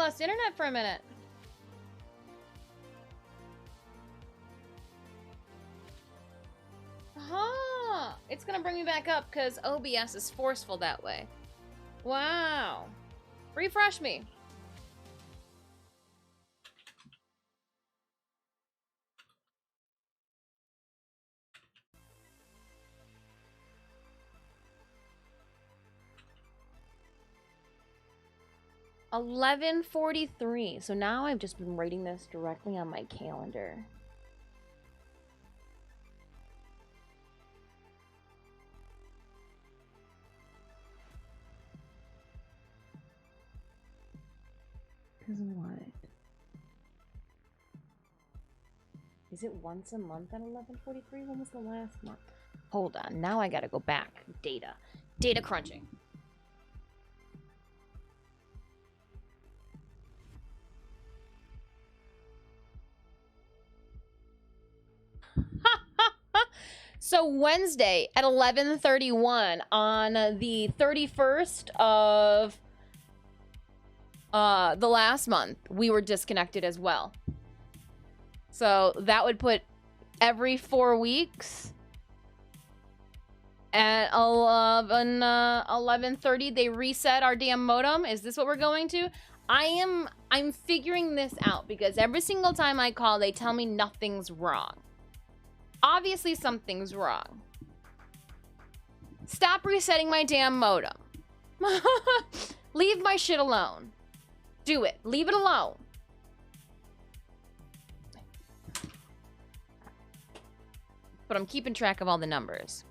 lost internet for a minute. Huh. It's gonna bring me back up because OBS is forceful that way. Wow. Refresh me. $11:43. So now I've just been writing this directly on my calendar. Because what? Is it once a month at 11:43? When was the last month? Hold on. Now I gotta go back. Data. Data crunching. So Wednesday at 11:31 on the 31st of the last month, we were disconnected as well. So that would put every 4 weeks at 11:30 they reset our damn modem. Is this what we're going to? I'm figuring this out because every single time I call, they tell me nothing's wrong. Obviously, something's wrong. Stop resetting my damn modem. Leave my shit alone. Do it. Leave it alone. But I'm keeping track of all the numbers.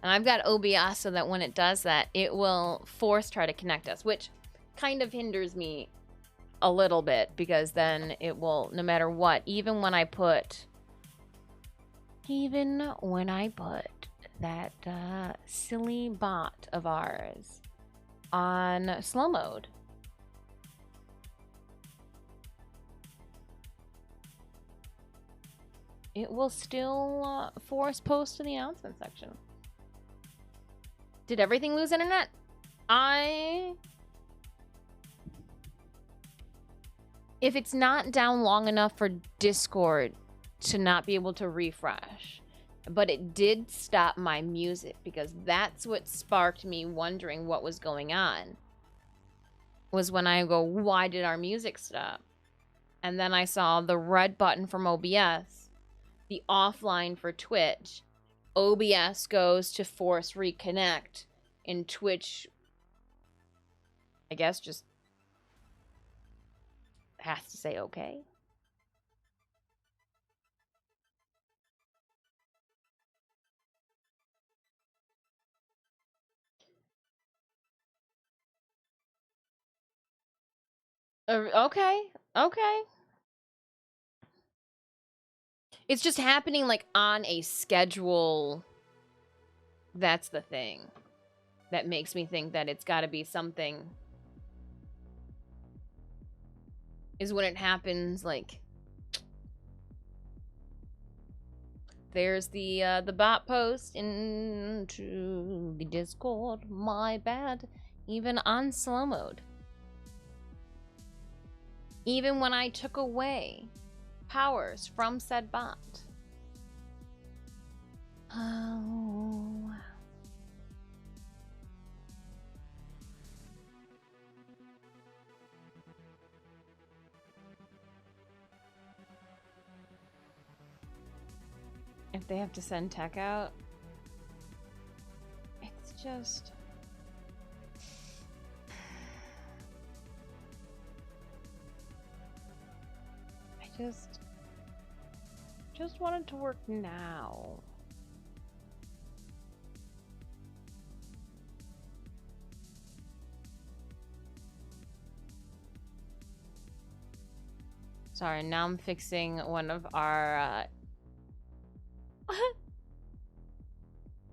And I've got OBS so that when it does that, it will force try to connect us, which kind of hinders me a little bit because then it will, no matter what, even when I put that silly bot of ours on slow mode, it will still force post to the announcement section. Did everything lose internet? If it's not down long enough for Discord to not be able to refresh, but it did stop my music because that's what sparked me wondering what was going on. Was when I go, why did our music stop? And then I saw the red button from OBS, the offline for Twitch. OBS goes to force reconnect, and Twitch, I guess, just has to say okay. Okay. It's just happening like on a schedule. That's the thing that makes me think that it's got to be something. Is when it happens, like there's the bot post into the Discord. My bad. Even on slow mode. Even when I took away powers from said bot. Oh. If they have to send tech out, it's just... I just want it to work now. Sorry, now I'm fixing one of our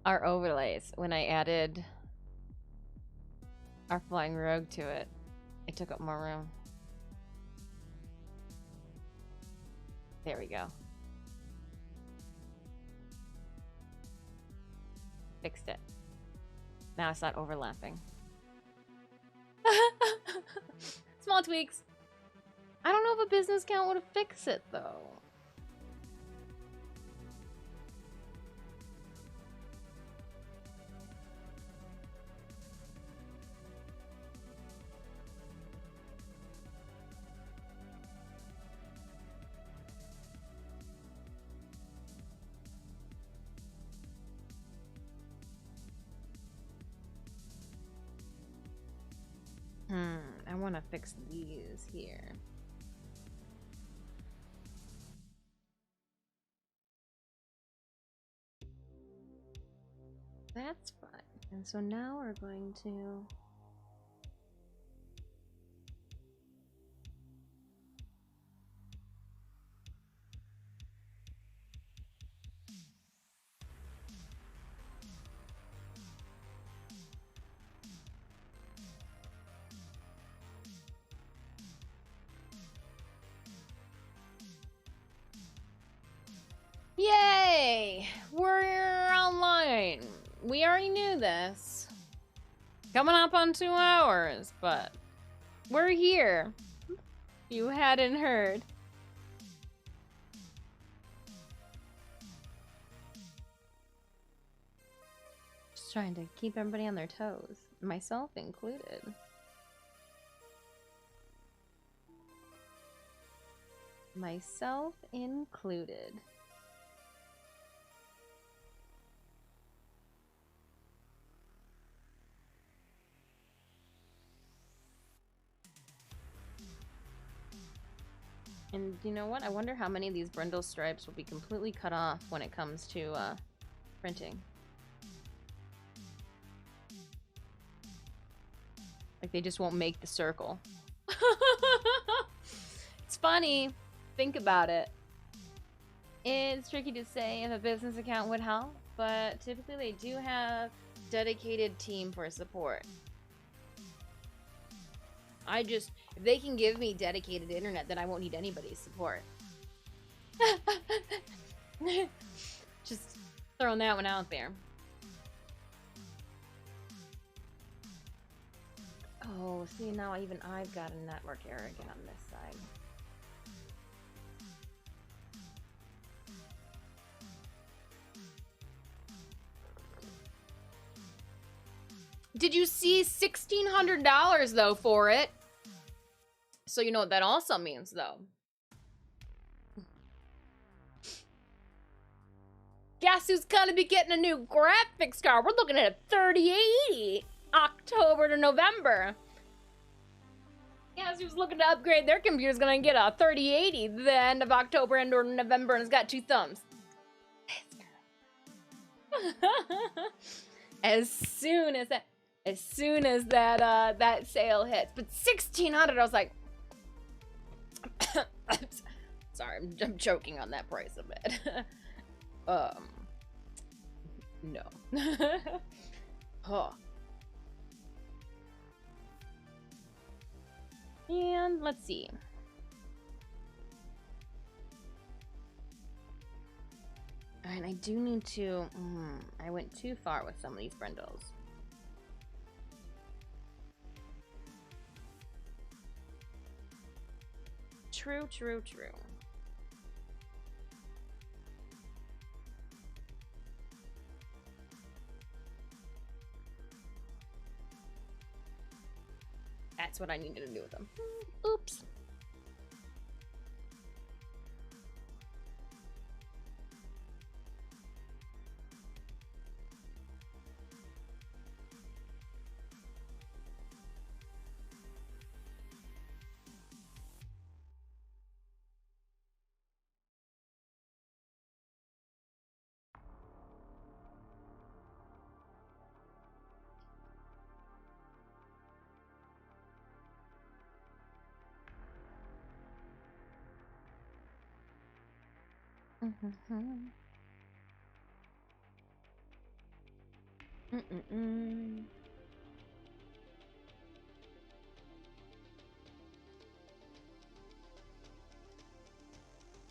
our overlays. When I added our flying rogue to it, it took up more room. There we go. Fixed it. Now it's not overlapping. Small tweaks. I don't know if a business account would fix it, though. I want to fix these here. That's fine. And so now we're going to... Yay! We're online. We already knew this. Coming up on 2 hours, but we're here. You hadn't heard. Just trying to keep everybody on their toes, myself included. Myself included. And you know what? I wonder how many of these brindle stripes will be completely cut off when it comes to printing. Like they just won't make the circle. It's funny. Think about it. It's tricky to say if a business account would help, but typically they do have dedicated team for support. If they can give me dedicated internet, then I won't need anybody's support. Just throwing that one out there. Oh, see, now even I've got a network error again on this side. Did you see $1,600 though for it? So you know what that also means though. Guess who's gonna be getting a new graphics card? We're looking at a 3080 October to November. Guess who's looking to upgrade their computer's gonna get a 3080 the end of October and or November and it's got 2 thumbs. As soon as that that sale hits. But 1,600, I was like, sorry, I'm choking on that price a bit. No. Huh. And let's see. And I do need to. I went too far with some of these brindles. True, true, true. That's what I needed to do with them. Oops.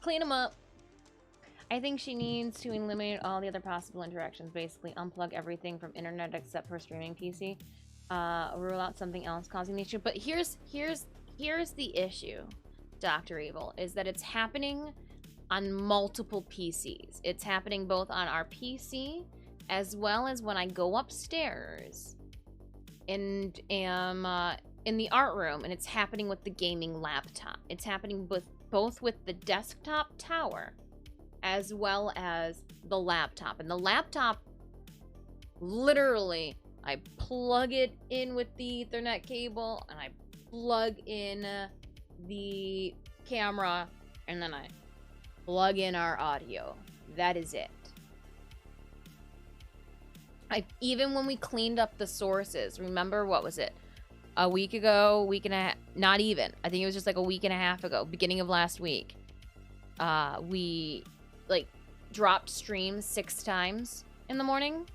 Clean them up. I think she needs to eliminate all the other possible interactions. Basically, unplug everything from internet except for streaming PC. Rule out something else causing the issue. But here's the issue, Dr. Evil, is that it's happening on multiple PCs. It's happening both on our PC as well as when I go upstairs and am in the art room, and it's happening with the gaming laptop. It's happening both with the desktop tower as well as the laptop. And the laptop, literally, I plug it in with the Ethernet cable, and I plug in the camera, and then I plug in our audio. That is it. Even when we cleaned up the sources, remember, what was it? A week ago, week and a half, not even. I think it was just like a week and a half ago, beginning of last week. We dropped streams 6 times in the morning.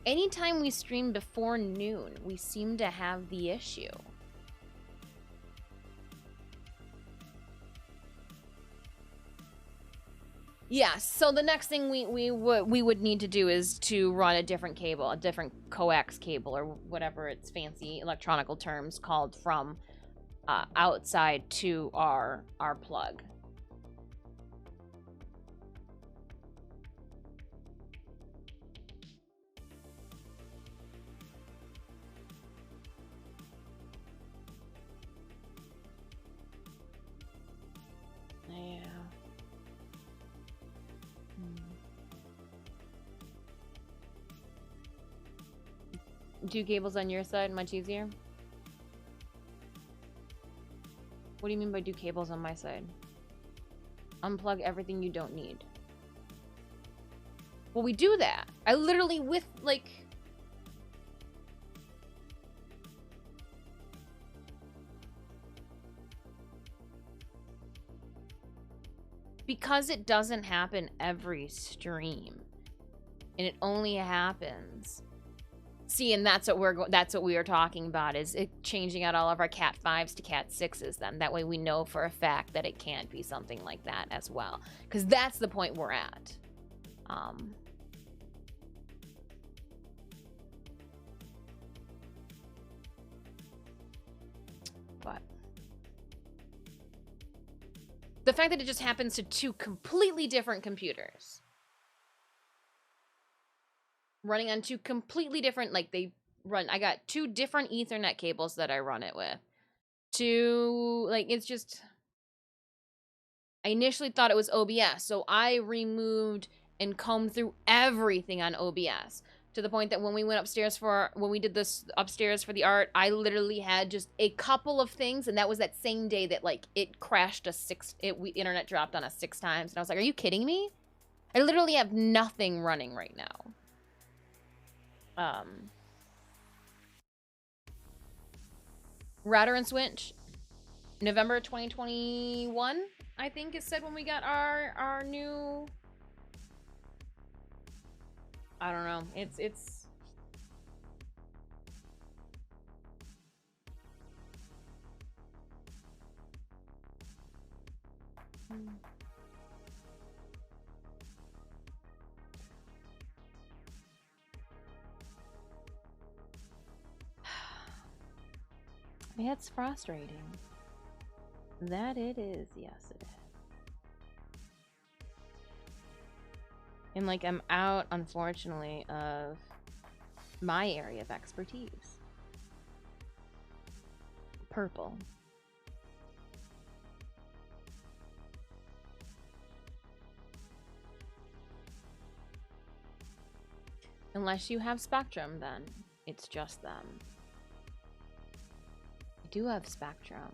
Anytime we stream before noon, we seem to have the issue. Yes, so the next thing we would need to do is to run a different cable, a different coax cable, or whatever its fancy electronical terms called, from outside to our plug. Yeah. Two cables on your side, much easier? What do you mean by do cables on my side? Unplug everything you don't need. Well, we do that. I literally, with, like... Because it doesn't happen every stream. And it only happens... See, and that's what we are talking about, is it changing out all of our Cat 5s to Cat 6s then. That way we know for a fact that it can't be something like that as well. Because that's the point we're at. But the fact that it just happens to 2 completely different computers, running on 2 completely different, like, I got 2 different Ethernet cables that I run it with. 2, like, it's just, I initially thought it was OBS, so I removed and combed through everything on OBS, to the point that when we went upstairs when we did this upstairs for the art, I literally had just a couple of things, and that was that same day that, like, it crashed internet dropped on us 6 times, and I was like, are you kidding me? I literally have nothing running right now. Router and switch, November 2021, I think it said, when we got our new... I don't know. It's... It's frustrating. That it is, yes it is. And, like, I'm out, unfortunately, of my area of expertise. Purple. Unless you have Spectrum, then it's just them. I do have Spectrum.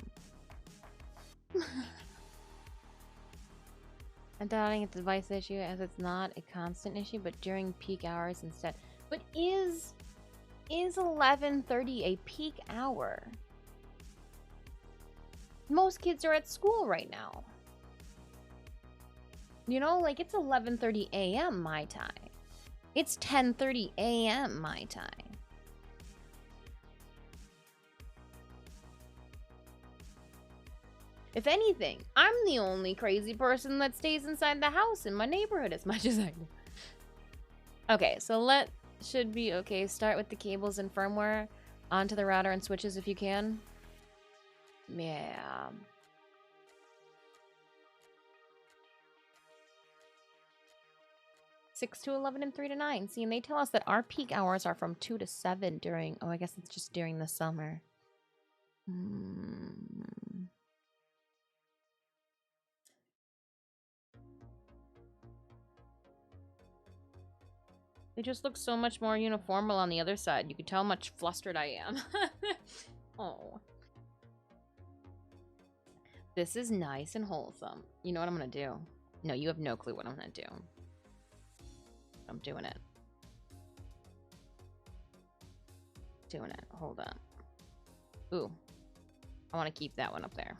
I'm doubting it's a device issue, as it's not a constant issue, but during peak hours instead. But is 11:30 a peak hour? Most kids are at school right now. You know, like, it's 11:30 a.m. my time. It's 10:30 a.m. my time. If anything, I'm the only crazy person that stays inside the house in my neighborhood as much as I do. Okay, so should be okay. Start with the cables and firmware onto the router and switches if you can. Yeah. Six to 11 and 3 to 9. See, and they tell us that our peak hours are from 2 to 7 during. Oh, I guess it's just during the summer. They just look so much more uniformal on the other side. You can tell how much flustered I am. Oh. This is nice and wholesome. You know what I'm gonna do? No, you have no clue what I'm gonna do. I'm doing it. Doing it. Hold on. Ooh. I want to keep that one up there.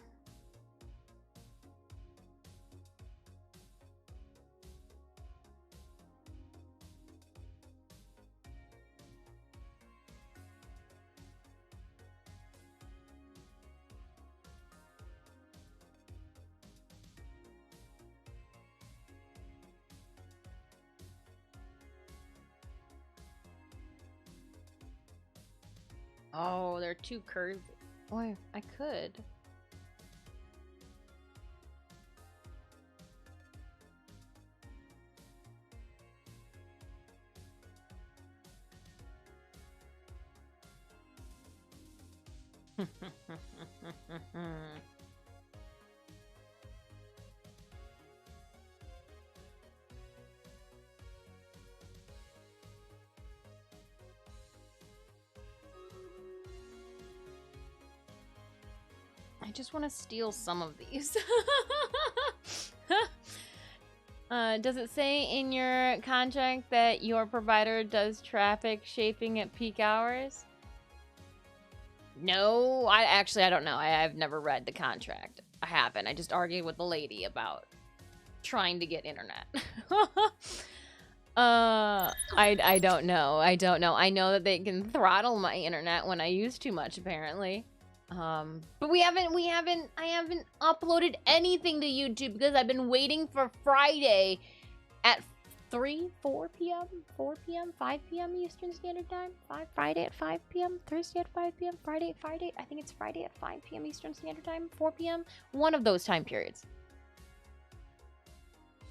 Oh, they're too curvy. Boy, I could. I just want to steal some of these. Does it say in your contract that your provider does traffic shaping at peak hours? No, I don't know. I've never read the contract. I haven't. I just argued with the lady about trying to get internet. I don't know. I don't know. I know that they can throttle my internet when I use too much, apparently. But I haven't uploaded anything to YouTube because I've been waiting for Friday at 4 p.m., 5 p.m. Eastern Standard Time. Friday at 5 p.m., Thursday at 5 p.m., Friday, I think it's Friday at 5 p.m. Eastern Standard Time, 4 p.m. One of those time periods.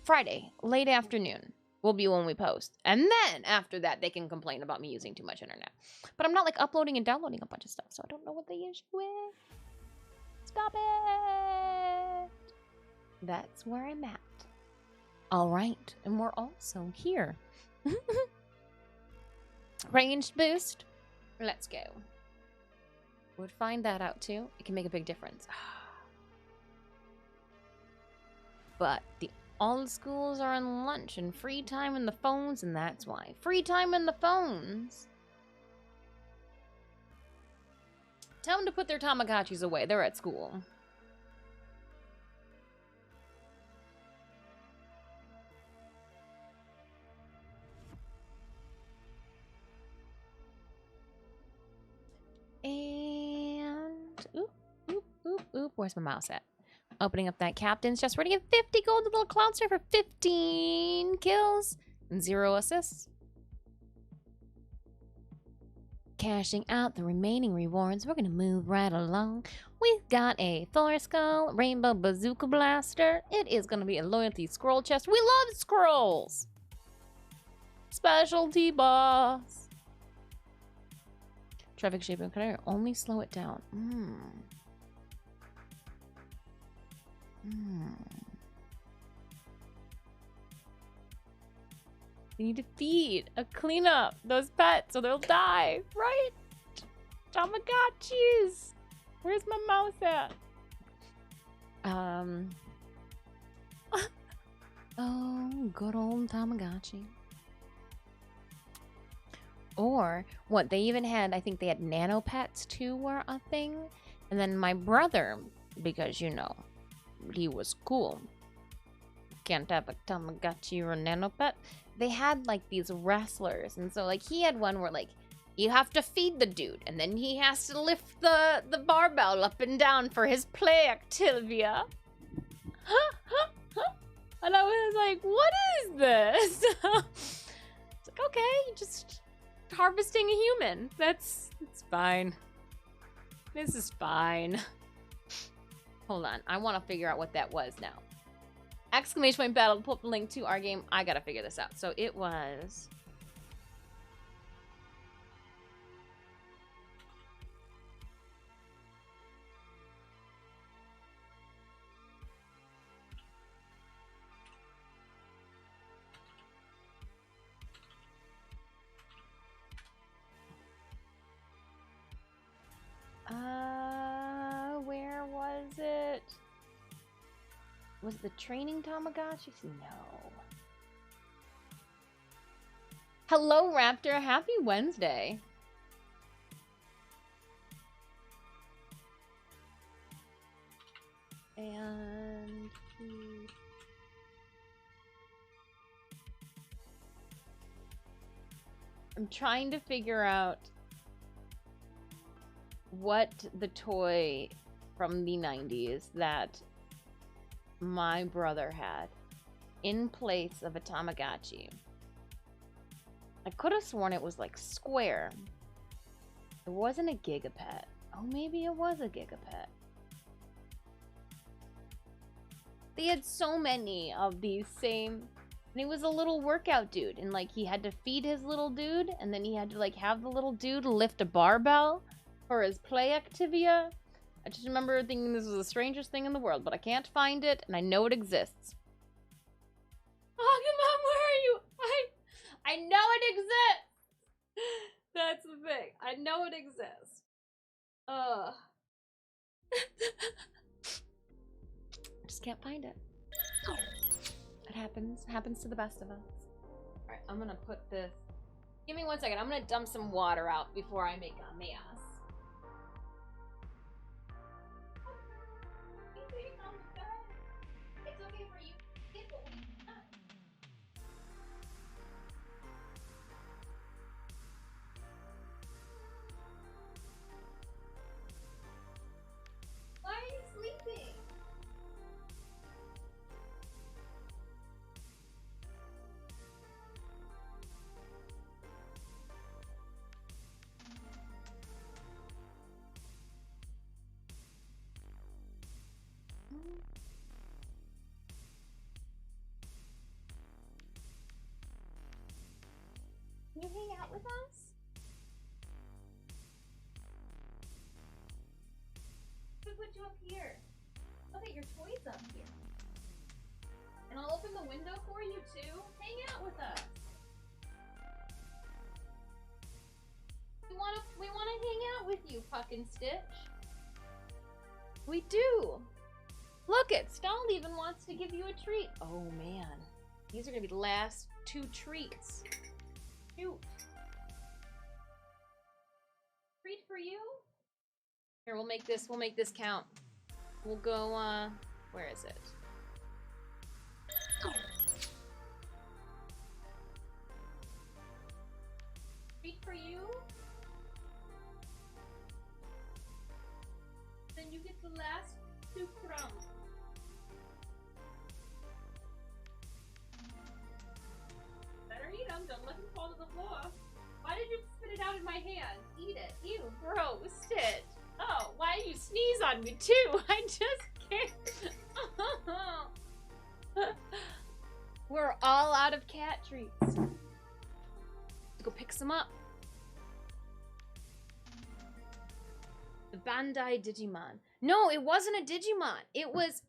Friday, late afternoon will be when we post. And then after that, they can complain about me using too much internet. But I'm not like uploading and downloading a bunch of stuff, so I don't know what the issue is. Stop it! That's where I'm at. All right, and we're also here. Ranged boost. Let's go. Would find that out too. It can make a big difference. But all the schools are on lunch and free time in the phones, and that's why. Free time in the phones. Tell them to put their Tamagotchis away. They're at school. And oop. Where's my mouse at? Opening up that captain's chest. We're gonna get 50 gold to the little clownster for 15 kills and 0 assists. Cashing out the remaining rewards. We're gonna move right along. We've got a Thor Skull, Rainbow Bazooka Blaster. It is gonna be a loyalty scroll chest. We love scrolls. Specialty boss. Traffic shaping. Can I only slow it down? We need to feed or clean up those pets or they'll die, right? Tamagotchis! Where's my mouse at? Oh, good old Tamagotchi. Or what they even had, I think they had nano pets too were a thing. And then my brother, because you know, he was cool. Can't have a Tamagotchi or a nano pet. They had like these wrestlers, and so like he had one where like You have to feed the dude, and then he has to lift the barbell up and down for his play activia. And I was like, what is this? It's like, okay, just harvesting a human. It's fine. This is fine. Hold on, I want to figure out what that was now. Exclamation point battle, pull up the link to our game. I gotta figure this out. So it was... where was it? Was it the training Tamagotchis? No. Hello, Raptor. Happy Wednesday. And I'm trying to figure out what the toy from the 90s that my brother had in place of a Tamagotchi. I could have sworn it was like square. It wasn't a Gigapet. Oh, maybe it was a Gigapet. They had so many of these same, and he was a little workout dude, and like he had to feed his little dude, and then he had to like have the little dude lift a barbell for his play activia. I just remember thinking this was the strangest thing in the world, but I can't find it, and I know it exists. Oh, Mom, where are you? I know it exists. That's the thing. I know it exists. I just can't find it. It happens to the best of us. All right, I'm gonna put this. Give me 1 second. I'm gonna dump some water out before I make a mess. It's okay for you. Get what we got. Why are you sleeping? Can you hang out with us? We put you up here. I'll get your toys up here. And I'll open the window for you too. Hang out with us. We wanna hang out with you, Puck and Stitch. We do. Look it, Stall even wants to give you a treat. Oh man. These are gonna be the last 2 treats. Shoot. Treat for you? Here, we'll make this count. We'll go, where is it? Treat for you? Then you get the last 2 crumbs. Better eat them, don't let them fall to the floor. Why did you spit it out in my hand? Eat it. Ew, gross. Stitch. Oh, why do you sneeze on me too? I just can't. We're all out of cat treats. Let's go pick some up. The Bandai Digimon. No, it wasn't a Digimon. It was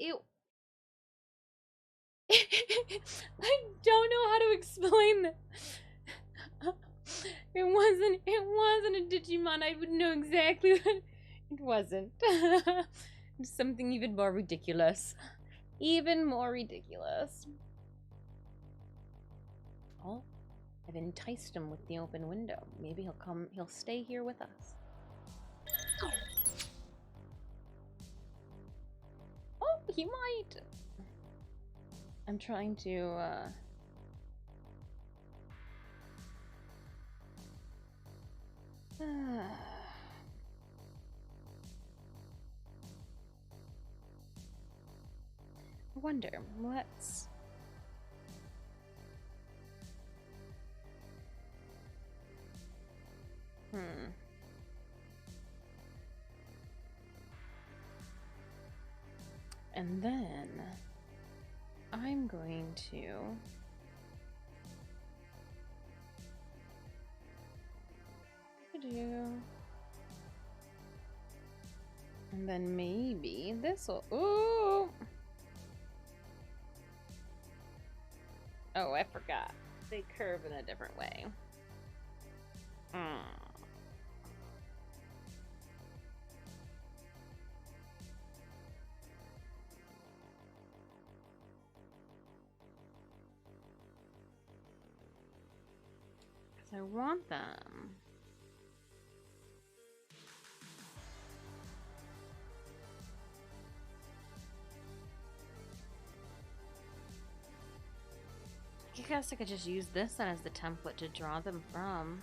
I don't know how to explain that. It wasn't a Digimon. I would know exactly what it wasn't. Something even more ridiculous. Even more ridiculous. Oh, I've enticed him with the open window. Maybe he'll stay here with us. Oh, he might. I'm trying to, I wonder, let's... And then I'm going to do, and then maybe this will, ooh. Oh, I forgot. They curve in a different way. I want them. I guess I could just use this then as the template to draw them from.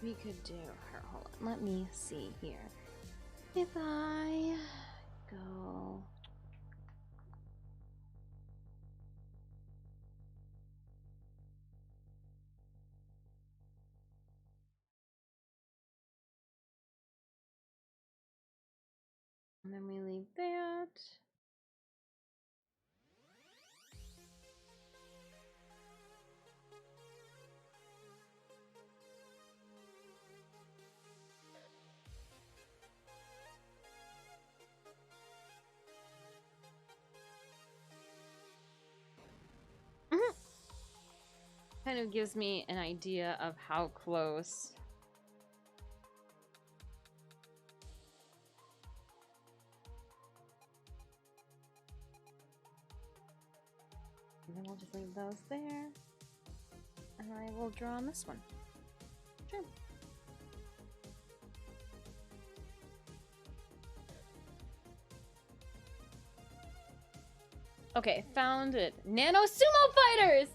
We could do her. Hold on. Let me see here. If I go. And then we leave that. Kind of gives me an idea of how close. And then we'll just leave those there. And I will draw on this one. Sure. Okay, found it. Nano Sumo Fighters!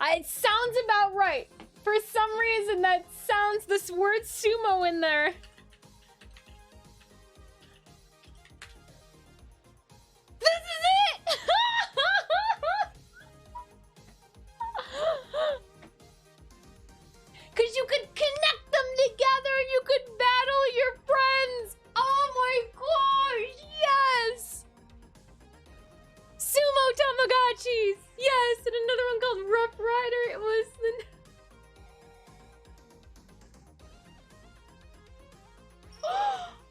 It sounds about right. For some reason, that sounds this word sumo in there. This is it! Because you could connect them together and you could battle your friends. Oh my gosh, yes! Sumo Tamagotchis! Yes, and another one called Rough Rider. It was the...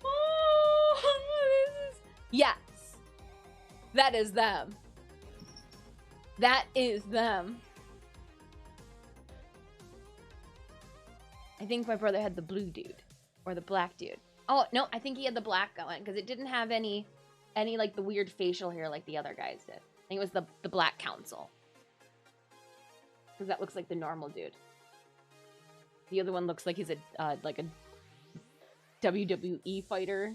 Oh, this is... Yes. That is them. That is them. I think my brother had the blue dude. Or the black dude. Oh, no, I think he had the black one. Because it didn't have any like the weird facial hair like the other guys did. I think it was the Black Council. Because that looks like the normal dude. The other one looks like he's a like a WWE fighter.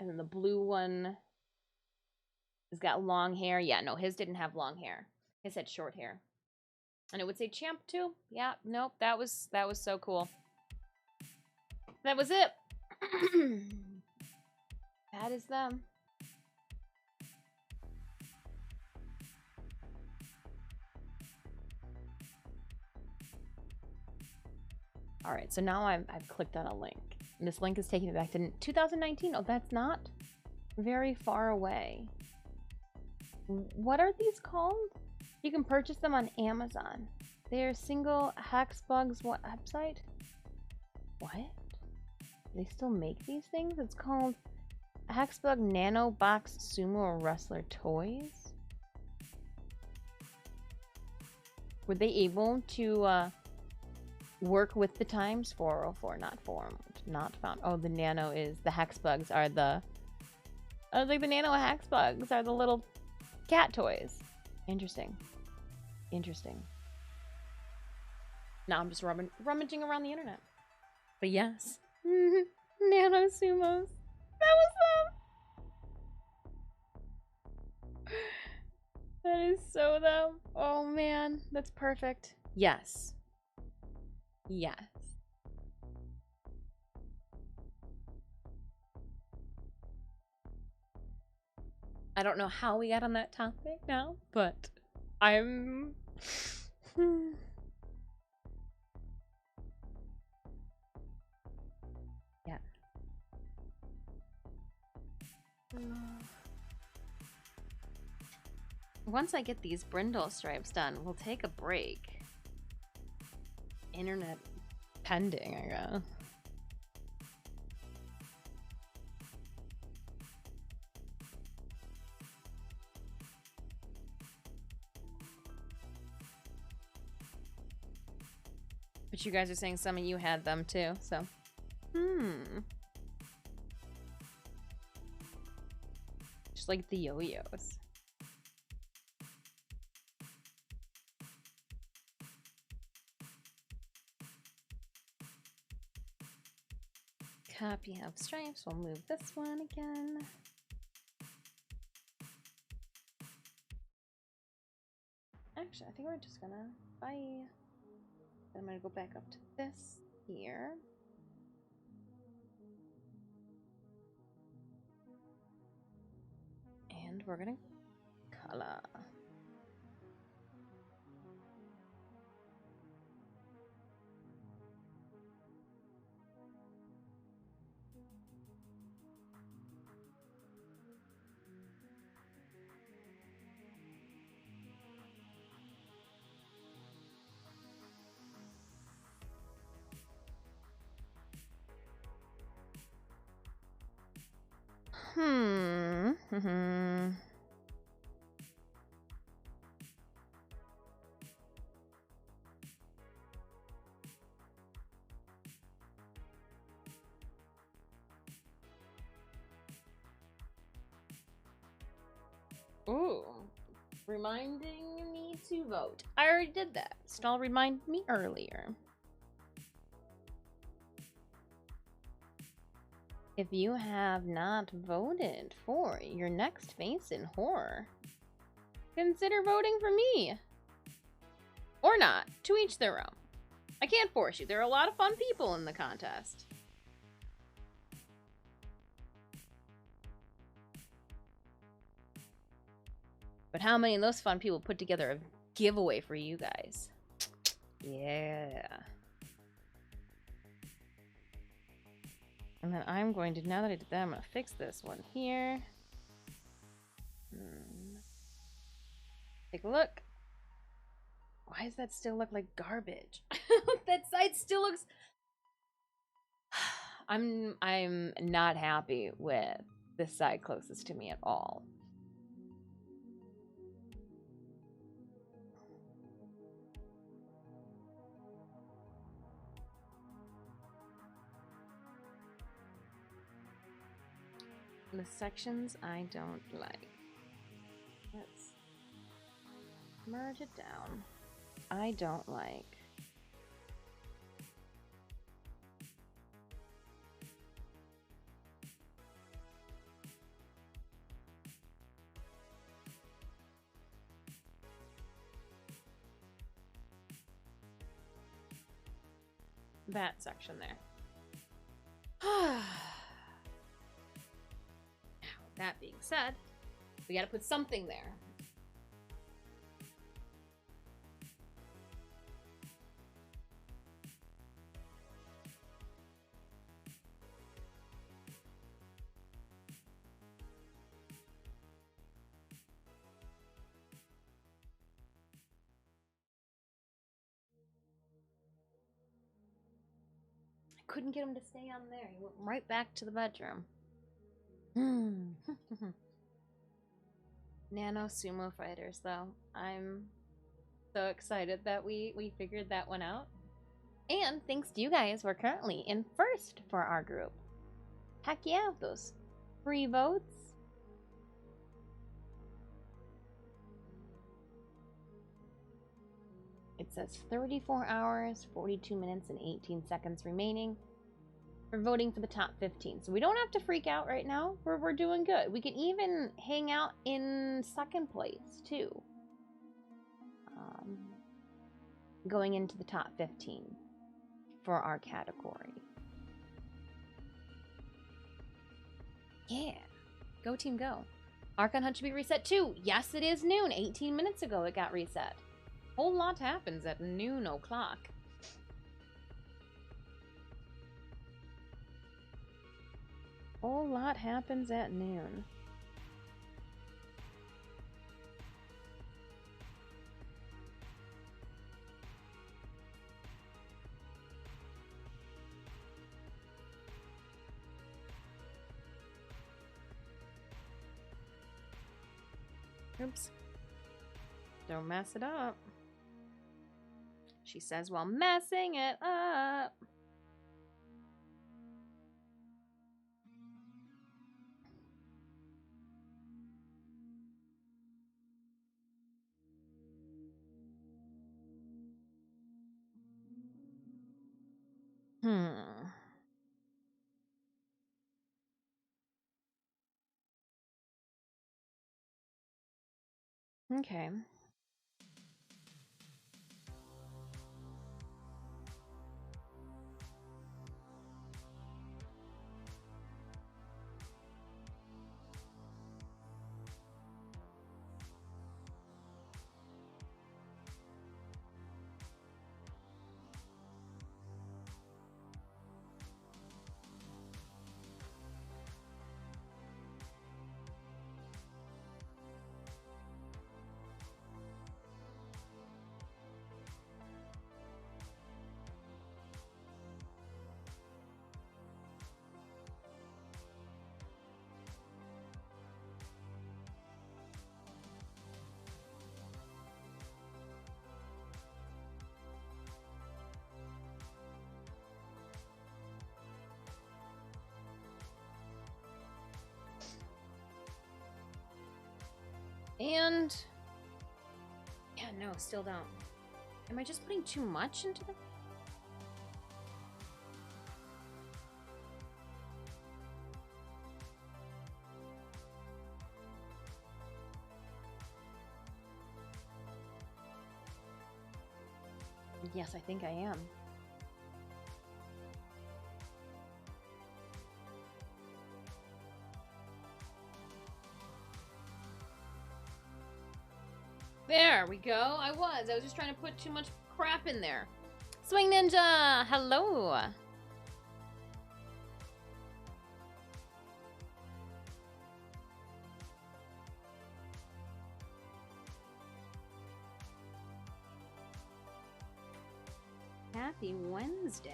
And then the blue one has got long hair. Yeah, no, his didn't have long hair. His had short hair. And it would say champ too. Yeah, nope, that was so cool. That was it. That is them. All right, so now I've clicked on a link. And this link is taking me back to 2019. Oh, that's not very far away. What are these called? You can purchase them on Amazon. They're single Hexbugs website. What? They still make these things? It's called Hexbug Nano Box Sumo Wrestler Toys. Were they able to work with the times? 404, not formed, not found. Oh, the nano is the Hexbugs are the. I was like, the nano Hexbugs are the little cat toys. Interesting. Interesting. Now I'm just rummaging around the internet. But yes. Nano sumos. That was them. That is so them. Oh man, that's perfect. Yes. Yes. I don't know how we got on that topic now, but I'm... yeah. Once I get these brindle stripes done, we'll take a break. Internet pending, I guess. But you guys are saying some of you had them too, so. Just like the yo-yos. Copy of stripes. We'll move this one again. Actually, I think we're just gonna... Bye. I'm gonna go back up to this here. And we're gonna color. Ooh. Reminding me to vote. I already did that. Stall reminded me earlier. If you have not voted for your next face in horror, consider voting for me. Or not. To each their own. I can't force you. There are a lot of fun people in the contest. But how many of those fun people put together a giveaway for you guys? Yeah. And then I'm going to, now that I did that, I'm going to fix this one here. Take a look. Why does that still look like garbage? That side still looks... I'm not happy with this side closest to me at all. The sections I don't like. Let's merge it down. I don't like. That section there. That being said, we gotta put something there. I couldn't get him to stay on there. He went right back to the bedroom. Nano sumo fighters, though. I'm so excited that we figured that one out. And thanks to you guys, we're currently in first for our group. Heck yeah, those free votes. It says 34 hours, 42 minutes, and 18 seconds remaining. We're voting for the top 15, so we don't have to freak out right now. We're doing good. We can even hang out in second place, too. going into the top 15 for our category. Yeah. Go team go. Archon Hunt should be reset too. Yes, it is noon. 18 minutes ago it got reset. Whole lot happens at noon o'clock. Whole lot happens at noon. Oops. Don't mess it up. She says while messing it up. Okay. And yeah, no, still don't. Am I just putting too much into the... Yes, I think I am. There we go. I was just trying to put too much crap in there. Swing Ninja, hello. Happy Wednesday.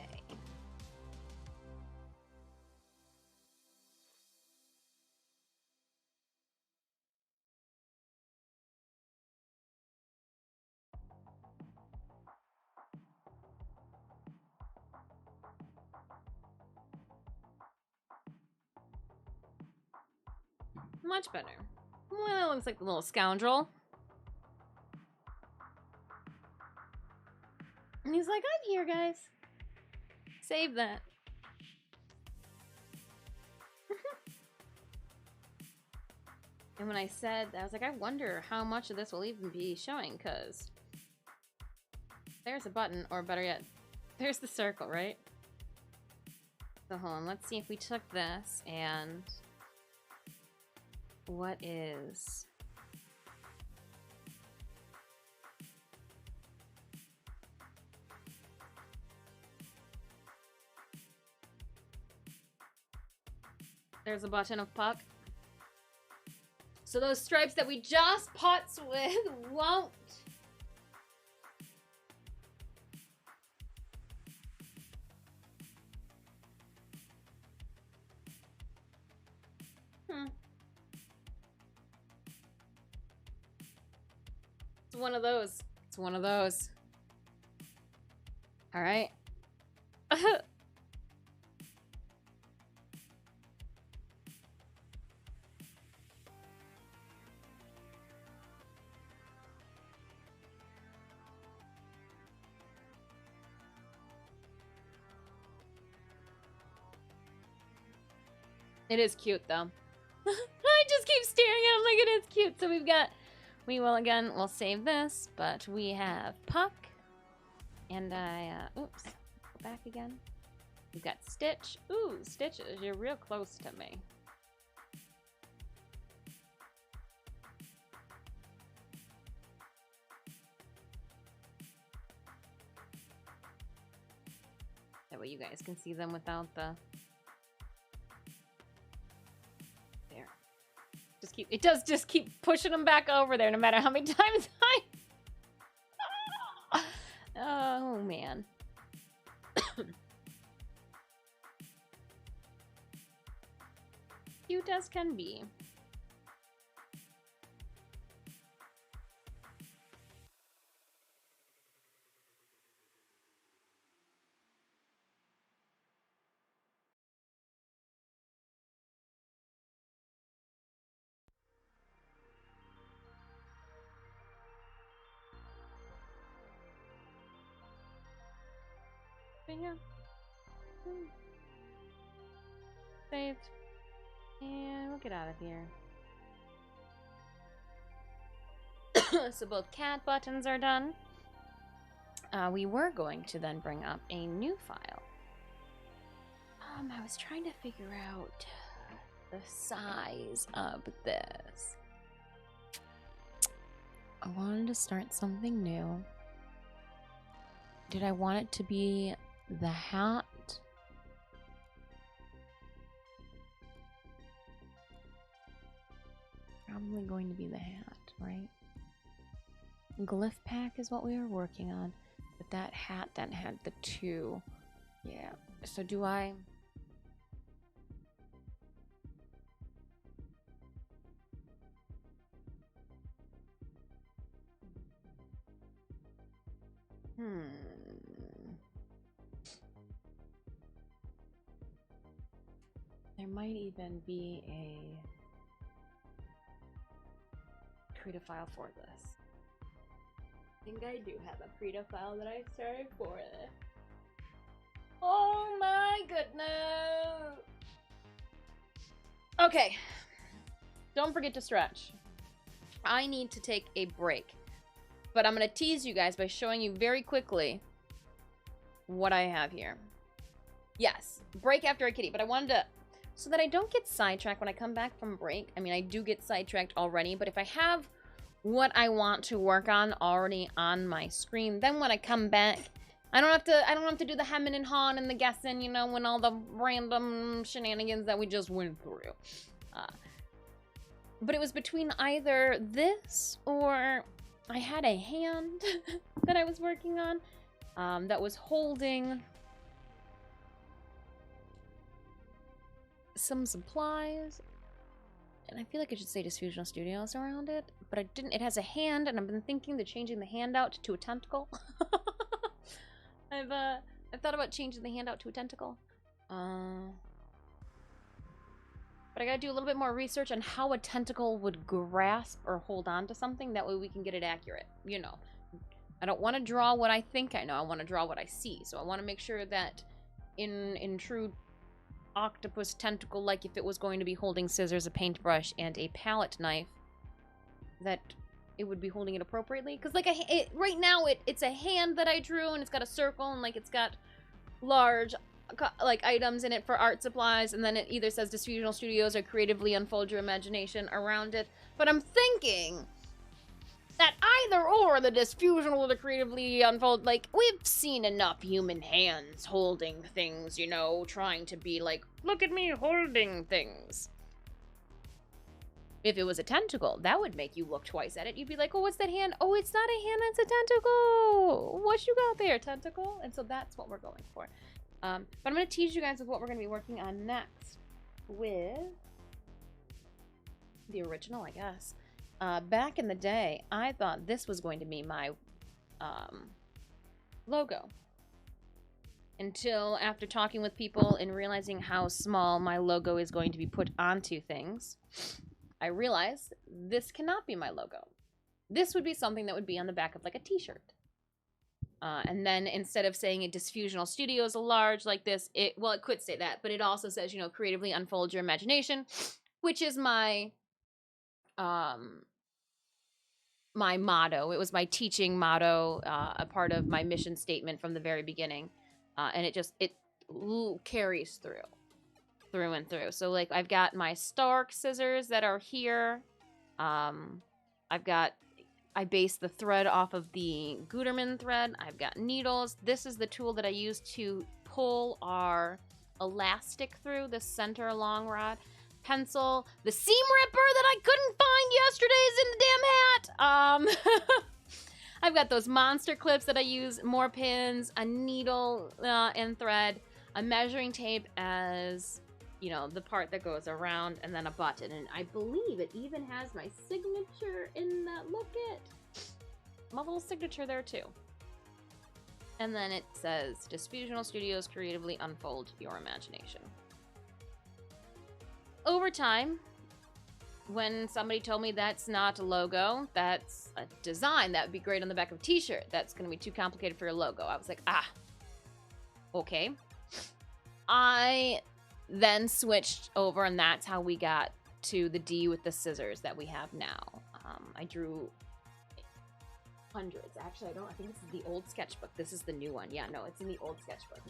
Much better. Well, it looks like the little scoundrel. And he's like, I'm here, guys. Save that. And when I said, I was like, I wonder how much of this will even be showing, because there's a button, or better yet, there's the circle, right? So hold on, let's see if we took this, and what is... There's a button of puck. So those stripes that we just putts with won't. It's one of those. It's one of those. All right. It is cute though. I just keep staring at him like it is cute. So We will again, we'll save this, but we have Puck. And oops, go back again. We've got Stitch. Ooh, Stitches, you're real close to me. That way you guys can see them without the... There. It does just keep pushing them back over there no matter how many times I... Oh, man. Cute as can be. But yeah. Saved. And we'll get out of here. So both cat buttons are done. We were going to then bring up a new file. I was trying to figure out the size of this. I wanted to start something new. Did I want it to be the hat? Probably going to be the hat, right? Glyph pack is what we were working on, but that hat then had the 2. Yeah, so do I... There might even be a creative file for this. I think I do have a creative file that I started for this. Oh my goodness! Okay. Don't forget to stretch. I need to take a break. But I'm going to tease you guys by showing you very quickly what I have here. Yes, break after a kitty. But I wanted to... So that I don't get sidetracked when I come back from break. I mean, I do get sidetracked already. But if I have what I want to work on already on my screen, then when I come back... I don't have to do the hemming and hawing and the guessing, you know, and all the random shenanigans that we just went through. But it was between either this or... I had a hand that I was working on that was holding some supplies. And I feel like I should say Disfusional Studios around it, but I didn't. It has a hand, and I've been thinking of changing the hand out to a tentacle. I've thought about changing the hand out to a tentacle. But I gotta do a little bit more research on how a tentacle would grasp or hold on to something. That way we can get it accurate. You know, I don't want to draw what I think I know. I want to draw what I see. So I want to make sure that in true octopus tentacle, like if it was going to be holding scissors, a paintbrush, and a palette knife, that it would be holding it appropriately. Because like right now it's a hand that I drew, and it's got a circle, and like it's got large like items in it for art supplies, and then it either says Disfusional Studios or Creatively Unfold Your Imagination around it. But I'm thinking that either or the Disfusional or the Creatively Unfold, like, we've seen enough human hands holding things, you know, trying to be like, look at me holding things. If it was a tentacle, that would make you look twice at it. You'd be like, oh, what's that hand? Oh, it's not a hand, it's a tentacle. What you got there, tentacle? And so that's what we're going for. But I'm going to tease you guys with what we're going to be working on next with the original, I guess. Back in the day, I thought this was going to be my logo. Until after talking with people and realizing how small my logo is going to be put onto things, I realized this cannot be my logo. This would be something that would be on the back of like a t-shirt. And then instead of saying it Disfusional Studios large like this, it could say that, but it also says, you know, Creatively Unfold Your Imagination, which is my my motto. It was my teaching motto, a part of my mission statement from the very beginning. And it carries through and through. So like I've got my Stark scissors that are here. I based the thread off of the Gutermann thread. I've got needles. This is the tool that I use to pull our elastic through the center long rod. Pencil, the seam ripper that I couldn't find yesterday is in the damn hat. I've got those monster clips that I use, more pins, a needle and thread, a measuring tape as, you know, the part that goes around, and then a button. And I believe it even has my signature in that. Look it. My little signature there too. And then it says, Disfusional Studios, creatively unfold your imagination. Over time, when somebody told me that's not a logo, that's a design, that would be great on the back of a t-shirt, that's going to be too complicated for a logo, I was like, okay. I then switched over, and that's how we got to the D with the scissors that we have now. I drew hundreds. Actually, I think this is the old sketchbook. This is the new one. Yeah, no, it's in the old sketchbook.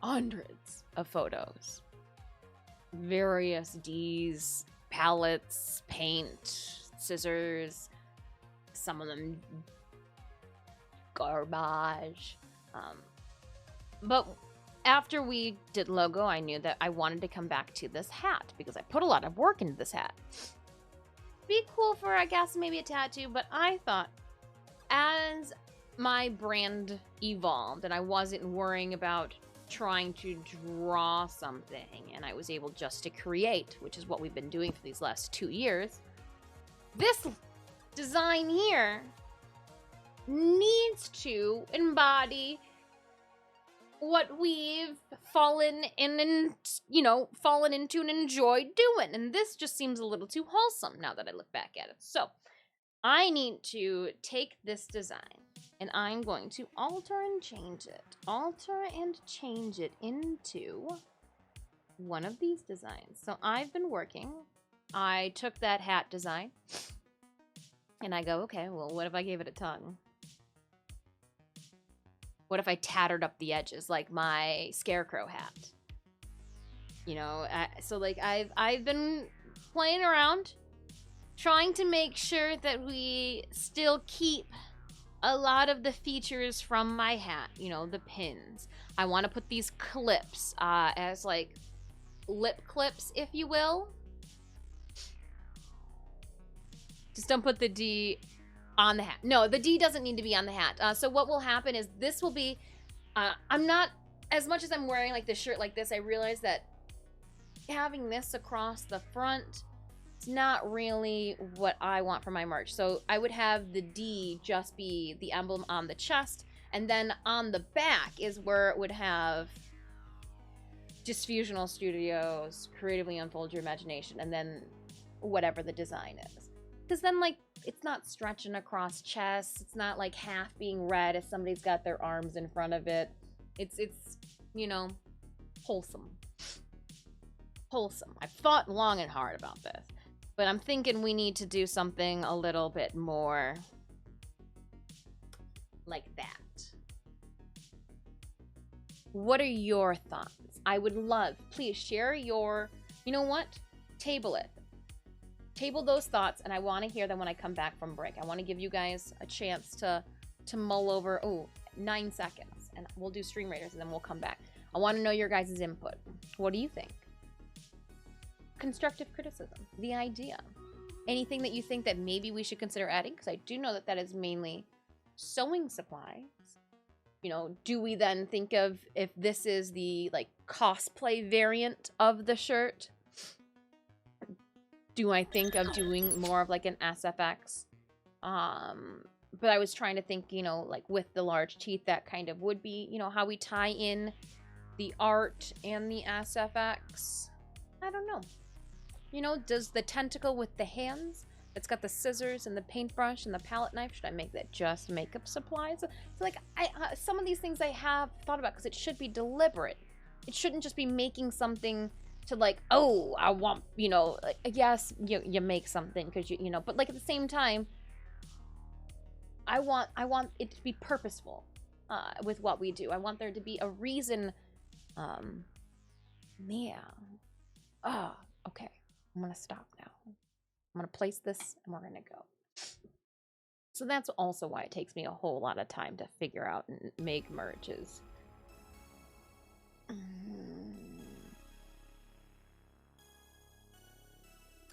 Hundreds of photos. Various D's, palettes, paint, scissors, some of them garbage. But after we did logo, I knew that I wanted to come back to this hat because I put a lot of work into this hat. Be cool for, I guess, maybe a tattoo, but I thought as my brand evolved and I wasn't worrying about trying to draw something and I was able just to create, which is what we've been doing for these last 2 years, this design here needs to embody what we've fallen into and enjoyed doing. And this just seems a little too wholesome now that I look back at it. So I need to take this design and I'm going to alter and change it into one of these designs. So I've been working. I took that hat design and I go, okay, well, what if I gave it a tongue? What if I tattered up the edges like my scarecrow hat? You know, so like I've been playing around, trying to make sure that we still keep a lot of the features from my hat. You know, the pins. I want to put these clips as like lip clips, if you will. Just don't put the D on the hat. No, the D doesn't need to be on the hat. So what will happen is this will be, I'm not, as much as I'm wearing like this shirt like this, I realize that having this across the front, it's not really what I want for my merch. So I would have the D just be the emblem on the chest, and then on the back is where it would have Disfusional Studios, creatively unfold your imagination, and then whatever the design is. Because then, like, it's not stretching across chests. It's not like half being red if somebody's got their arms in front of it. It's you know, wholesome. Wholesome. I've thought long and hard about this, but I'm thinking we need to do something a little bit more like that. What are your thoughts? I would love, please share your, you know what? Table it. Table those thoughts, and I want to hear them when I come back from break. I want to give you guys a chance to mull over, 9 seconds, and we'll do Stream Raiders, and then we'll come back. I want to know your guys' input. What do you think? Constructive criticism, the idea. Anything that you think that maybe we should consider adding, because I do know that that is mainly sewing supplies. You know, do we then think of if this is the, like, cosplay variant of the shirt? Do I think of doing more of like an SFX? But I was trying to think, you know, like with the large teeth, that kind of would be, you know, how we tie in the art and the SFX. I don't know. You know, does the tentacle with the hands, it's got the scissors and the paintbrush and the palette knife, should I make that just makeup supplies? So like, some of these things I have thought about because it should be deliberate. It shouldn't just be making something to like, oh, I want, you know, like, yes, you make something because you know, but like at the same time, I want it to be purposeful with what we do. I want there to be a reason. Yeah. Ah, okay. I'm gonna stop now. I'm gonna place this and we're gonna go. So that's also why it takes me a whole lot of time to figure out and make merges.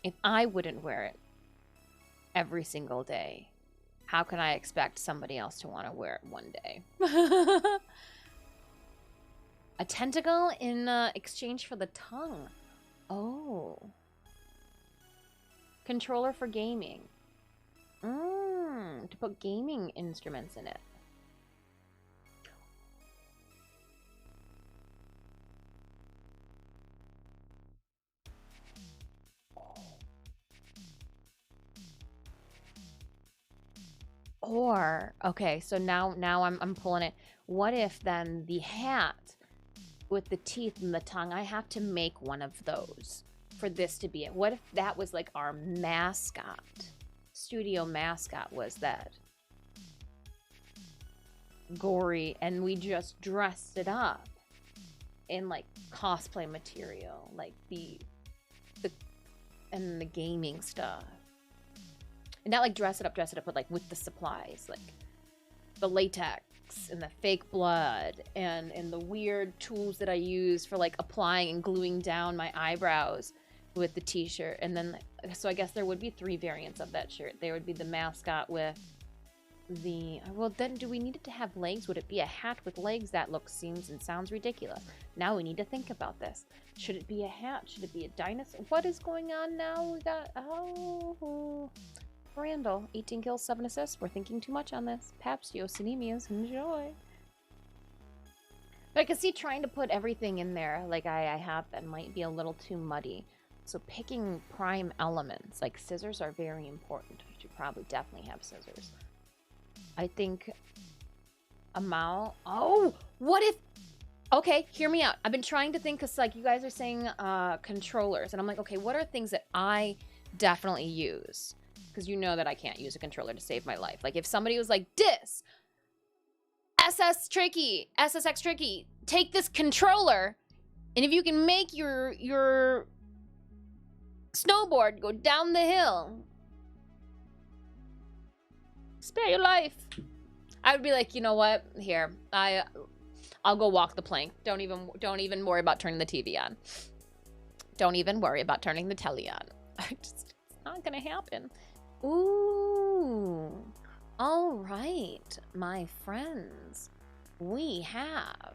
If I wouldn't wear it every single day, how can I expect somebody else to want to wear it one day? A tentacle in exchange for the tongue. Oh. Controller for gaming. To put gaming instruments in it. Or, okay, so now I'm pulling it. What if then the hat with the teeth and the tongue, I have to make one of those for this to be it. What if that was like our mascot? Studio mascot was that gory, and we just dressed it up in like cosplay material, like the and the gaming stuff. And not like dress it up, but like with the supplies, like the latex and the fake blood and the weird tools that I use for like applying and gluing down my eyebrows with the t-shirt. And then, so I guess there would be 3 variants of that shirt. There would be the mascot with the, well then do we need it to have legs? Would it be a hat with legs? That looks, seems, and sounds ridiculous. Now we need to think about this. Should it be a hat? Should it be a dinosaur? What is going on now? We got, oh... Randall, 18 kills, 7 assists. We're thinking too much on this. Papstio, Sinemias, enjoy. But I can see trying to put everything in there like I have been might be a little too muddy. So picking prime elements, like scissors, are very important. We should probably definitely have scissors. I think a mouse. Oh, what if... Okay, hear me out. I've been trying to think, because like you guys are saying controllers. And I'm like, okay, what are things that I definitely use? Because you know that I can't use a controller to save my life. Like if somebody was like, SSX Tricky, take this controller, and if you can make your snowboard go down the hill, spare your life. I would be like, you know what? Here, I'll go walk the plank. Don't even worry about turning the TV on. Don't even worry about turning the telly on. It's not gonna happen. Ooh, all right, my friends, we have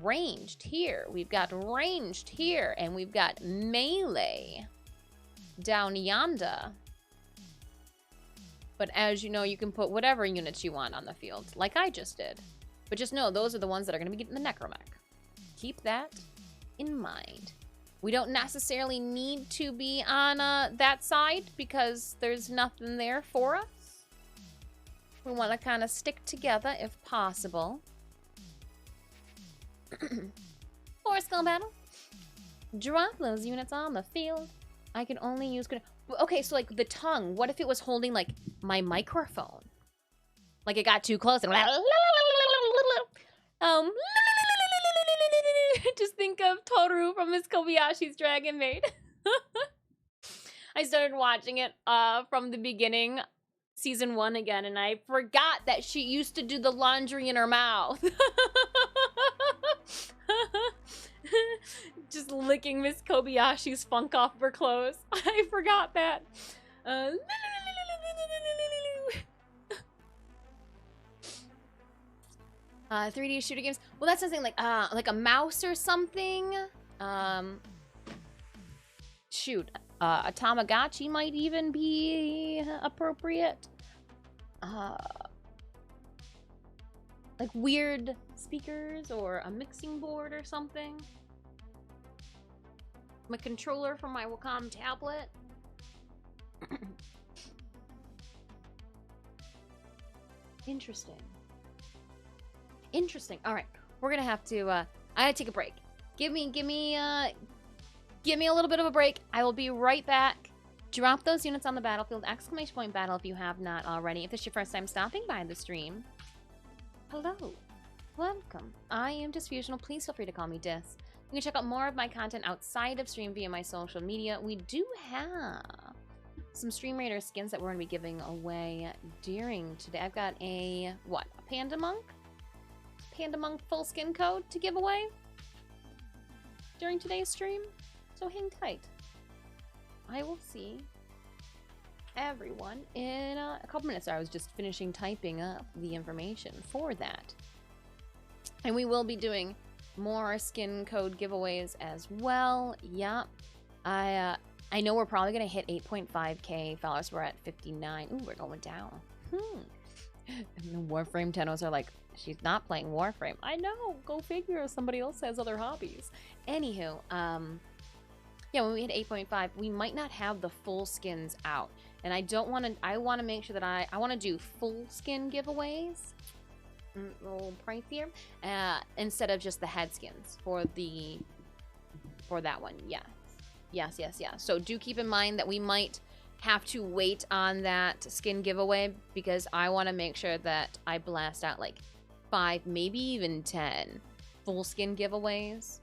ranged here, we've got ranged here, and we've got melee down yonder. But as you know, you can put whatever units you want on the field, like I just did. But just know, those are the ones that are going to be getting the necromech. Keep that in mind. We don't necessarily need to be on that side because there's nothing there for us. We want to kind of stick together if possible. Or skull battle. Drop those units on the field. I can only use... Okay, so like the tongue. What if it was holding like my microphone? Like it got too close and... Just think of Toru from Miss Kobayashi's Dragon Maid. I started watching it from the beginning, season 1 again, and I forgot that she used to do the laundry in her mouth. Just licking Miss Kobayashi's funk off of her clothes. I forgot that. 3D shooter games. Well, that's something like a mouse or something. Shoot, a Tamagotchi might even be appropriate. Like weird speakers or a mixing board or something. My controller for my Wacom tablet. Interesting. Interesting. All right, we're gonna have to. I gotta take a break. Give me Give me a little bit of a break. I will be right back. Drop those units on the battlefield. Exclamation point battle if you have not already. If this is your first time stopping by the stream, hello. Welcome. I am Disfusional. Please feel free to call me Dis. You can check out more of my content outside of stream via my social media. We do have some Stream Raider skins that we're going to be giving away during today. I've got a Panda Monk? Panda Monk full skin code to give away during today's stream. So hang tight. I will see everyone in a couple minutes. I was just finishing typing up the information for that. And we will be doing more skin code giveaways as well. Yup. I know we're probably going to hit 8.5k followers. We're at 59. Ooh, we're going down. And the Warframe Tennos are like, she's not playing Warframe. I know. Go figure. Somebody else has other hobbies. Anywho, yeah, when we hit 8.5, we might not have the full skins out. And I don't want to, I want to make sure that I want to do full skin giveaways. A little pricier. Instead of just the head skins for that one. Yes. So do keep in mind that we might have to wait on that skin giveaway because I want to make sure that I blast out like 5, maybe even 10 full skin giveaways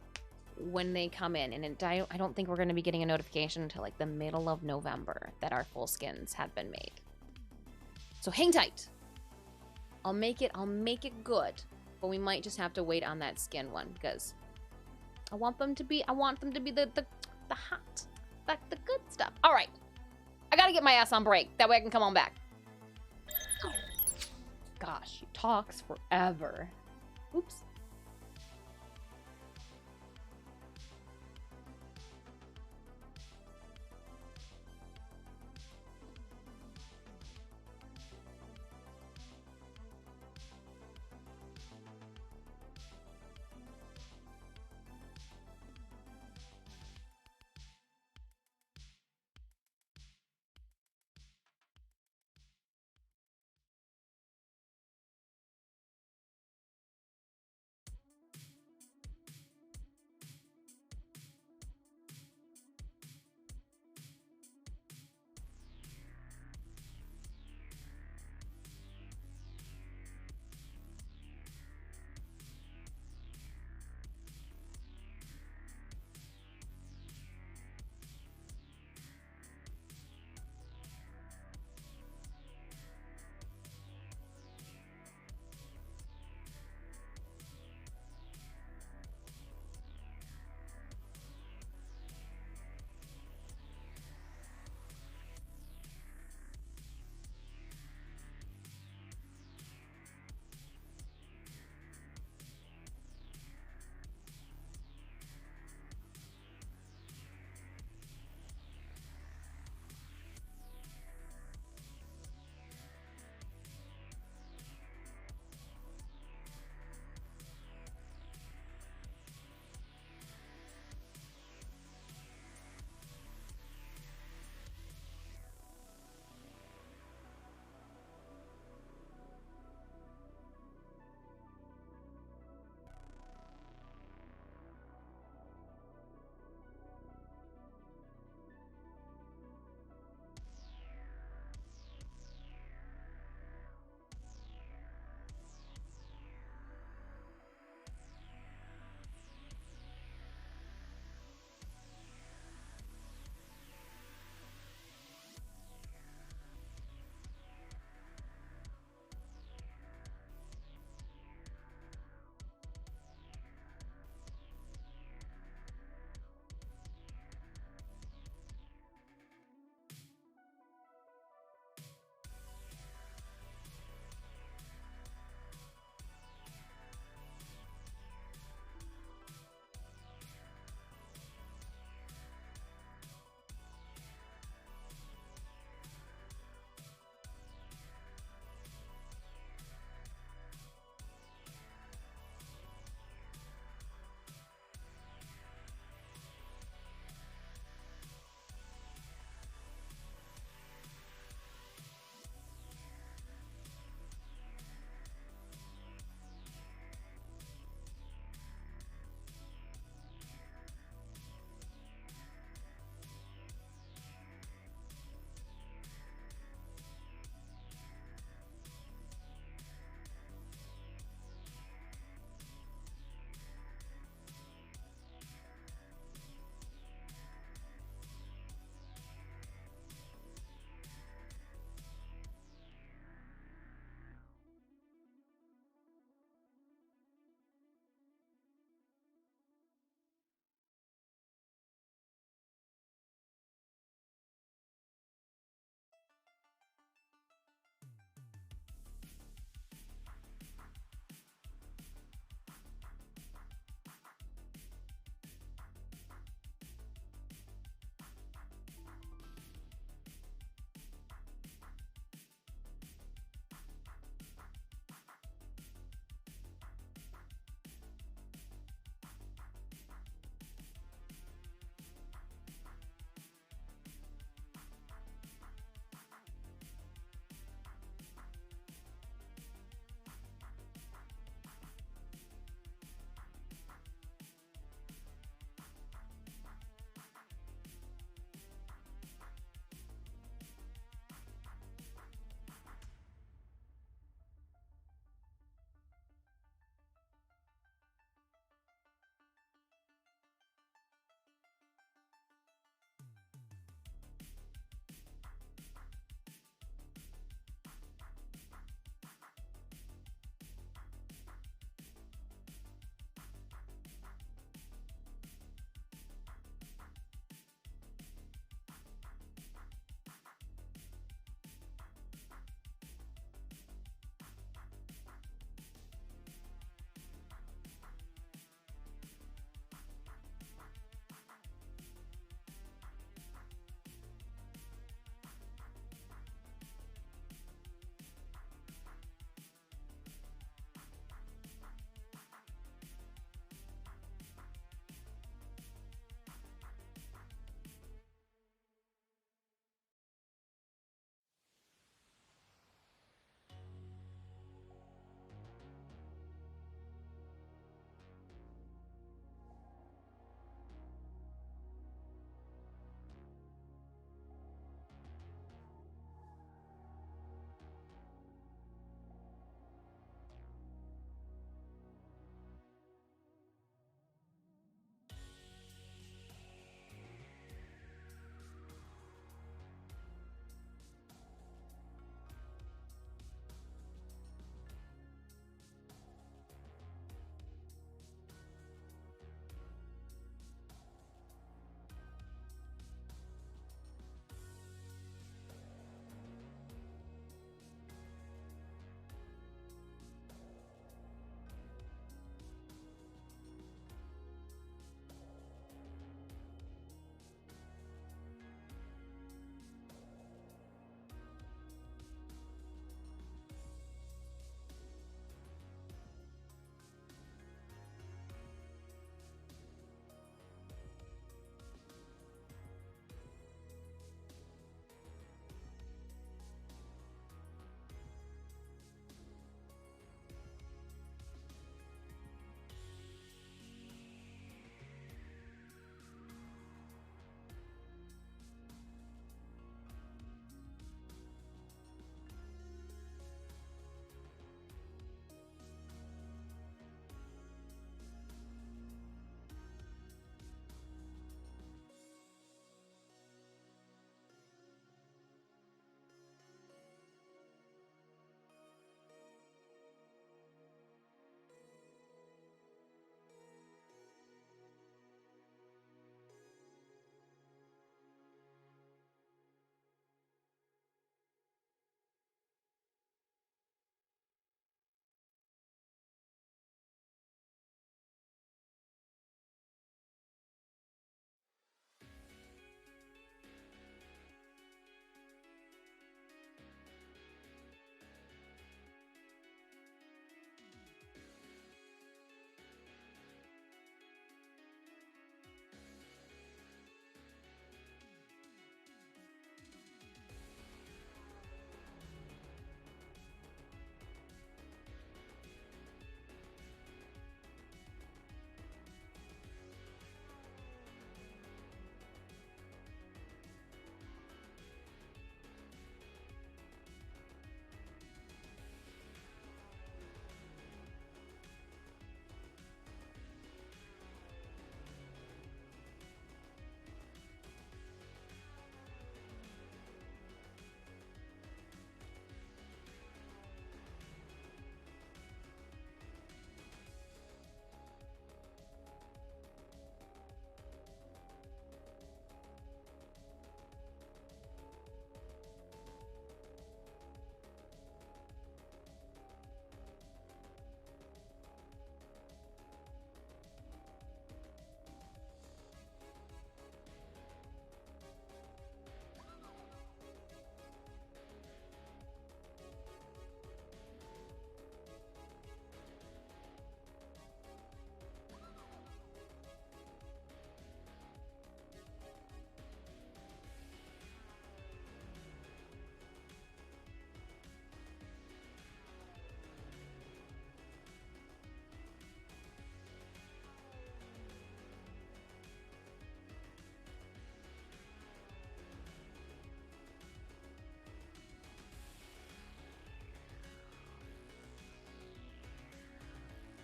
when they come in. And I don't think we're going to be getting a notification until like the middle of November that our full skins have been made. So hang tight. I'll make it good, but we might just have to wait on that skin one because I want them to be the hot, the good stuff. All right, I gotta get my ass on break. That way I can come on back. Gosh, she talks forever. Oops.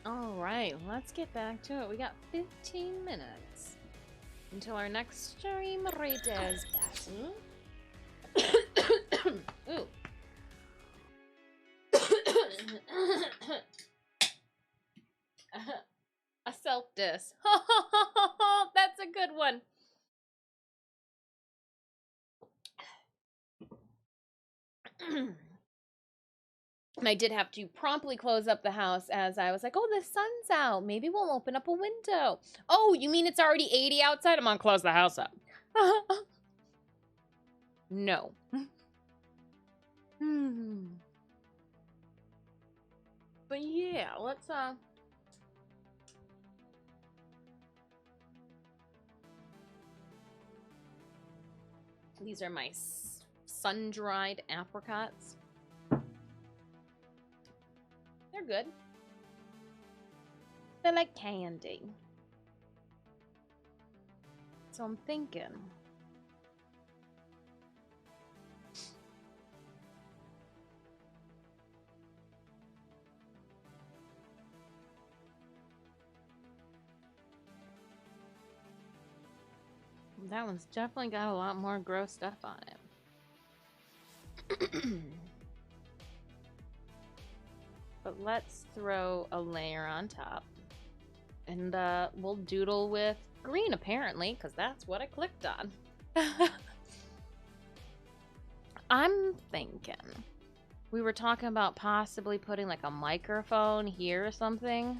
All right, let's get back to it. We got 15 minutes until our next stream Raiders battle. Ooh. A self-diss. That's a good one. And I did have to promptly close up the house as I was like, oh, the sun's out. Maybe we'll open up a window. Oh, you mean it's already 80 outside? I'm gonna close the house up. No. But yeah, let's these are my sun-dried apricots. They're good. They're like candy. So I'm thinking. That one's definitely got a lot more gross stuff on it. But let's throw a layer on top. And we'll doodle with green, apparently, because that's what I clicked on. I'm thinking we were talking about possibly putting like a microphone here or something.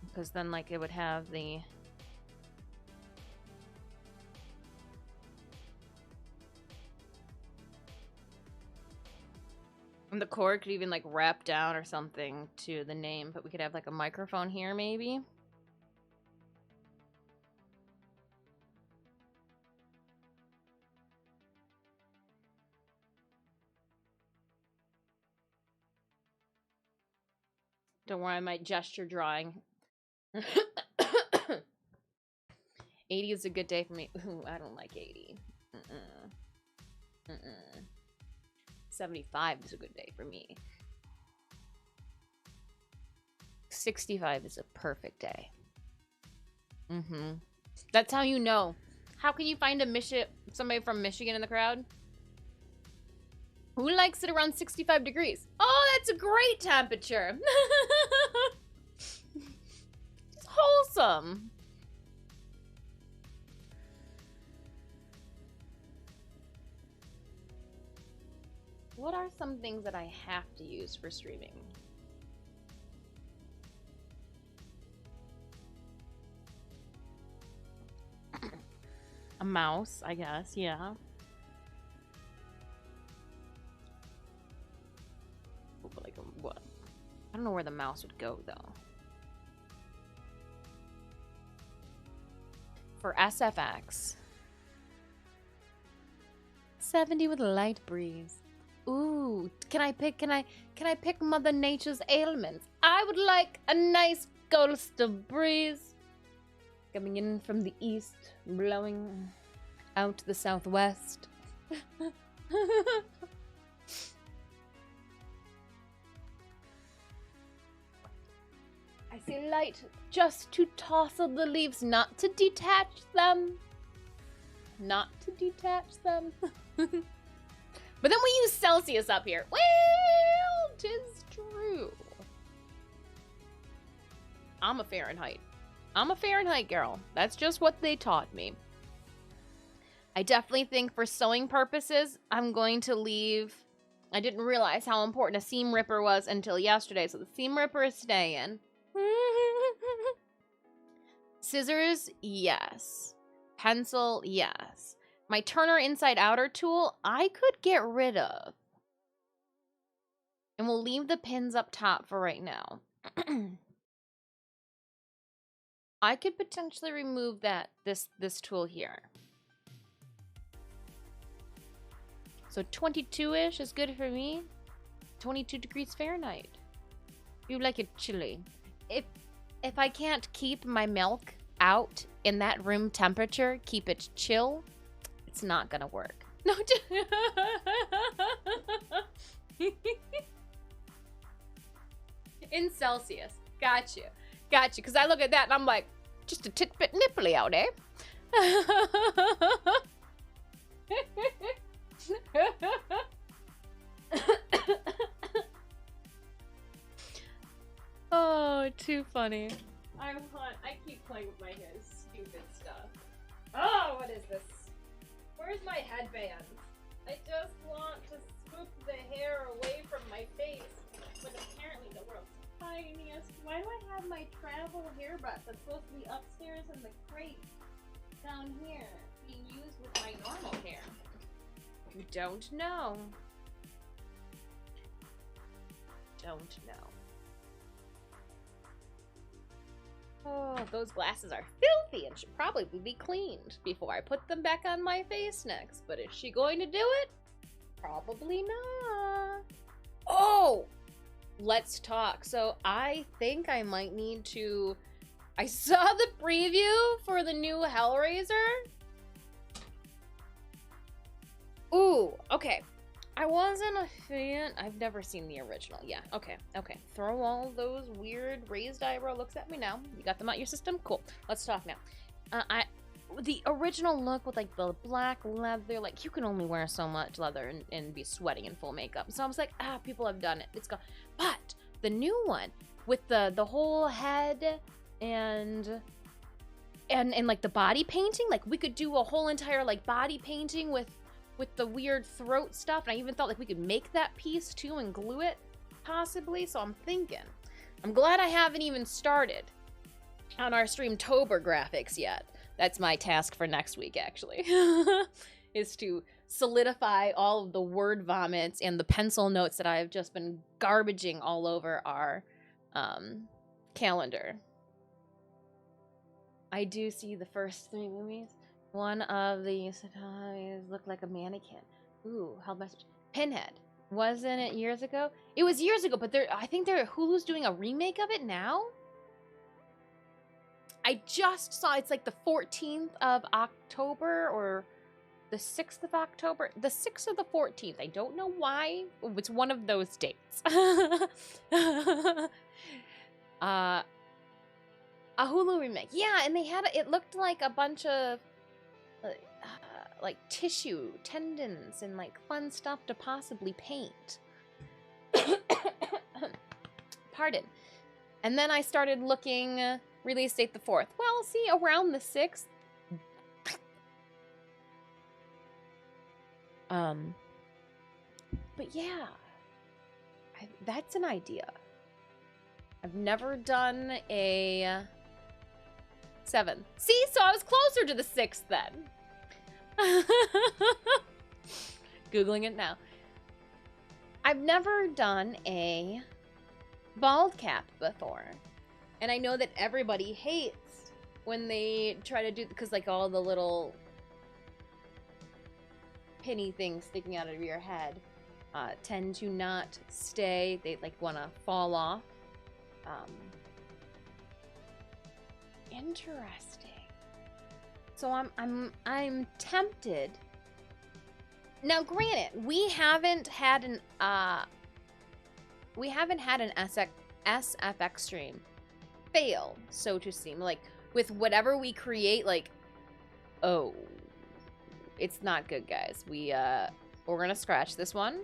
Because then like it would have the... And the cord could even like wrap down or something to the name, but we could have like a microphone here maybe. Don't worry, I might gesture drawing. 80 is a good day for me. Ooh, I don't like 80. 75 is a good day for me. 65 is a perfect day. That's how you know. How can you find somebody from Michigan in the crowd? Who likes it around 65 degrees? Oh, that's a great temperature. It's wholesome. What are some things that I have to use for streaming? A mouse, I guess, yeah. Like what? I don't know where the mouse would go though. For SFX. 70 with a light breeze. Ooh, can I pick Mother Nature's ailments? I would like a nice gust of breeze coming in from the east, blowing out to the southwest. I see light just to tousle the leaves, not to detach them. Not to detach them. But then we use Celsius up here. Well, 'tis true. I'm a Fahrenheit. I'm a Fahrenheit girl. That's just what they taught me. I definitely think for sewing purposes, I'm going to leave... I didn't realize how important a seam ripper was until yesterday, so the seam ripper is staying. Scissors, yes. Pencil, yes. My Turner inside-outer tool, I could get rid of. And we'll leave the pins up top for right now. I could potentially remove this tool here. So 22-ish is good for me. 22 degrees Fahrenheit. You like it chilly. If I can't keep my milk out in that room temperature, keep it chill, it's not gonna work. No. In Celsius. Got you. Got you. Because I look at that and I'm like, just a tit-bit nipply out, eh? Oh, too funny. I keep playing with my hair. Stupid stuff. Oh, what is this? Where's my headband? I just want to scoop the hair away from my face. But apparently the world's tiniest. Why do I have my travel hairbrush that's supposed to be upstairs in the crate down here being used with my normal hair? You don't know. Don't know. Oh, those glasses are filthy and should probably be cleaned before I put them back on my face next. But is she going to do it? Probably not. Oh! Let's talk. So I think I might need to... I saw the preview for the new Hellraiser. Ooh, okay. I wasn't a fan. I've never seen the original. Yeah, okay. Throw all those weird raised eyebrow looks at me now. You got them out your system? Cool. Let's talk now. The original look with like the black leather, like you can only wear so much leather and be sweating in full makeup. So I was like, people have done it. It's gone. But the new one with the whole head and like the body painting, like we could do a whole entire like body painting with the weird throat stuff. And I even thought like we could make that piece too and glue it possibly. So I'm thinking, I'm glad I haven't even started on our Streamtober graphics yet. That's my task for next week, actually, is to solidify all of the word vomits and the pencil notes that I've just been garbaging all over our calendar. I do see the first 3 movies. One of the Satanis looked like a mannequin. Ooh, held message. Pinhead. Wasn't it years ago? It was years ago, but I think Hulu's doing a remake of it now. I just saw it's like the 14th of October or the 6th of October. The 6th or the 14th. I don't know why. It's one of those dates. A Hulu remake. Yeah, and they had it looked like a bunch of like tissue, tendons, and like fun stuff to possibly paint. Pardon. And then I started looking. Release date the 4th. Well, see, around the 6th. But yeah, that's an idea. I've never done a 7. See, so I was closer to the 6th then. Googling it now. I've never done a bald cap before. And I know that everybody hates when they try to do, because like all the little pinny things sticking out of your head tend to not stay. They like want to fall off. Interesting. So I'm tempted. Now, granted, we haven't had an SFX stream fail, so to seem. Like with whatever we create, like, oh, it's not good, guys. We're gonna scratch this one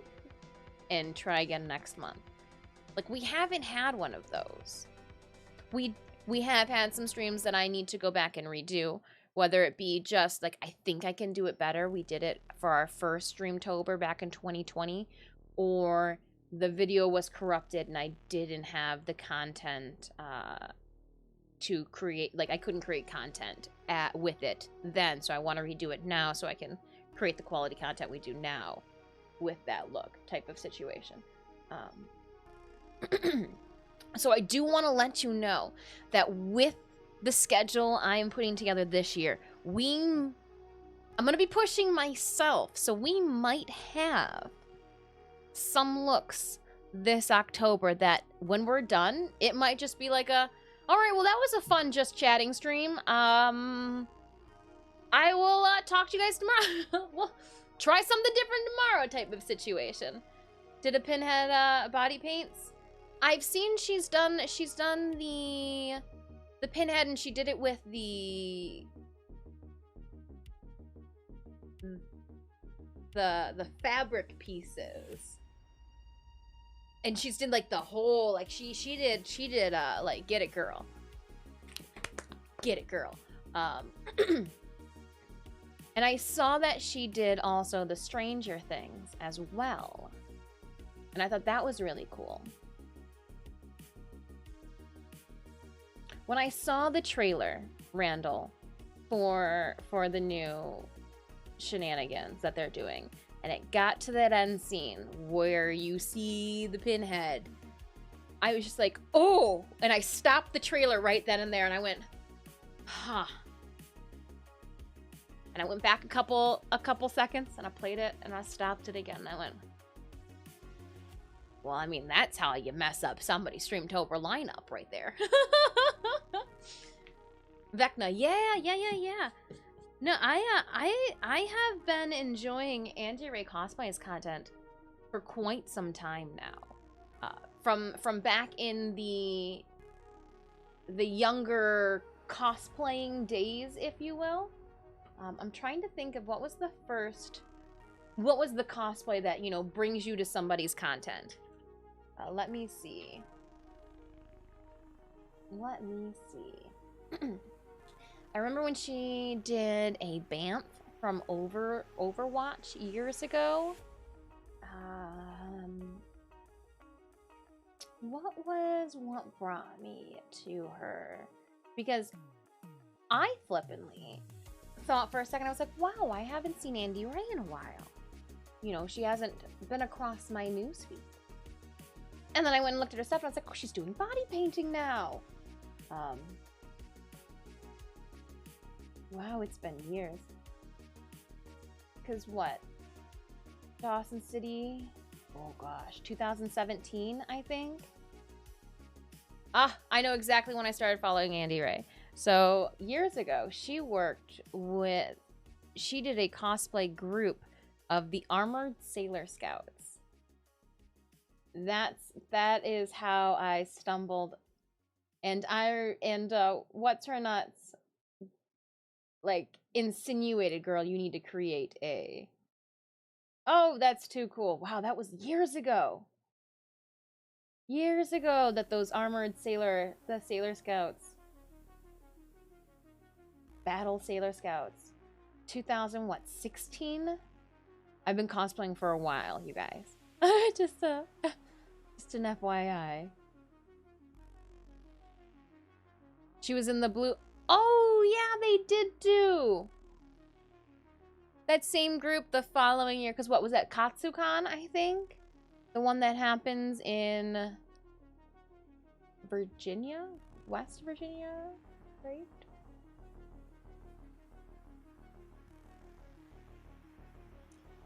and try again next month. Like, we haven't had one of those. We have had some streams that I need to go back and redo, whether it be just like I think I can do it better. We did it for our first Streamtober back in 2020, or the video was corrupted and I didn't have the content to create, like I couldn't create content with it then, so I want to redo it now so I can create the quality content we do now with that look type of situation. So I do want to let you know that with the schedule I'm putting together this year, I'm going to be pushing myself, so we might have some looks this October that when we're done, it might just be like a, all right, well, that was a fun just chatting stream. I will talk to you guys tomorrow. try something different tomorrow type of situation. Did a Pinhead body paints? I've seen she's done the Pinhead, and she did it with the fabric pieces. And she's did like the whole, like she did like get it girl. Get it girl. And I saw that she did also the Stranger Things as well. And I thought that was really cool. When I saw the trailer, Randall, for the new shenanigans that they're doing, and it got to that end scene where you see the Pinhead, I was just like, oh! And I stopped the trailer right then and there, and I went, huh. And I went back a couple seconds, and I played it, and I stopped it again, and I went, well, I mean, that's how you mess up somebody's Streamtober lineup right there. Vecna, yeah. No, I have been enjoying Andy Ray Cosplay's content for quite some time now. From back in the younger cosplaying days, if you will. I'm trying to think of what was the cosplay that, you know, brings you to somebody's content. Let me see. I remember when she did a Banff from Overwatch years ago. What brought me to her? Because I flippantly thought for a second, I was like, wow, I haven't seen Andy Ray in a while. You know, she hasn't been across my newsfeed. And then I went and looked at her stuff, and I was like, oh, she's doing body painting now. Wow, it's been years. Because what? Dawson City? Oh gosh, 2017, I think? Ah, I know exactly when I started following Andy Ray. So, years ago, she did a cosplay group of the Armored Sailor Scouts. That is how I stumbled. And what's her nuts, like, insinuated, girl, you need to create a... Oh, that's too cool. Wow, that was years ago. Years ago that those the Sailor Scouts. Battle Sailor Scouts. 2016? I've been cosplaying for a while, you guys. Just an FYI. She was in the blue... Oh, yeah, they did do that same group the following year. Because what was that? Katsukan, I think? The one that happens in Virginia? West Virginia, right?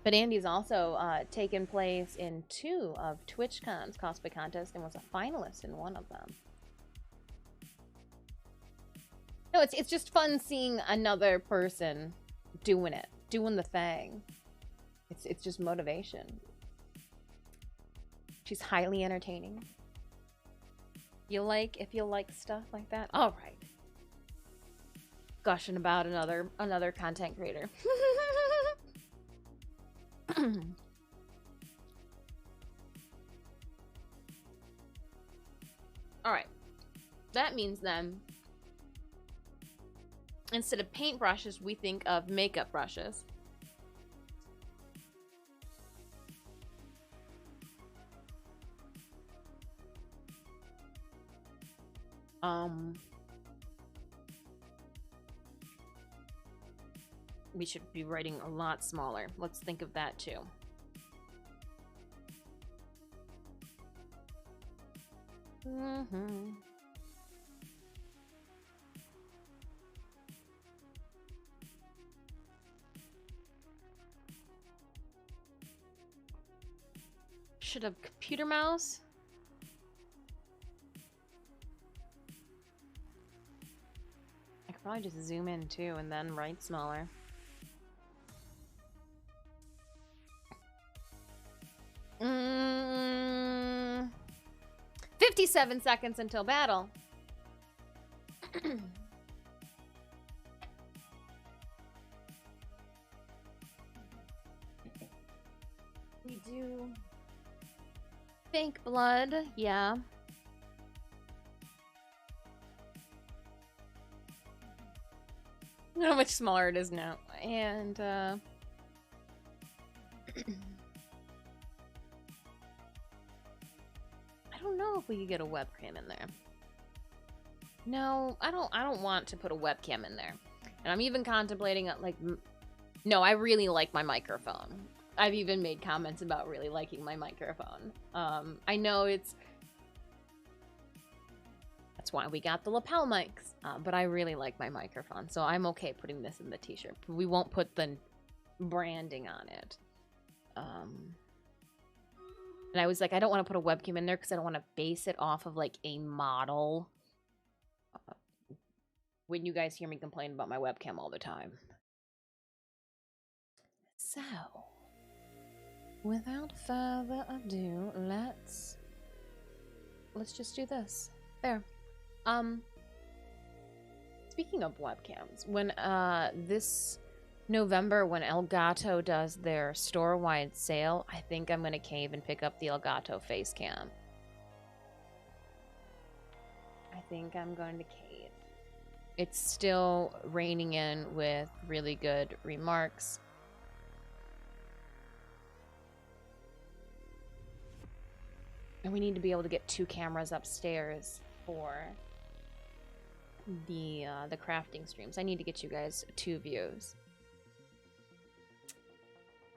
But Andy's also taken place in 2 of TwitchCon's cosplay contests and was a finalist in one of them. No, it's just fun seeing another person doing it, doing the thing. It's just motivation. She's highly entertaining. If you like stuff like that, all right. Gushing about another content creator. All right. That means then, instead of paint brushes, we think of makeup brushes. We should be writing a lot smaller. Let's think of that too. Should have computer mouse. I could probably just zoom in too and then write smaller. Mm, 57 seconds until battle. We do fake blood, yeah. How much smaller it is now. And I don't know if we could get a webcam in there. No, I don't want to put a webcam in there. And I'm even contemplating like no, I really like my microphone. I've even made comments about really liking my microphone. I know that's why we got the lapel mics. But I really like my microphone, so I'm okay putting this in the t-shirt. We won't put the branding on it. And I was like, I don't want to put a webcam in there because I don't want to base it off of like a model. When you guys hear me complain about my webcam all the time. So, without further ado, let's just do this. There. Speaking of webcams, when this November when Elgato does their store-wide sale, I think I'm gonna cave and pick up the Elgato face cam. I think I'm going to cave. It's still raining in with really good remarks. And we need to be able to get 2 cameras upstairs for the crafting streams. I need to get you guys 2 views.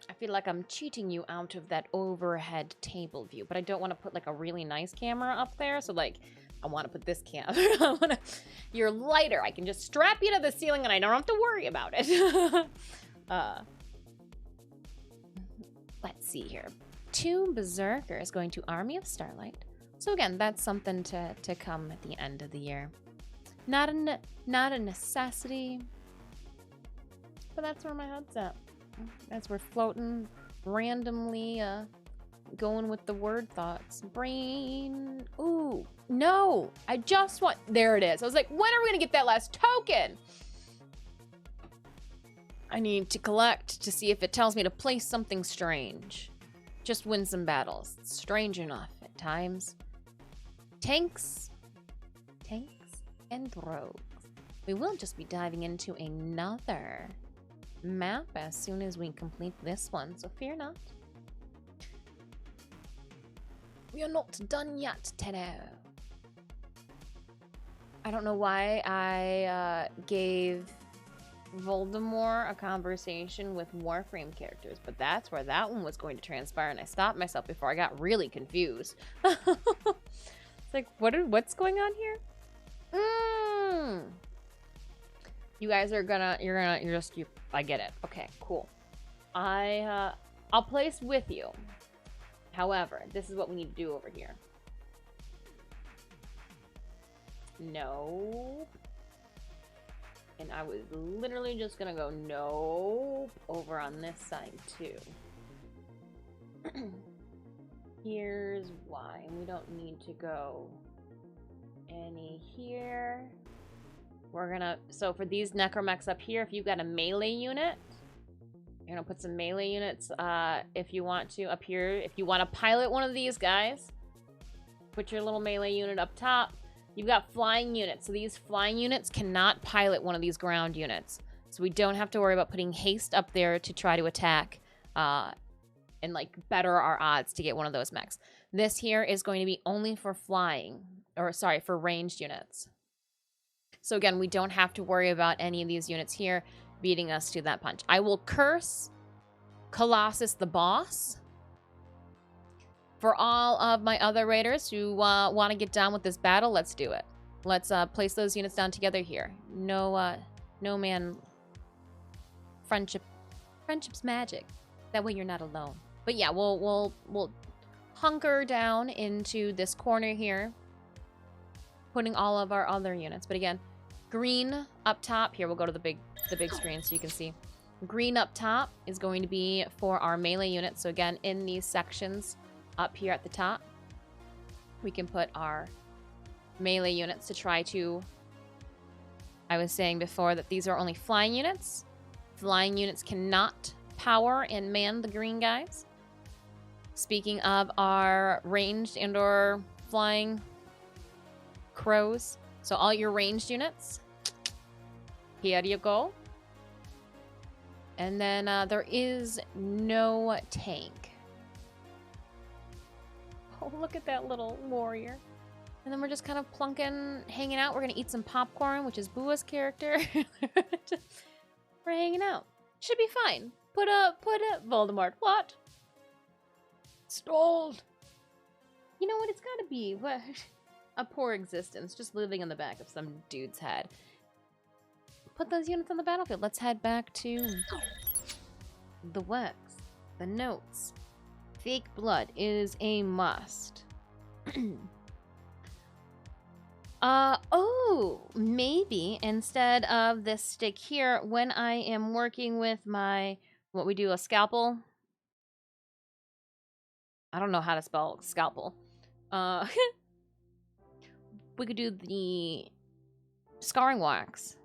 I feel like I'm cheating you out of that overhead table view, but I don't want to put like a really nice camera up there. So like, I want to put this camera. You're lighter. I can just strap you to the ceiling and I don't have to worry about it. Let's see here. 2 Berserkers going to Army of Starlight. So again, that's something to come at the end of the year. Not a necessity, but that's where my head's at. As we're floating randomly, going with the word thoughts. Brain. Ooh, no. I just want. There it is. I was like, when are we going to get that last token? I need to collect to see if it tells me to place something strange. Just win some battles. It's strange enough at times. Tanks, and rogues. We will just be diving into another map as soon as we complete this one, so fear not. We are not done yet, Tenno. I don't know why I gave Voldemort a conversation with Warframe characters, but that's where that one was going to transpire, and I stopped myself before I got really confused. It's like, what's going on here? You guys are I get it. Okay, cool. I'll place with you. However, this is what we need to do over here. Nope. And I was literally just gonna go nope over on this side too. Here's why. We don't need to go any here. We're gonna, so for these necromechs up here, if you've got a melee unit, you're gonna put some melee units if you want to up here. If you want to pilot one of these guys, put your little melee unit up top. You've got flying units, so these flying units cannot pilot one of these ground units. So we don't have to worry about putting haste up there to try to attack and like better our odds to get one of those mechs. This here is going to be only for flying, or sorry, for ranged units. So again, we don't have to worry about any of these units here beating us to that punch. I will curse Colossus the boss. For all of my other raiders who want to get down with this battle, let's do it. Let's place those units down together here. No man. Friendship's magic. That way you're not alone. But yeah, we'll hunker down into this corner here, putting all of our other units. But again, green up top here. We'll go to the big screen so you can see. Green up top is going to be for our melee units. So again, in these sections, up here at the top, we can put our melee units to try to... I was saying before that these are only flying units. Flying units cannot power and man the green guys. Speaking of our ranged and or flying crows, so all your ranged units, here you go. And then there is no tank. Oh, look at that little warrior. And then we're just kind of plunking, hanging out. We're gonna eat some popcorn, which is Bua's character. We're hanging out. Should be fine. Put up, Voldemort. What? Stalled. You know what? It's gotta be a poor existence, just living in the back of some dude's head. Put those units on the battlefield. Let's head back to the works, the notes. Fake blood is a must. Oh, maybe instead of this stick here, when I am working with my, what we do, a scalpel. I don't know how to spell scalpel. We could do the scarring wax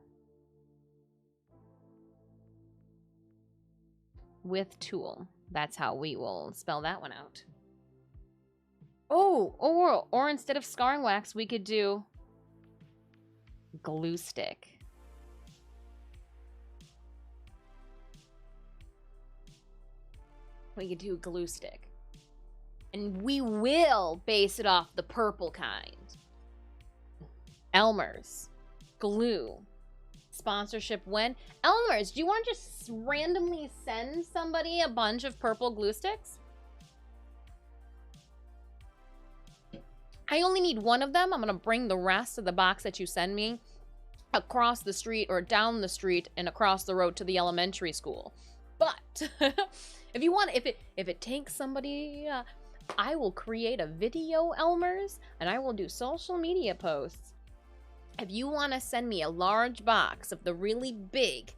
with tool. That's how we will spell that one out. Oh, or instead of scarring wax, we could do glue stick. We could do glue stick. And we will base it off the purple kind. Elmer's. Glue. Sponsorship when? Elmer's, do you want to just randomly send somebody a bunch of purple glue sticks? I only need one of them. I'm going to bring the rest of the box that you send me across the street or down the street and across the road to the elementary school. But if you want, if it takes somebody, I will create a video, Elmer's, and I will do social media posts. If you want to send me a large box of the really big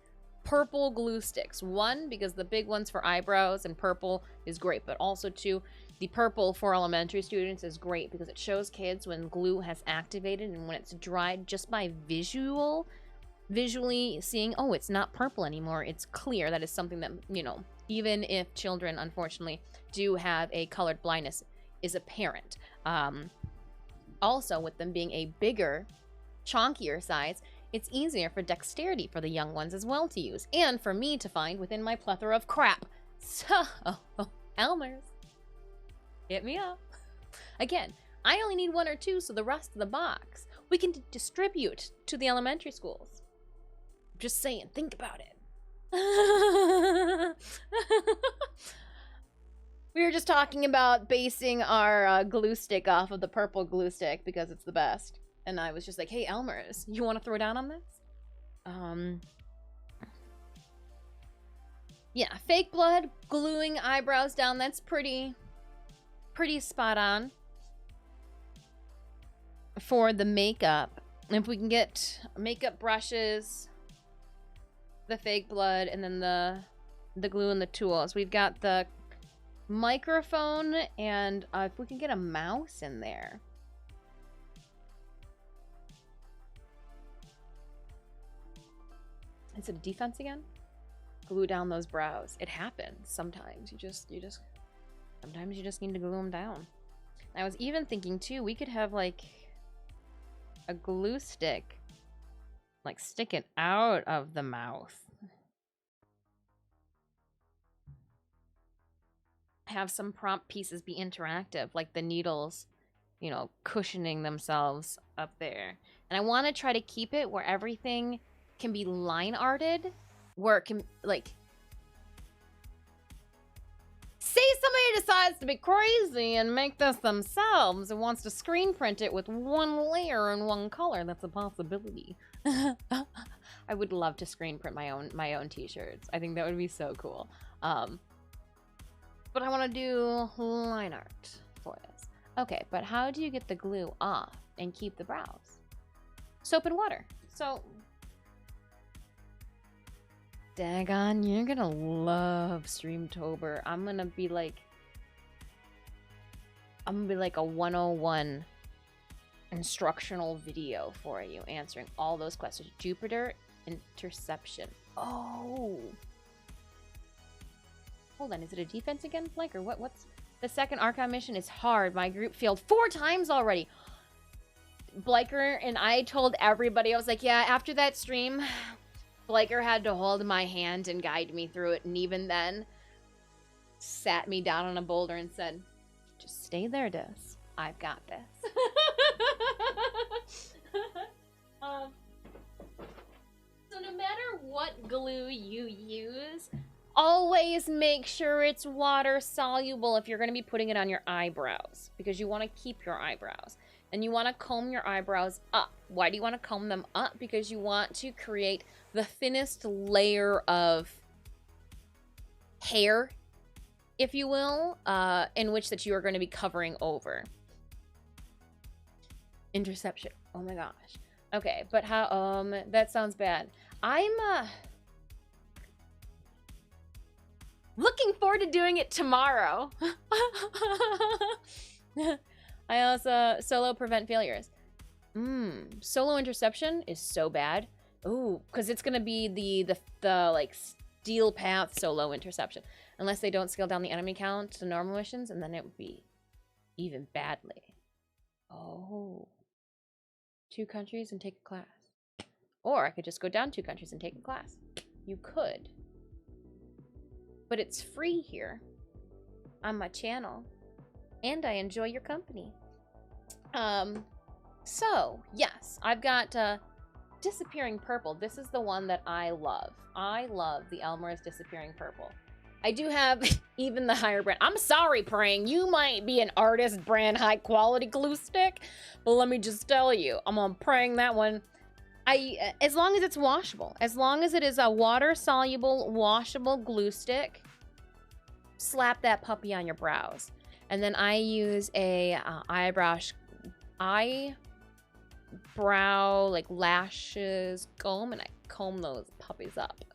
purple glue sticks, one, because the big ones for eyebrows and purple is great, but also two, the purple for elementary students is great because it shows kids when glue has activated and when it's dried just by visually seeing, oh, it's not purple anymore, it's clear. That is something that, you know, even if children, unfortunately, do have a colored blindness, is apparent. Also, with them being a bigger, chonkier size, it's easier for dexterity for the young ones as well to use, and for me to find within my plethora of crap. So, Elmer's, hit me up. Again, I only need one or two, so the rest of the box we can distribute to the elementary schools. Just saying, think about it. We were just talking about basing our glue stick off of the purple glue stick because it's the best. And I was just like, hey, Elmer's, you want to throw down on this? Yeah, fake blood, gluing eyebrows down, that's pretty spot on for the makeup. If we can get makeup brushes, the fake blood, and then the glue and the tools. We've got the microphone, and if we can get a mouse in there. Is it a defense again? Glue down those brows. It happens sometimes. Sometimes you just need to glue them down. I was even thinking too, we could have like a glue stick, like stick it out of the mouth. Have some prompt pieces be interactive, like the needles, you know, cushioning themselves up there. And I want to try to keep it where everything can be line arted, where it can, like, say somebody decides to be crazy and make this themselves and wants to screen print it with one layer and one color. That's a possibility. I would love to screen print my own t-shirts. I think that would be so cool. But I want to do line art for this. Okay, but how do you get the glue off and keep the brows? Soap and water. So, daggone, you're gonna love Streamtober. I'm gonna be like I'm gonna be like a 101 instructional video for you, answering all those questions. Jupiter interception. Oh. Hold on, is it a defense again, Blake, or what's... The second Archon mission is hard. My group failed 4 times already. Bliker and I told everybody, I was like, yeah, after that stream, Bliker had to hold my hand and guide me through it, and even then, sat me down on a boulder and said, just stay there, Des. I've got this. So no matter what glue you use, always make sure it's water soluble if you're going to be putting it on your eyebrows, because you want to keep your eyebrows. And you want to comb your eyebrows up. Why do you want to comb them up? Because you want to create the thinnest layer of hair, if you will, in which that you are going to be covering over. Interception. Oh my gosh. Okay, but how, that sounds bad. I'm, looking forward to doing it tomorrow. I also solo prevent failures. Solo interception is so bad. Ooh, because it's gonna be the like steel path solo interception. Unless they don't scale down the enemy count to normal missions, and then it would be even badly. Oh. 2 countries and take a class. Or I could just go down 2 countries and take a class. You could. But it's free here on my channel. And I enjoy your company. So, yes, I've got Disappearing Purple. This is the one that I love. I love the Elmer's Disappearing Purple. I do have even the higher brand. I'm sorry, Praying. You might be an artist brand high quality glue stick, but let me just tell you, I'm on Praying that one. As long as it's washable, as long as it is a water soluble, washable glue stick, slap that puppy on your brows. And then I use a eyebrow, like lashes comb, and I comb those puppies up.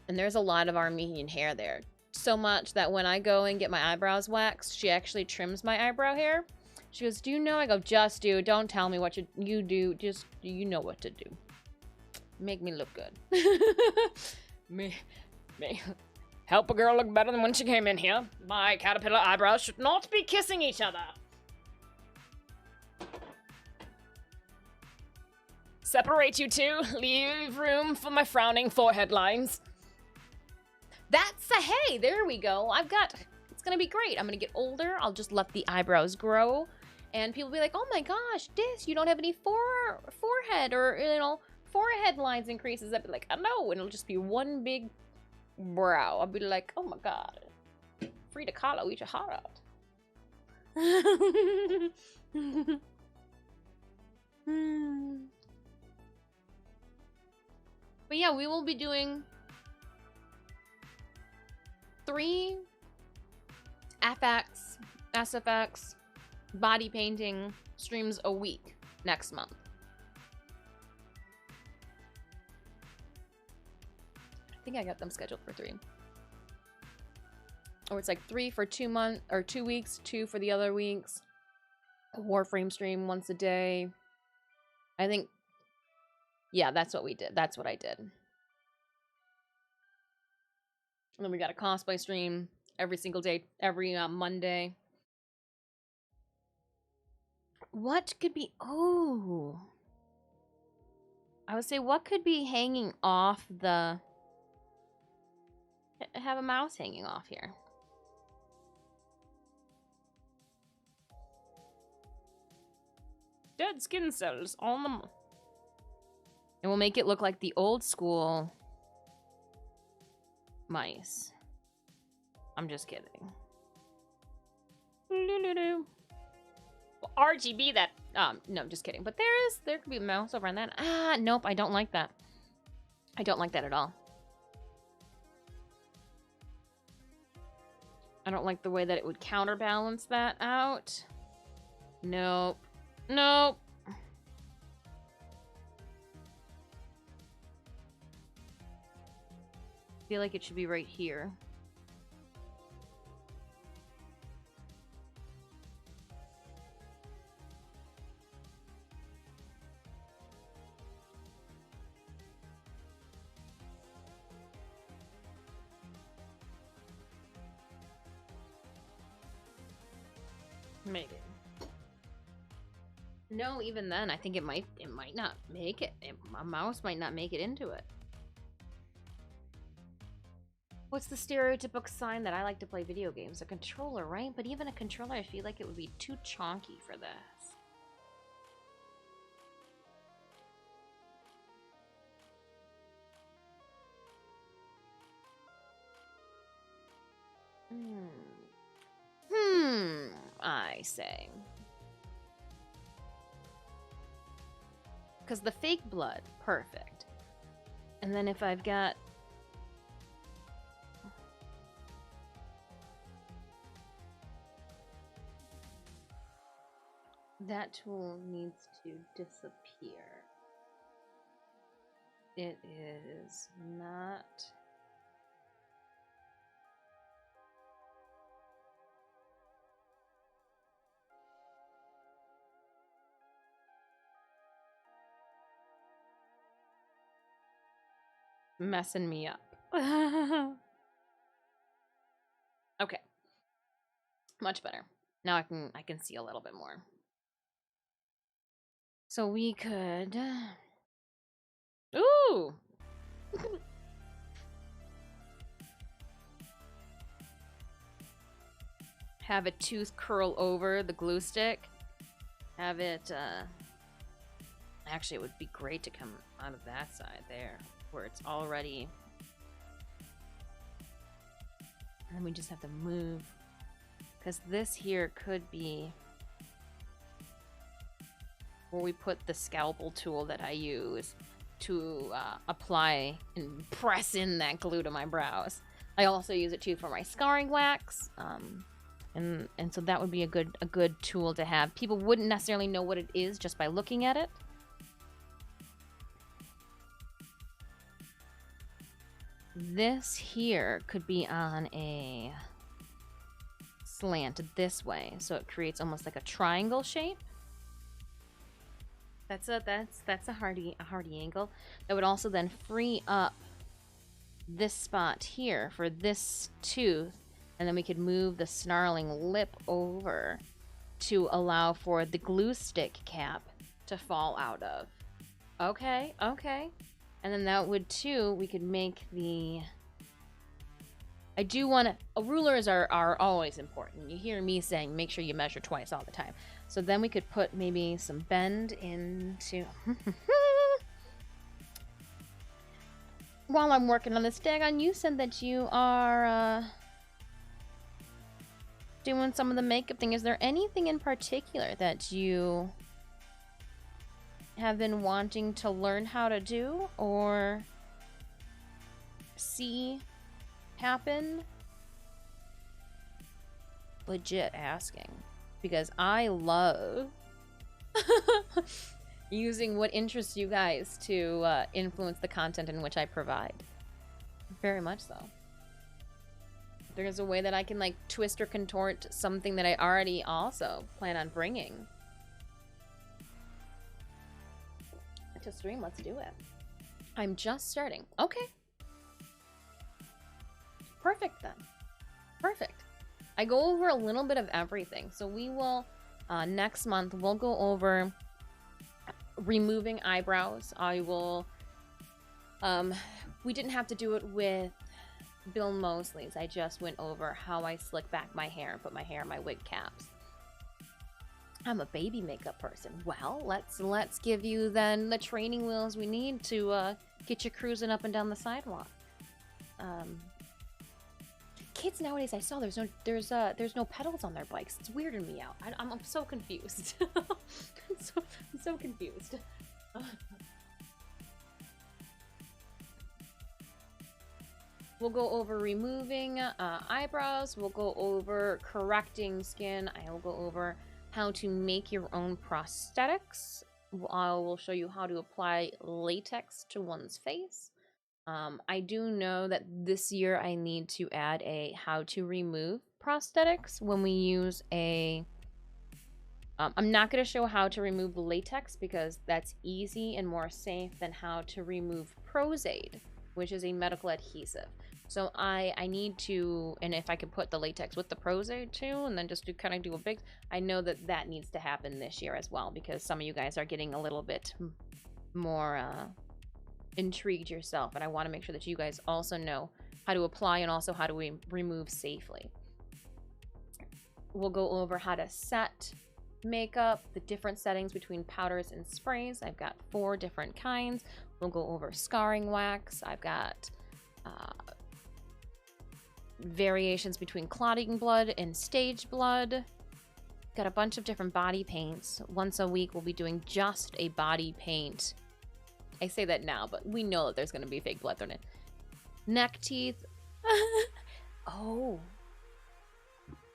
And there's a lot of Armenian hair there. So much that when I go and get my eyebrows waxed, she actually trims my eyebrow hair. She goes, do you know? I go, just do. Don't tell me what you do. Just, you know what to do. Make me look good. me. Help a girl look better than when she came in here. My caterpillar eyebrows should not be kissing each other. Separate you two. Leave room for my frowning forehead lines. That's a hey, there we go. It's gonna be great. I'm gonna get older. I'll just let the eyebrows grow. And people will be like, oh my gosh, Dis, you don't have any forehead or, you know, forehead lines increases. I'd be like, I know. And it'll just be one big brow. I'll be like, oh my god, Frida Kahlo, eat your heart out. But yeah, we will be doing 3 FX, SFX, body painting streams a week next month. I think I got them scheduled for 3. Or it's like 3 for 2 months or 2 weeks, 2 for the other weeks. A Warframe stream once a day. I think, yeah, that's what we did. That's what I did. And then we got a cosplay stream every single day, every Monday. What could be, oh. I would say what could be hanging off the, have a mouse hanging off here. Dead skin cells on them. And we'll make it look like the old school mice. I'm just kidding. Well, RGB that, no, just kidding. But there could be a mouse over on that. Ah, nope, I don't like that. I don't like that at all. I don't like the way that it would counterbalance that out. Nope. Nope. I feel like it should be right here. Maybe. No, even then, I think it might not make it. A mouse might not make it into it. What's the stereotypical sign that I like to play video games? A controller, right? But even a controller, I feel like it would be too chonky for this. I say. Because the fake blood, perfect. And then if I've got... that tool needs to disappear. It is not... messing me up. Okay. Much better. Now I can see a little bit more. So we could... Ooh! Have a tooth curl over the glue stick. Have it, actually, it would be great to come out of that side there, where it's already... And then we just have to move. Because this here could be where we put the scalpel tool that I use to apply and press in that glue to my brows. I also use it too for my scarring wax. And so that would be a good tool to have. People wouldn't necessarily know what it is just by looking at it. This here could be on a slant this way, so it creates almost like a triangle shape. That's a hardy angle. That would also then free up this spot here for this tooth, and then we could move the snarling lip over to allow for the glue stick cap to fall out of. Okay, okay. And then that would too, we could make the... I do want to... Rulers are always important. You hear me saying make sure you measure twice all the time. So then we could put maybe some bend into... While I'm working on this, Dagon, you said that you are doing some of the makeup thing. Is there anything in particular that you have been wanting to learn how to do or see happen? Legit asking, because I love using what interests you guys to influence the content in which I provide. Very much so. If there's a way that I can like twist or contort something that I already also plan on bringing to stream, let's do it. I'm just starting. Okay. Perfect then. Perfect. I go over a little bit of everything. So we will, next month, we'll go over removing eyebrows. I will, we didn't have to do it with Bill Mosley's. I just went over how I slick back my hair and put my hair in my wig caps. I'm a baby makeup person. Well, let's give you then the training wheels we need to get you cruising up and down the sidewalk. Kids nowadays, I saw there's no pedals on their bikes. It's weirding me out. I'm so confused. I'm so confused. We'll go over removing eyebrows. We'll go over correcting skin. I will go over how to make your own prosthetics. I will show you how to apply latex to one's face. I do know that this year I need to add a how to remove prosthetics when we use a... I'm not going to show how to remove the latex because that's easy and more safe than how to remove Prozaid. which is a medical adhesive. So I need to, and if I could put the latex with the Prozade too, and then just kind of do a big, I know that needs to happen this year as well, because some of you guys are getting a little bit more intrigued yourself, and I want to make sure that you guys also know how to apply and also how to remove safely. We'll go over how to set makeup, the different settings between powders and sprays. I've got 4 different kinds. We'll go over scarring wax. I've got variations between clotting blood and stage blood. Got a bunch of different body paints. Once a week we'll be doing just a body paint. I say that now, but we know that there's going to be fake blood thrown in. Neck teeth. Oh.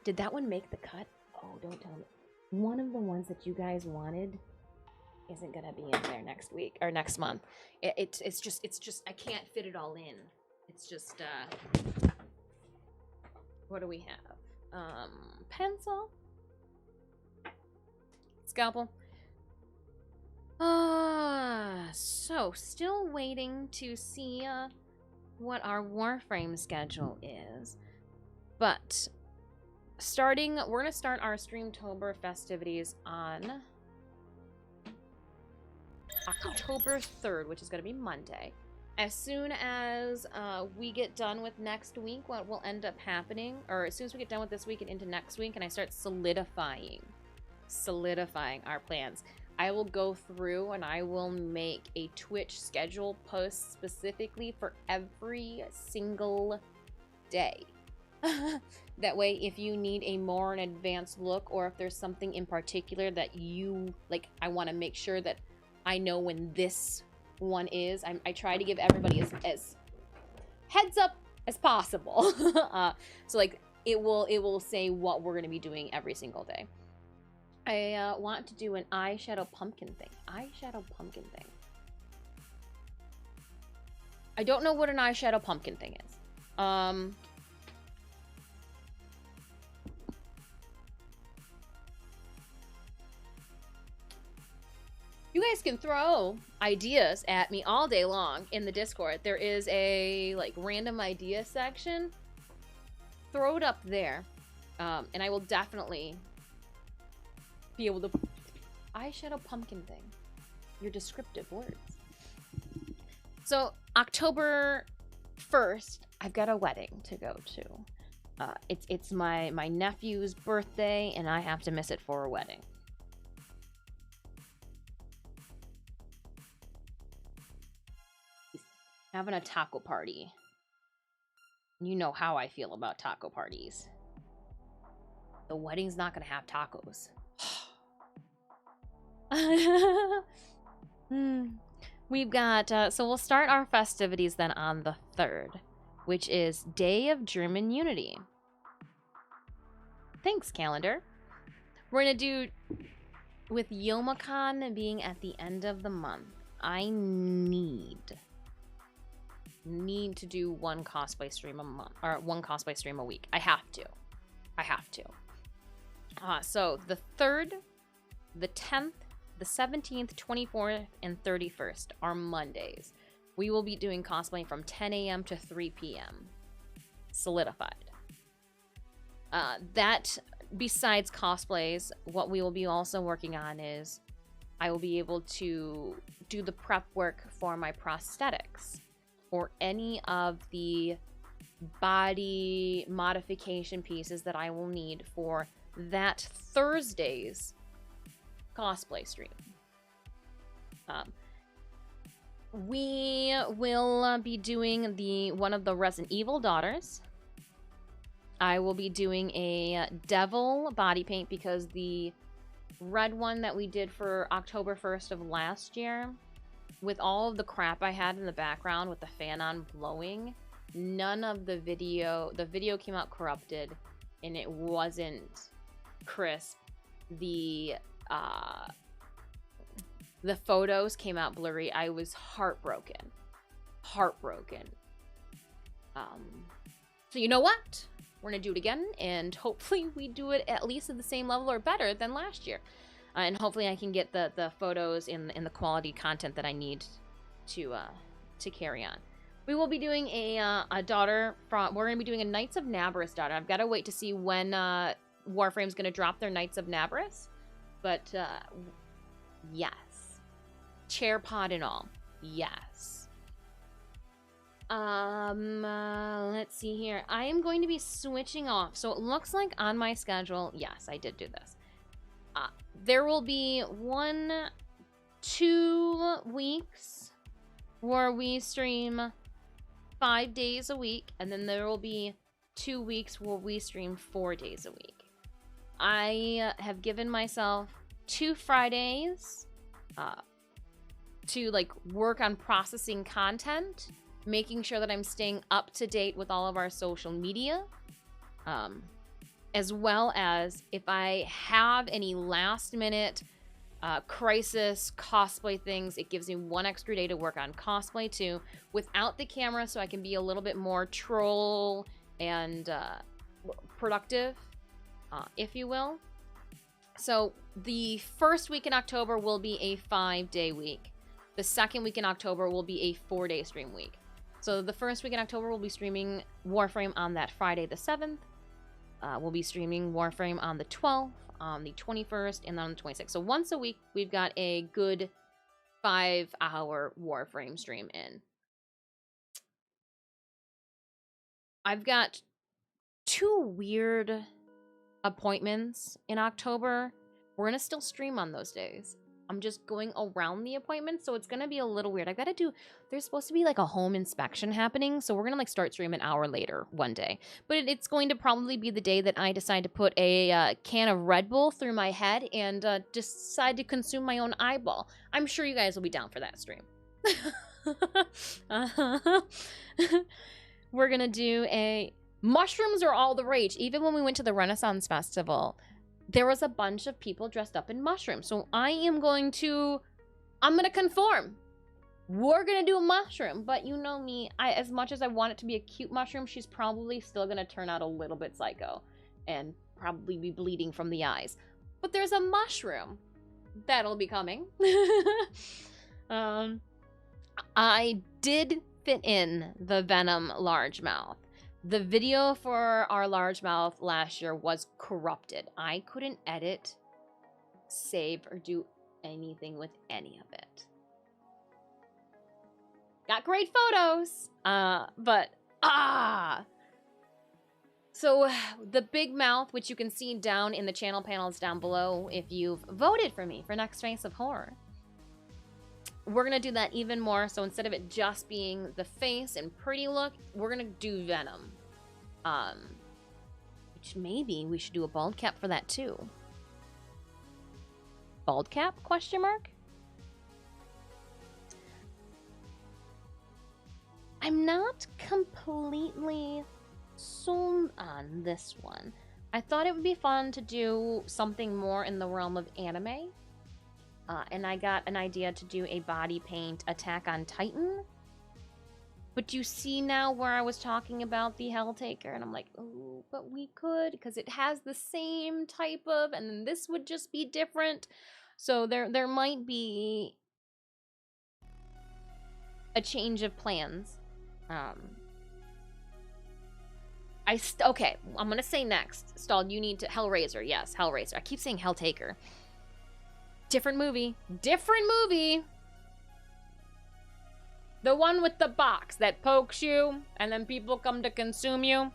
Did that one make the cut? Oh, don't tell me. One of the ones that you guys wanted isn't going to be in there next week or next month. It's just I can't fit it all in. It's just what do we have? Pencil. Scalpel. So still waiting to see what our Warframe schedule is. But we're gonna start our Streamtober festivities on October 3rd, which is gonna be Monday. As soon as we get done with next week, what will end up happening, or as soon as we get done with this week and into next week, and I start solidifying our plans, I will go through and I will make a Twitch schedule post specifically for every single day. That way, if you need a more an advanced look, or if there's something in particular that you like, I want to make sure that I know when this one is. I try to give everybody as heads up as possible. So like it will say what we're going to be doing every single day. I want to do an eyeshadow pumpkin thing. I don't know what an eyeshadow pumpkin thing is. You guys can throw ideas at me all day long in the Discord. There is a like random idea section. Throw it up there, and I will definitely be able to. Eyeshadow pumpkin thing. Your descriptive words. So October 1st, I've got a wedding to go to. It's my nephew's birthday, and I have to miss it for a wedding. Having a taco party. You know how I feel about taco parties. The wedding's not gonna have tacos. We've got, so we'll start our festivities then on the 3rd, which is Day of German Unity. Thanks, calendar. We're gonna do, with Youmacon being at the end of the month, I need to do one cosplay stream a month, or one cosplay stream a week. I have to. So the 3rd, the 10th, the 17th, 24th, and 31st are Mondays. We will be doing cosplay from 10 a.m. to 3 p.m. Solidified. That, besides cosplays, what we will be also working on is I will be able to do the prep work for my prosthetics, or any of the body modification pieces that I will need for that Thursday's cosplay stream. We will be doing one of the Resident Evil daughters. I will be doing a devil body paint because the red one that we did for October 1st of last year, with all of the crap I had in the background with the fan on blowing, none of the video came out corrupted, and it wasn't crisp. The photos came out blurry. I was heartbroken. So you know what? We're gonna do it again, and hopefully we do it at least at the same level or better than last year. And hopefully I can get the photos in the quality content that I need to carry on. We will be doing a daughter from. We're gonna be doing a Knights of Navarus daughter. I've got to wait to see when Warframe's gonna drop their Knights of Navarus, but yes, chair pod and all, yes. Let's see here. I am going to be switching off. So it looks like on my schedule, yes, I did do this. There will be 1-2 weeks where we stream 5 days a week, and then there will be 2 weeks where we stream 4 days a week. I have given myself 2 Fridays to like work on processing content, making sure that I'm staying up to date with all of our social media, as well as if I have any last minute crisis cosplay things, it gives me 1 extra day to work on cosplay too, without the camera, so I can be a little bit more troll and productive, if you will. So the first week in October will be a 5-day week. The second week in October will be a 4-day stream week. So the first week in October we'll be streaming Warframe on that Friday the 7th. We'll be streaming Warframe on the 12th, on the 21st, and then on the 26th. So once a week, we've got a good 5-hour Warframe stream in. I've got 2 weird appointments in October. We're going to still stream on those days. I'm just going around the appointments, so it's going to be a little weird. I got to do, there's supposed to be like a home inspection happening, so we're going to like start stream an hour later one day. But it's going to probably be the day that I decide to put a can of Red Bull through my head and decide to consume my own eyeball. I'm sure you guys will be down for that stream. We're going to do a, mushrooms are all the rage. Even when we went to the Renaissance Festival, there was a bunch of people dressed up in mushrooms. So I'm going to conform. We're going to do a mushroom. But you know me, as much as I want it to be a cute mushroom, she's probably still going to turn out a little bit psycho. And probably be bleeding from the eyes. But there's a mushroom that'll be coming. I did fit in the Venom largemouth. The video for our largemouth last year was corrupted. I couldn't edit, save, or do anything with any of it. Got great photos, So the big mouth, which you can see down in the channel panels down below if you've voted for me for next Face of Horror. We're going to do that even more. So instead of it just being the face and pretty look, we're going to do Venom. Which maybe we should do a bald cap for that too. Bald cap? Question mark? I'm not completely sold on this one. I thought it would be fun to do something more in the realm of anime. And I got an idea to do a body paint Attack on Titan. But you see now where I was talking about the Helltaker, and I'm like, oh, but we could, because it has the same type of, and then this would just be different. So there might be a change of plans. Okay, I'm gonna say next. Stalled, you need to, Hellraiser, yes, Hellraiser. I keep saying Helltaker. Different movie. Different movie. The one with the box that pokes you and then people come to consume you.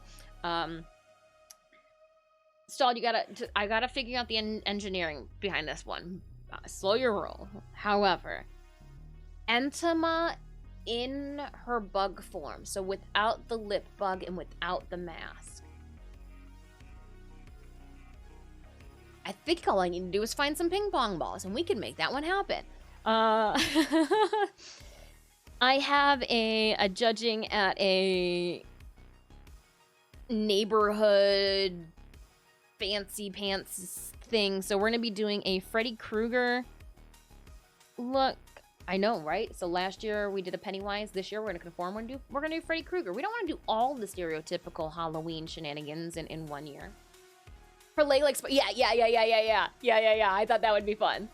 Stalled, I gotta figure out the engineering behind this one. Slow your roll. However, Entama in her bug form, so without the lip bug and without the mask. I think all I need to do is find some ping pong balls, and we can make that one happen. I have a judging at a neighborhood fancy pants thing, so we're gonna be doing a Freddy Krueger look. I know, right? So last year we did a Pennywise. This year we're gonna conform. We're gonna do Freddy Krueger. We don't want to do all the stereotypical Halloween shenanigans in one year. For Layla's, yeah. I thought that would be fun.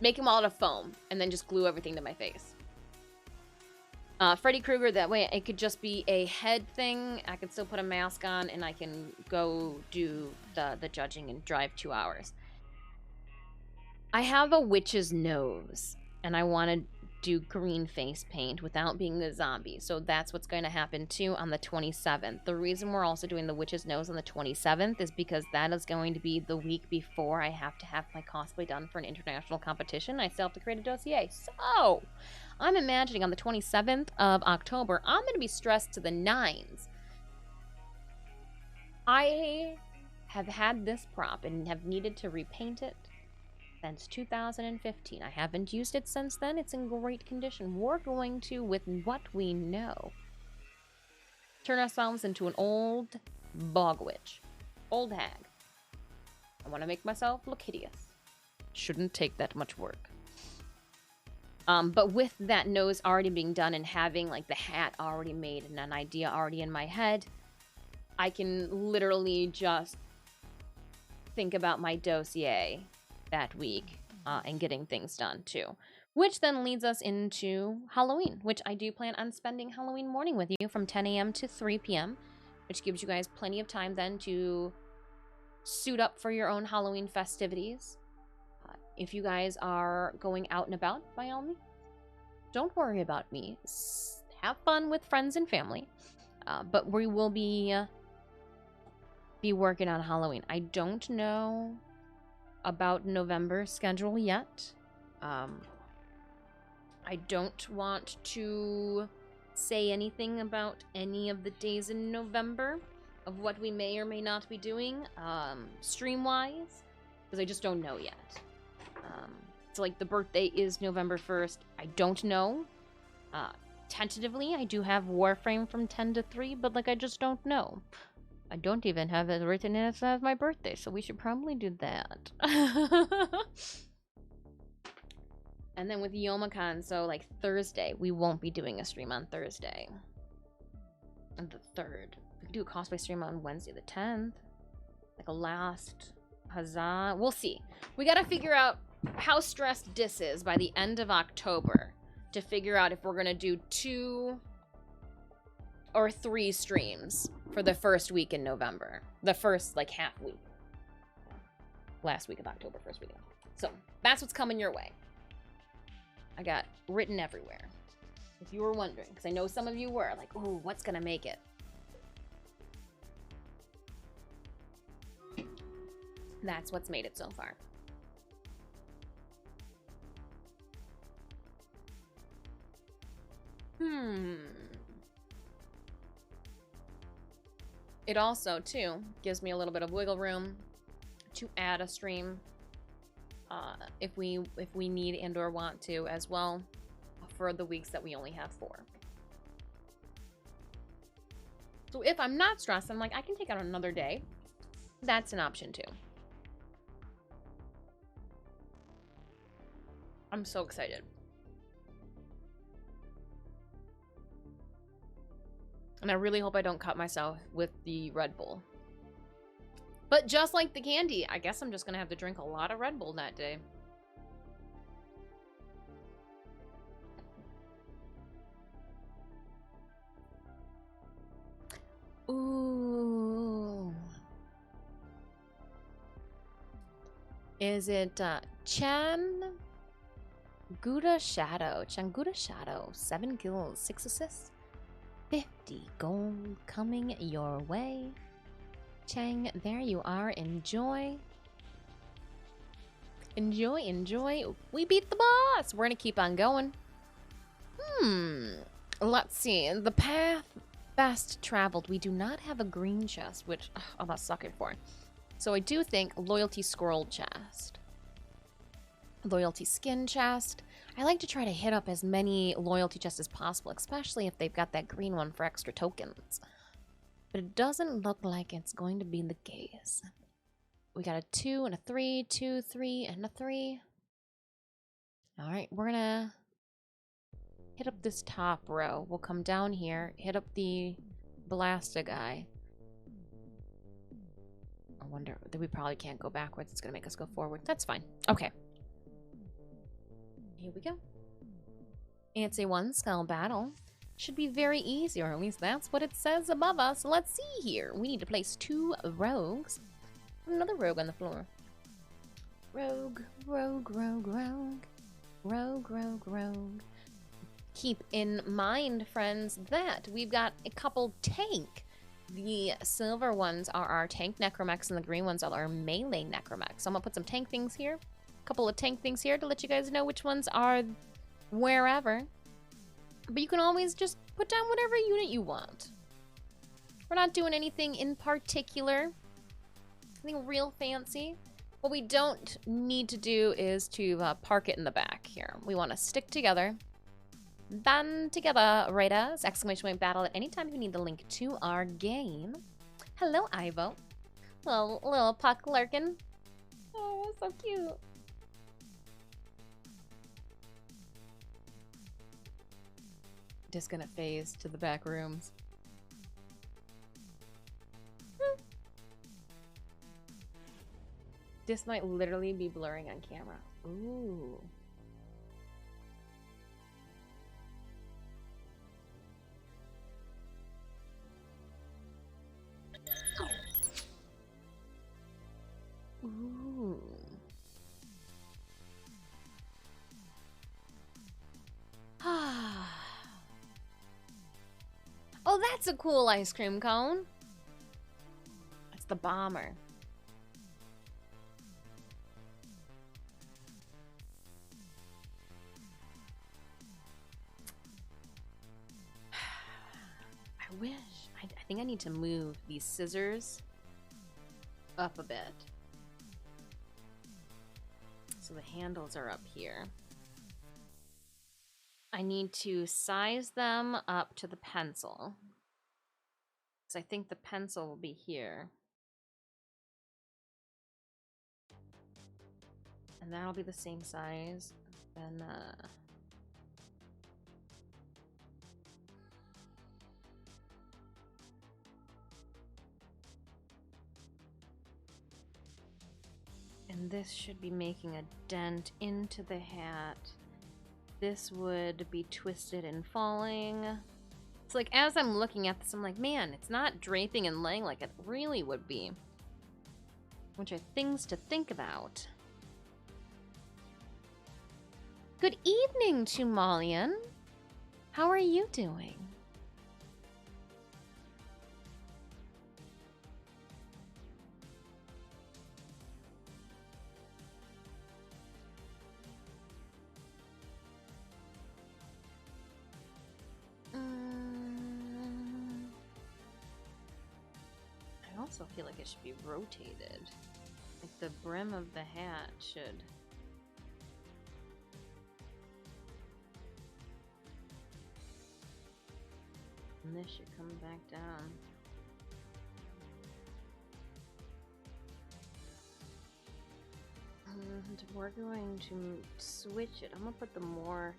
Make them all out of foam, and then just glue everything to my face. Freddy Krueger, that way it could just be a head thing. I could still put a mask on, and I can go do the judging and drive 2 hours. I have a witch's nose, and I want to do green face paint without being a zombie. So that's what's going to happen too on the 27th. The reason we're also doing the witch's nose on the 27th is because that is going to be the week before I have to have my cosplay done for an international competition. I still have to create a dossier. So I'm imagining on the 27th of October, I'm going to be stressed to the nines. I have had this prop and have needed to repaint it since 2015. I haven't used it since then. It's in great condition. We're going to, with what we know, turn ourselves into an old bog witch. Old hag. I want to make myself look hideous. Shouldn't take that much work. But with that nose already being done and having like the hat already made and an idea already in my head, I can literally just think about my dossier that week and getting things done too. Which then leads us into Halloween, which I do plan on spending Halloween morning with you from 10 a.m. to 3 p.m., which gives you guys plenty of time then to suit up for your own Halloween festivities. If you guys are going out and about, by all means, don't worry about me. Have fun with friends and family. But we will be working on Halloween. I don't know about November's schedule yet. I don't want to say anything about any of the days in November of what we may or may not be doing stream-wise, because I just don't know yet. So like the birthday is November 1st. I don't know. Tentatively, I do have Warframe from 10 to 3, but like I just don't know. I don't even have it written in as my birthday, so we should probably do that. And then with Youmacon, so like Thursday, we won't be doing a stream on Thursday. And the 3rd. We could do a cosplay stream on Wednesday the 10th. Like a last huzzah. We'll see. We gotta figure out how stressed Dis is by the end of October to figure out if we're gonna do 2 or 3 streams for the first week in November. The first, like, half week. Last week of October, first weekend. So, that's what's coming your way. I got written everywhere. If you were wondering, because I know some of you were, like, ooh, what's gonna make it? That's what's made it so far. It also, too, gives me a little bit of wiggle room to add a stream if we need and or want to as well for the weeks that we only have 4. So if I'm not stressed, I'm like, I can take out another day. That's an option too. I'm so excited. And I really hope I don't cut myself with the Red Bull. But just like the candy, I guess I'm just going to have to drink a lot of Red Bull that day. Ooh. Is it Changuda Shadow? Changuda Shadow. 7 kills, 6 assists. 50 gold coming your way. Chang, there you are. Enjoy. Enjoy, enjoy. We beat the boss. We're gonna keep on going. Let's see. The path best traveled. We do not have a green chest, which I'm a sucker for. So I do think loyalty scroll chest. Loyalty skin chest. I like to try to hit up as many loyalty chests as possible, especially if they've got that green one for extra tokens. But it doesn't look like it's going to be the case. We got a 2 and a 3, 2, 3, and a 3. Alright, we're gonna hit up this top row. We'll come down here, hit up the Blasta guy. I wonder that we probably can't go backwards. It's gonna make us go forward. That's fine. Okay. Here we go. It's a one-spell battle. Should be very easy, or at least that's what it says above us. Let's see here. We need to place 2 rogues. Another rogue on the floor. Rogue, rogue, rogue, rogue. Rogue, rogue, rogue. Keep in mind, friends, that we've got a couple tank. The silver ones are our tank necromechs, and the green ones are our melee necromechs. So I'm gonna put some tank things here. A couple of tank things here to let you guys know which ones are wherever. But you can always just put down whatever unit you want. We're not doing anything in particular. Anything real fancy. What we don't need to do is to park it in the back here. We want to stick together. Band together, Raiders! Exclamation point battle at any time you need the link to our game. Hello, Ivo. Little puck lurking. Oh, so cute. Just gonna phase to the back rooms. This might literally be blurring on camera. Ooh. Ooh. Oh, that's a cool ice cream cone. That's the bomber. I wish. I think I need to move these scissors up a bit. So the handles are up here. I need to size them up to the pencil. Because I think the pencil will be here. And that'll be the same size. And and this should be making a dent into the hat. This would be twisted and falling. It's like, as I'm looking at this, I'm like, man, it's not draping and laying like it really would be. Which are things to think about. Good evening, Chumalian. How are you doing? I also feel like it should be rotated. Like the brim of the hat should... And this should come back down. And we're going to switch it. I'm gonna put the more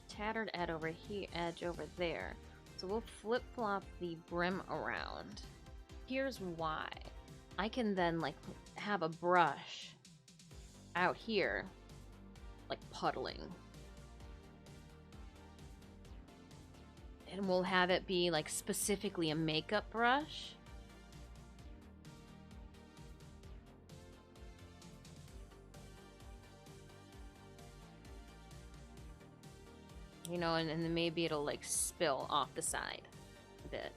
tattered edge over there. So we'll flip-flop the brim around. Here's why. I can then like have a brush out here, like puddling. And we'll have it be like specifically a makeup brush. You know, and then maybe it'll like spill off the side a bit.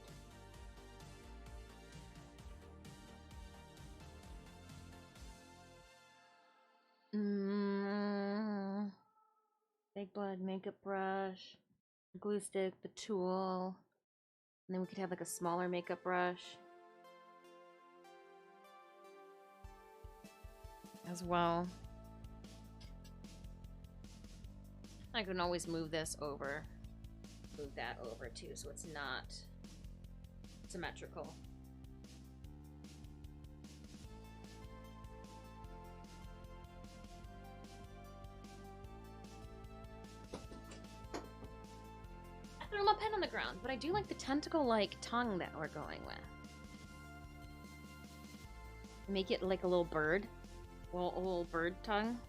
Big blood makeup brush, glue stick, the tool, and then we could have like a smaller makeup brush as well. I can always move this over, move that over too, so it's not symmetrical. I threw my pen on the ground, but I do like the tentacle-like tongue that we're going with. Make it like a little bird, a little bird tongue.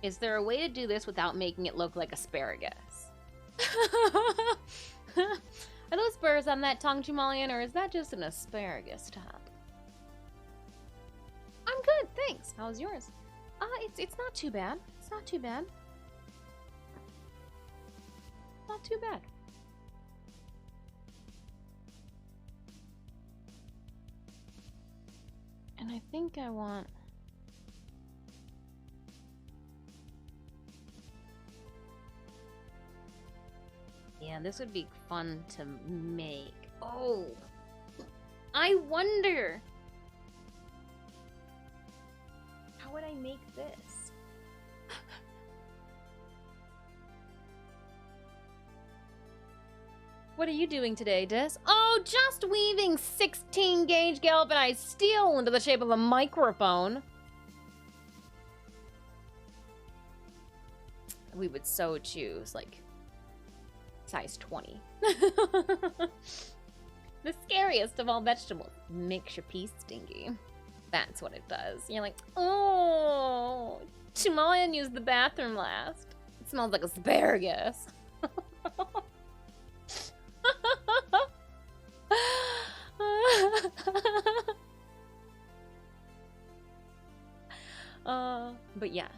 Is there a way to do this without making it look like asparagus? Are those burrs on that tongue, Jumalian, or is that just an asparagus top? I'm good, thanks. How's yours? It's not too bad. It's not too bad. Not too bad. And I think I want... Yeah, this would be fun to make. Oh! I wonder! How would I make this? What are you doing today, Dis? Oh, just weaving 16 gauge galvanized steel into the shape of a microphone. We would so choose, like, size 20. The scariest of all vegetables makes your pee stinky. That's what it does. You're like, oh, Chimalian used the bathroom last. It smells like asparagus. But yes.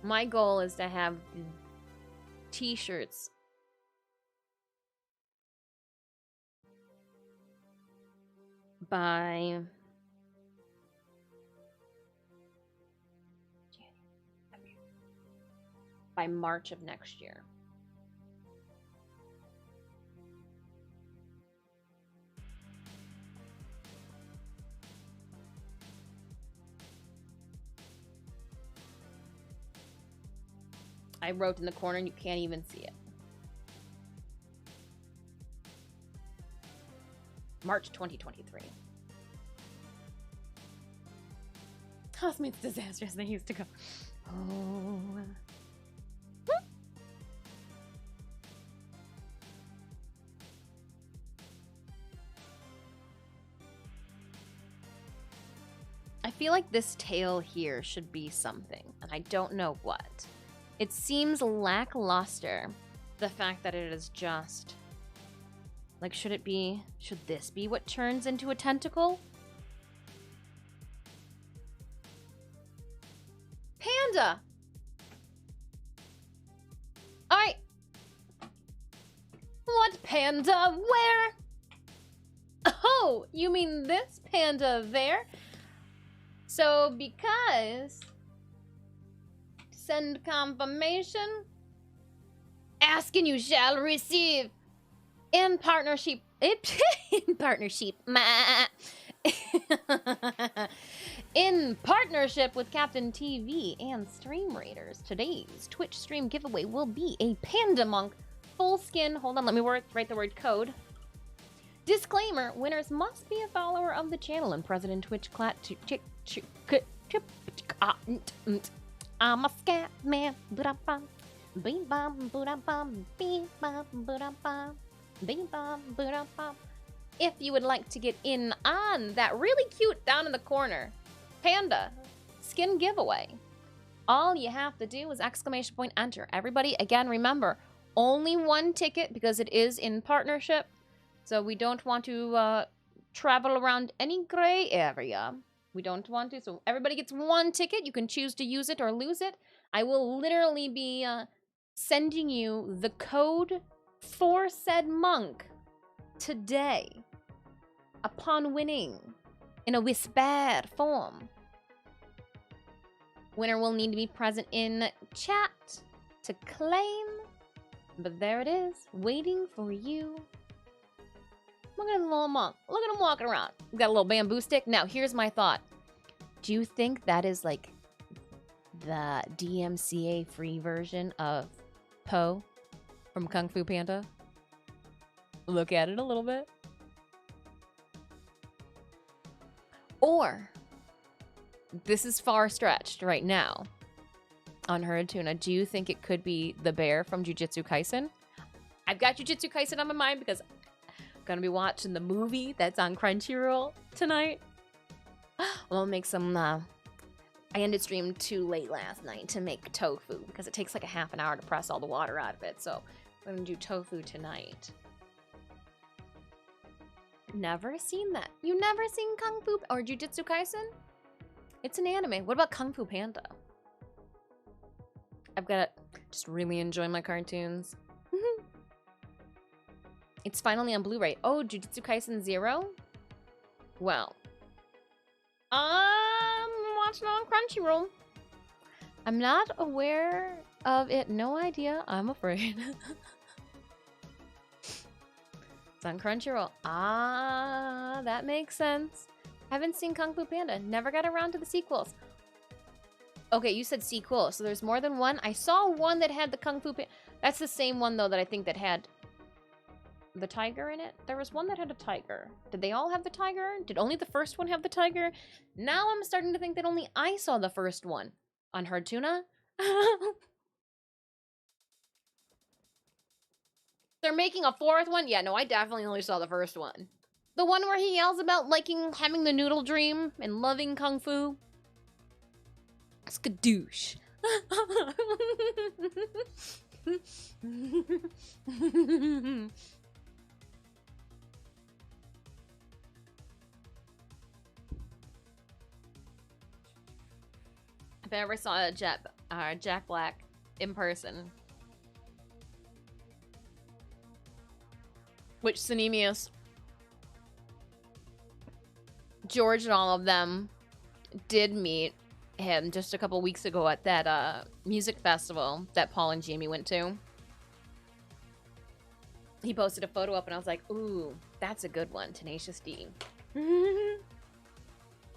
My goal is to have t-shirts by March of next year. I wrote in the corner and you can't even see it. March 2023. Housemate's disastrous. They used to go, oh. I feel like this tail here should be something, and I don't know what. It seems lackluster, the fact that it is just... Like, should this be what turns into a tentacle? Panda! Alright. What panda? Where? Oh, you mean this panda there? So, because... Send confirmation. Ask and you shall receive. In partnership. In partnership. In partnership with Captain TV and Stream Raiders, today's Twitch stream giveaway will be a Panda Monk full skin. Hold on, let me write the word code. Disclaimer: winners must be a follower of the channel and present in Twitch clat. I'm a scat man. Bing bam bam bing bam bam bing bam. If you would like to get in on that really cute down in the corner panda skin giveaway, all you have to do is exclamation point enter. Everybody, again, remember, only one ticket because it is in partnership, so we don't want to travel around any gray area. We don't want to, so everybody gets one ticket. You can choose to use it or lose it. I will literally be sending you the code for said monk today upon winning in a whispered form. Winner will need to be present in chat to claim, but there it is, waiting for you. Look at the little monk. Look at him walking around. Got a little bamboo stick. Now, here's my thought. Do you think that is like the DMCA free version of Po from Kung Fu Panda? Look at it a little bit. Or, this is far stretched right now on Herd Tuna. Do you think it could be the bear from Jujutsu Kaisen? I've got Jujutsu Kaisen on my mind because I'm gonna be watching the movie that's on Crunchyroll tonight. Well, I'll make some, I ended stream too late last night to make tofu because it takes like a half an hour to press all the water out of it. So I'm gonna do tofu tonight. Never seen that. You never seen Kung Fu or Jujutsu Kaisen? It's an anime. What about Kung Fu Panda? I've got to just really enjoy my cartoons. It's finally on Blu-ray. Oh, Jujutsu Kaisen 0? Well, I'm watching on Crunchyroll. I'm not aware of it. No idea. I'm afraid. It's on Crunchyroll. Ah, that makes sense. Haven't seen Kung Fu Panda. Never got around to the sequels. Okay, you said sequel, so there's more than one. I saw one that had the Kung Fu Panda. That's the same one, though, that I think that had the tiger in it. There was one that had a tiger. Did they all have the tiger? Did only the first one have the tiger? Now I'm starting to think that only I saw the first one. On Hartuna? They're making a fourth one? Yeah, no, I definitely only saw the first one. The one where he yells about liking having the noodle dream and loving kung fu. Skadoosh. If I ever saw a Jack Black in person. Which Synemius, George and all of them did meet him just a couple weeks ago at that music festival that Paul and Jamie went to. He posted a photo up and I was like, ooh, that's a good one, Tenacious D.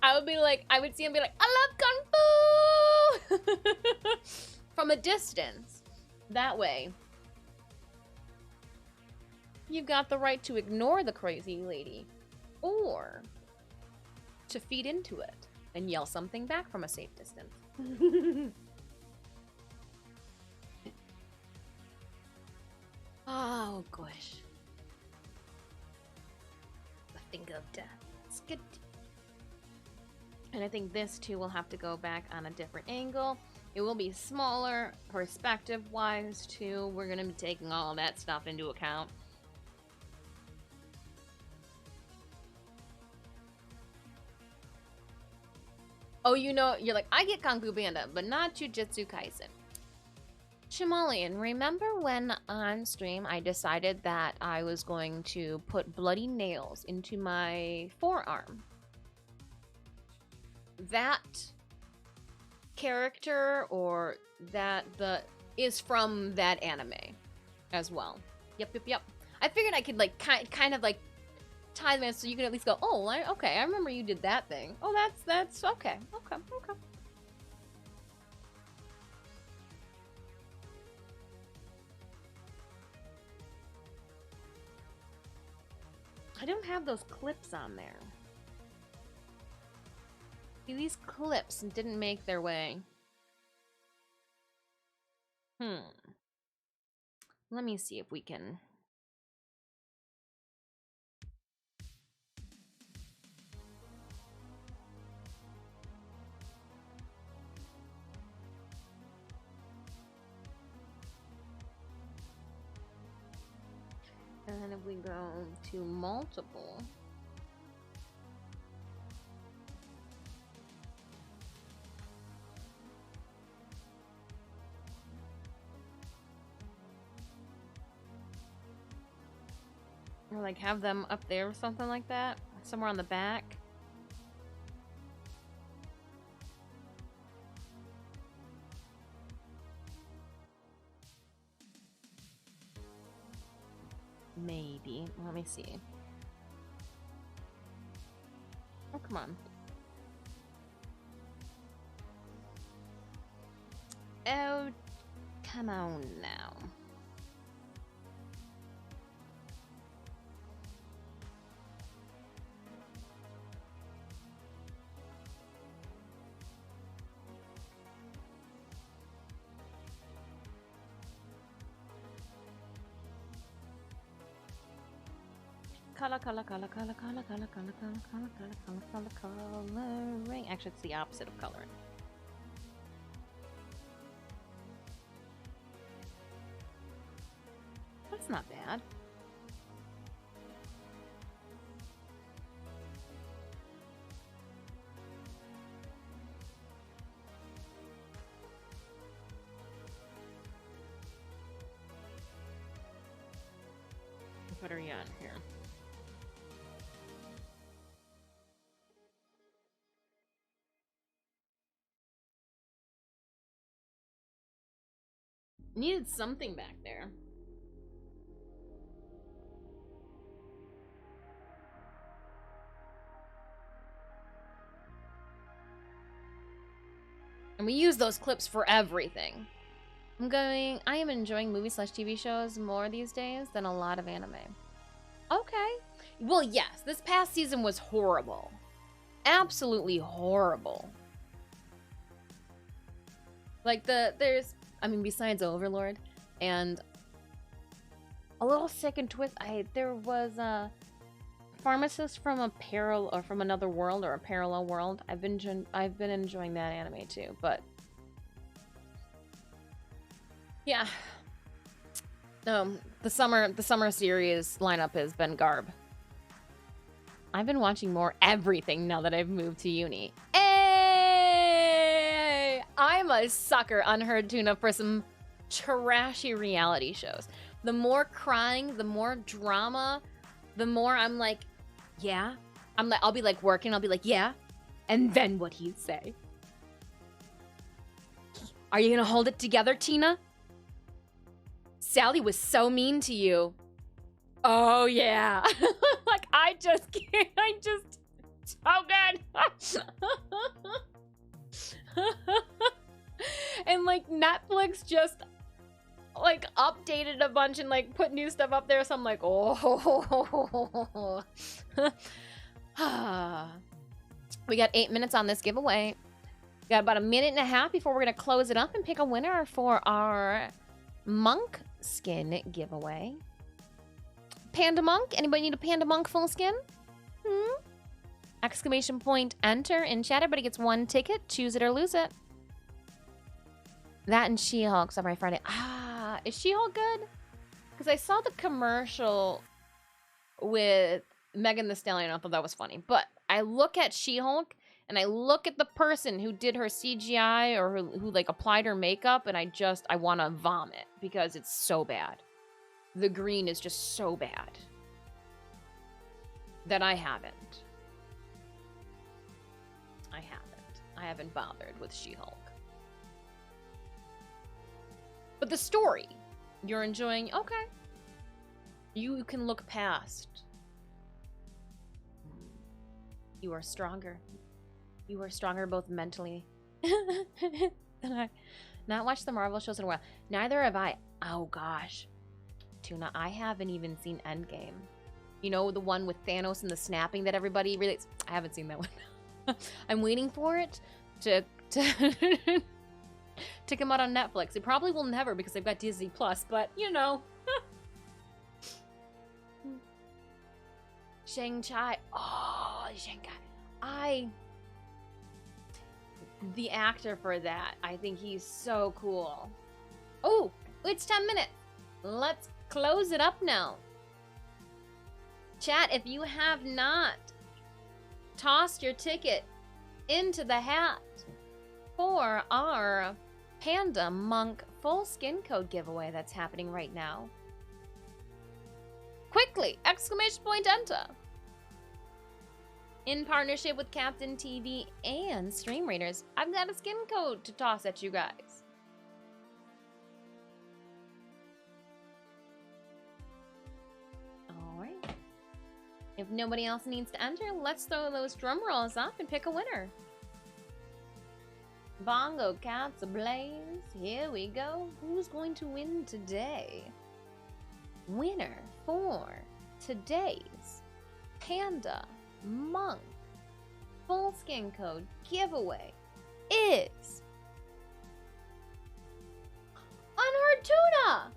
I would be like, I would see him be like, I love Kung Fu! From a distance. That way. You've got the right to ignore the crazy lady. Or to feed into it and yell something back from a safe distance. Oh, gosh. The finger of death. It's good. And I think this, too, will have to go back on a different angle. It will be smaller, perspective-wise, too. We're going to be taking all that stuff into account. Oh, you know, you're like, I get Kung Fu Panda, but not Jujutsu Kaisen. Shimalian, remember when on stream I decided that I was going to put bloody nails into my forearm? That character or that is from that anime as well. Yep. I figured I could like kind of like tie them in so you can at least go, oh, okay, I remember you did that thing. Oh, that's okay. I don't have those clips on there. See, these clips didn't make their way. Let me see if we can... And then if we go to multiple... Or like have them up there or something like that. Somewhere on the back. Maybe. Let me see. Oh, come on. Oh, come on now. coloring. Actually, it's the opposite of coloring. That's not bad. What are you on here? Needed something back there. And we use those clips for everything. I am enjoying movie/TV shows more these days than a lot of anime. Okay. Well, yes, this past season was horrible. Absolutely horrible. Like besides Overlord and a little sick and twist, there was a pharmacist from another world or a parallel world. I've been enjoying that anime too, but yeah. The summer series lineup has been garb. I've been watching more everything now that I've moved to uni. Hey! I'm a sucker, Unheard Tuna, for some trashy reality shows. The more crying, the more drama, the more I'm like, yeah. I'll be like working, I'll be like, yeah. And then what do you say? Are you gonna hold it together, Tina? Sally was so mean to you. Oh, yeah. Like, I just can't. So good. And, like, Netflix just, like, updated a bunch and, like, put new stuff up there. So I'm like, oh. We got 8 minutes on this giveaway. We got about a minute and a half before we're going to close it up and pick a winner for our Monk skin giveaway. Panda Monk? Anybody need a Panda Monk full skin? Exclamation point enter in chat. Everybody gets one ticket. Choose it or lose it. That and She-Hulk Summer Friday. Is She-Hulk good? Because I saw the commercial with Megan Thee Stallion. I thought that was funny. But I look at She-Hulk and I look at the person who did her CGI or who like applied her makeup, and I want to vomit because it's so bad. The green is just so bad that I haven't bothered with She-Hulk. But the story, you're enjoying. Okay. You can look past. You are stronger. You are stronger both mentally than I. Not watched the Marvel shows in a while. Neither have I. Oh gosh. Tuna, I haven't even seen Endgame. You know, the one with Thanos and the snapping that everybody relates. I haven't seen that one. I'm waiting for it to come out on Netflix. It probably will never because they've got Disney Plus, but you know. Shang-Chi. Oh, Shang-Chi. The actor for that, I think he's so cool. Oh, it's 10 minutes. Let's close it up now. Chat, if you have not tossed your ticket into the hat for our Panda Monk full skin code giveaway that's happening right now, quickly, exclamation point enter. In partnership with Captain TV and Stream Raiders, I've got a skin code to toss at you guys. Alright. If nobody else needs to enter, let's throw those drum rolls up and pick a winner. Bongo cats ablaze. Here we go. Who's going to win today? Winner for today's Panda Monk full skin code giveaway is Unheard Tuna.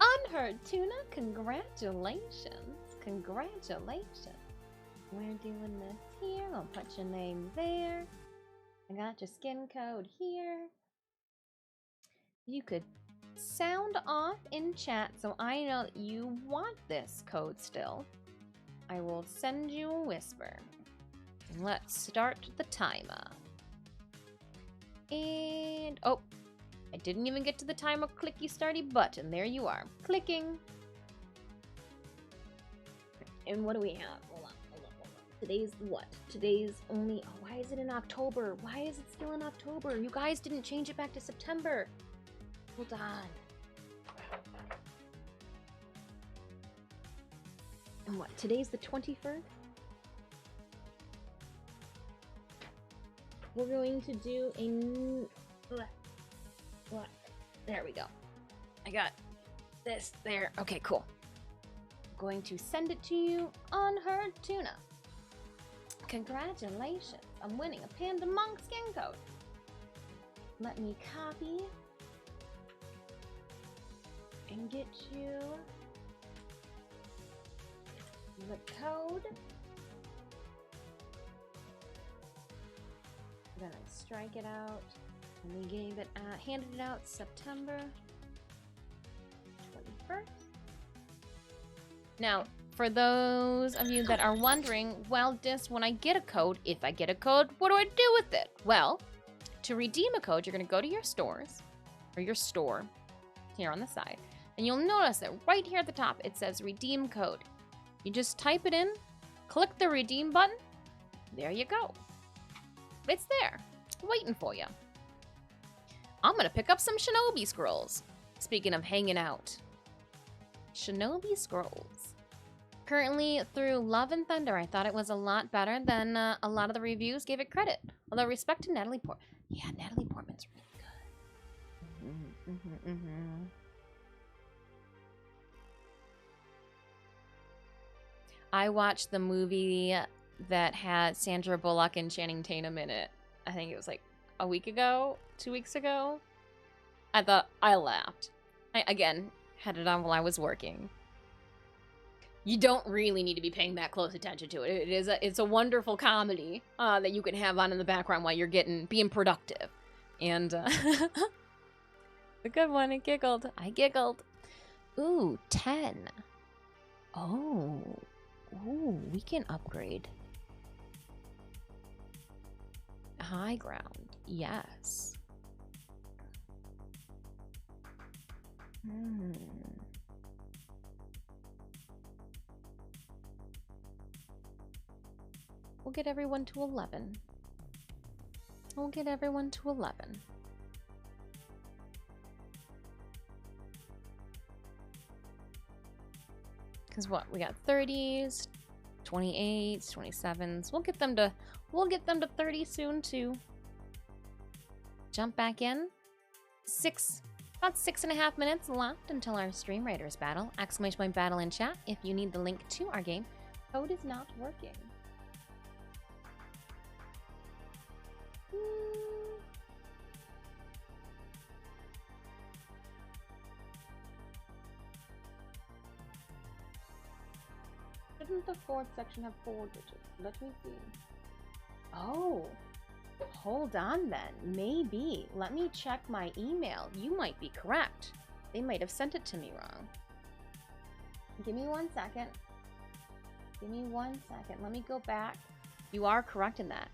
Unheard Tuna, congratulations. Congratulations. We're doing this here. I'll put your name there. I got your skin code here. You could sound off in chat so I know that you want this code still. I will send you a whisper. Let's start the timer. And, oh, I didn't even get to the timer clicky starty button. There you are, clicking. And what do we have? Hold on. Today's what? Today's only, oh, why is it in October? Why is it still in October? You guys didn't change it back to September. Hold on. And what, today's the 21st? We're going to do a, what? There we go. I got this there. Okay, cool. I'm going to send it to you on her tuna. Congratulations, I'm winning a Panda Monk skin code. Let me copy and get you the code. I'm gonna strike it out. And we gave it, handed it out September 21st. Now, for those of you that are wondering, well, Dis, when I get a code, if I get a code, what do I do with it? Well, to redeem a code, you're gonna go to your stores, or your store, here on the side, and you'll notice that right here at the top, it says redeem code. You just type it in, click the redeem button, there you go. It's there, waiting for you. I'm gonna pick up some Shinobi Scrolls. Speaking of hanging out. Shinobi Scrolls. Currently through Love and Thunder, I thought it was a lot better than a lot of the reviews gave it credit. Although respect to Natalie Portman. Yeah, Natalie Portman's really good. I watched the movie that had Sandra Bullock and Channing Tatum in it. I think it was like a week ago, 2 weeks ago. I laughed. I, again, had it on while I was working. You don't really need to be paying that close attention to it. It's a wonderful comedy that you can have on in the background while you're being productive. And a good one. I giggled. Ooh, 10. Oh. Ooh, we can upgrade. High ground. Yes. We'll get everyone to 11. We'll get everyone to 11. Because what? We got 30s, 28s, 27s. We'll get them to 30 soon too. Jump back in. About 6.5 minutes left until our Stream Raiders battle. ! Battle in chat if you need the link to our game. Code is not working. Shouldn't the fourth section have 4 digits? Let me see. Oh, hold on then. Maybe. Let me check my email. You might be correct. They might have sent it to me wrong. Give me 1 second. Give me 1 second. Let me go back. You are correct in that.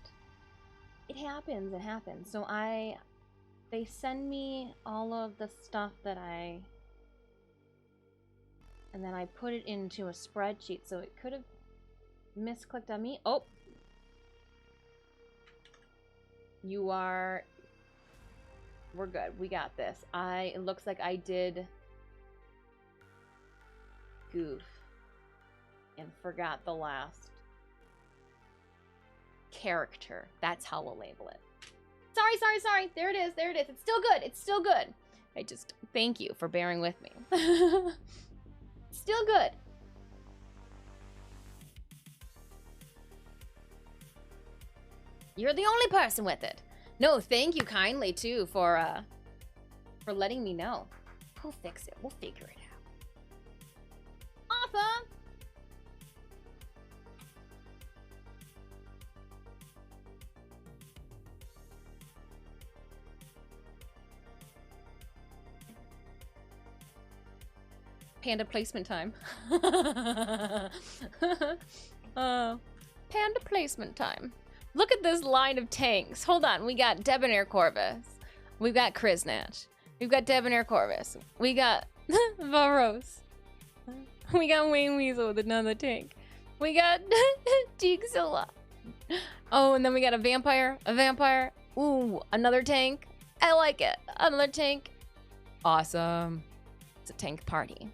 It happens. It happens. So they send me all of the stuff that and then I put it into a spreadsheet, so it could have misclicked on me. Oh! We're good. We got this. It looks like I did goof and forgot the last character. That's how we'll label it. Sorry. There it is. It's still good. Thank you for bearing with me. Still good. You're the only person with it. No, thank you kindly too for letting me know. We'll fix it. We'll figure it out. Awesome. Panda placement time. Panda placement time. Look at this line of tanks. Hold on. We got Debonair Corvus. We've got Kriznat. We've got Debonair Corvus. We got Varos. We got Wayne Weasel with another tank. We got Jigzilla. Oh, and then we got a vampire. A vampire. Ooh, another tank. I like it. Another tank. Awesome. It's a tank party.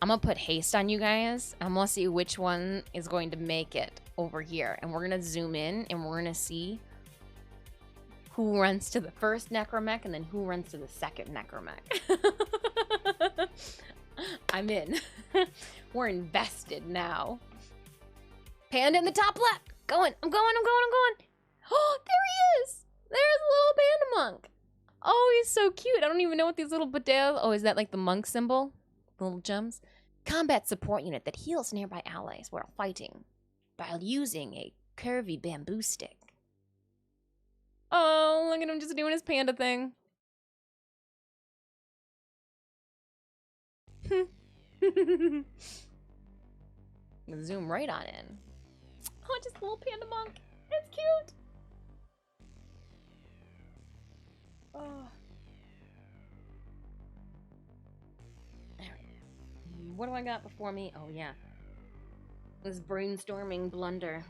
I'm gonna put haste on you guys. I'm gonna see which one is going to make it over here. And we're gonna zoom in and we're gonna see who runs to the first necromech and then who runs to the second necromech. I'm in. We're invested now. Panda in the top left. Going. I'm going. Oh, there he is. There's little panda monk. Oh, he's so cute. I don't even know what these little potatoes. Oh, is that like the monk symbol? The little gems? Combat support unit that heals nearby allies while fighting by using a curvy bamboo stick. Oh, look at him just doing his panda thing. Zoom right on in. Oh, just a little panda monk. It's cute. Oh. What do I got before me? Oh, yeah. This brainstorming blunder.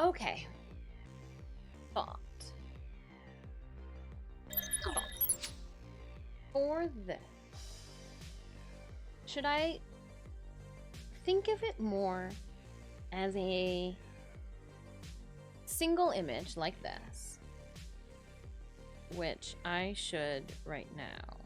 Okay. Thought. For this, should I think of it more as a single image like this, which I should right now.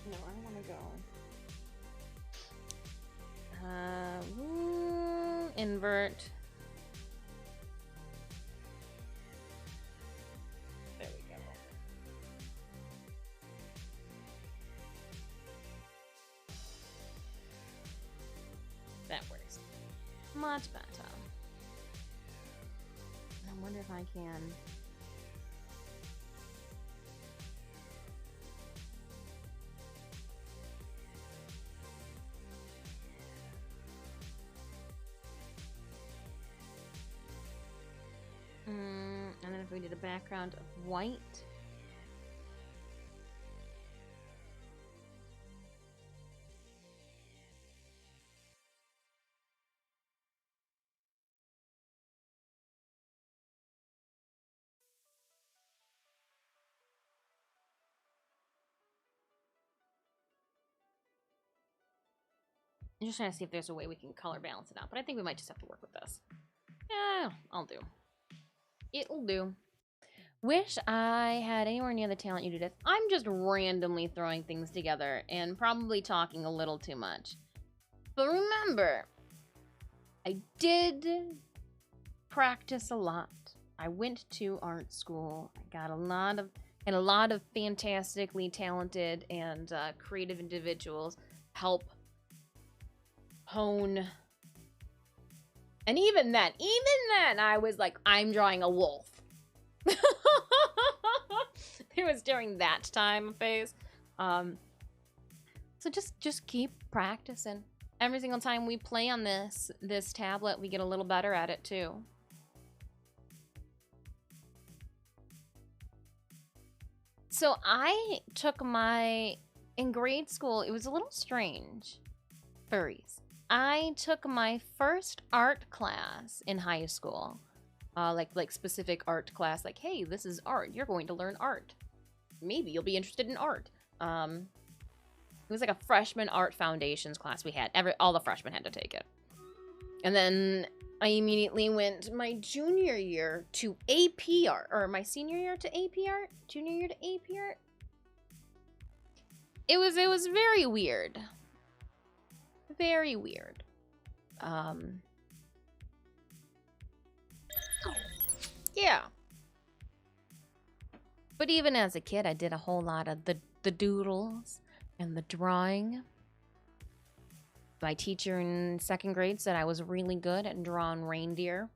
No, I want to go. Invert. There we go. That works much better. I wonder if I can. And then if we did a background of white. I'm just trying to see if there's a way we can color balance it out, but I think we might just have to work with this. Yeah, I'll do. It'll do. Wish I had anywhere near the talent you do this. I'm just randomly throwing things together and probably talking a little too much. But remember, I did practice a lot. I went to art school. I got a lot of fantastically talented and creative individuals help hone. And even then, I was like, I'm drawing a wolf. It was during that time phase. So just keep practicing. Every single time we play on this tablet, we get a little better at it too. So I took in grade school, it was a little strange. Furries. I took my first art class in high school. Like specific art class, like, hey, this is art. You're going to learn art. Maybe you'll be interested in art. It was like a freshman art foundations class we had. All the freshmen had to take it. And then I immediately went my junior year to AP art, or my senior year to AP art, junior year to AP art. It was very weird. Very weird. Yeah. But even as a kid, I did a whole lot of the doodles and the drawing. My teacher in 2nd grade said I was really good at drawing reindeer.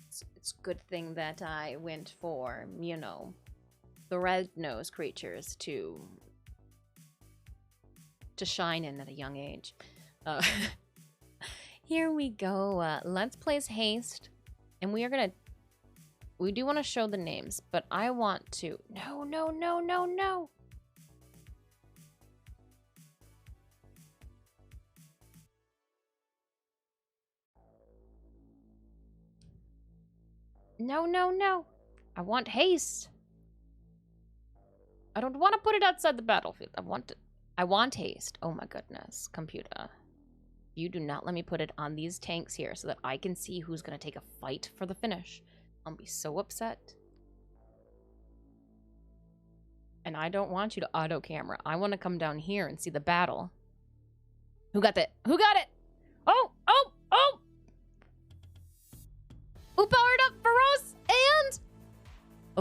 It's a good thing that I went for, you know, the red-nosed creatures to shine in at a young age. Here we go. Let's place haste. And we do want to show the names, but I want to... No. No. I want haste. I don't want to put it outside the battlefield. I want haste. Oh my goodness, computer. You do not let me put it on these tanks here so that I can see who's going to take a fight for the finish. I'll be so upset. And I don't want you to auto camera. I want to come down here and see the battle. Who got that? Who got it? Oh! Who powered up Feroz and...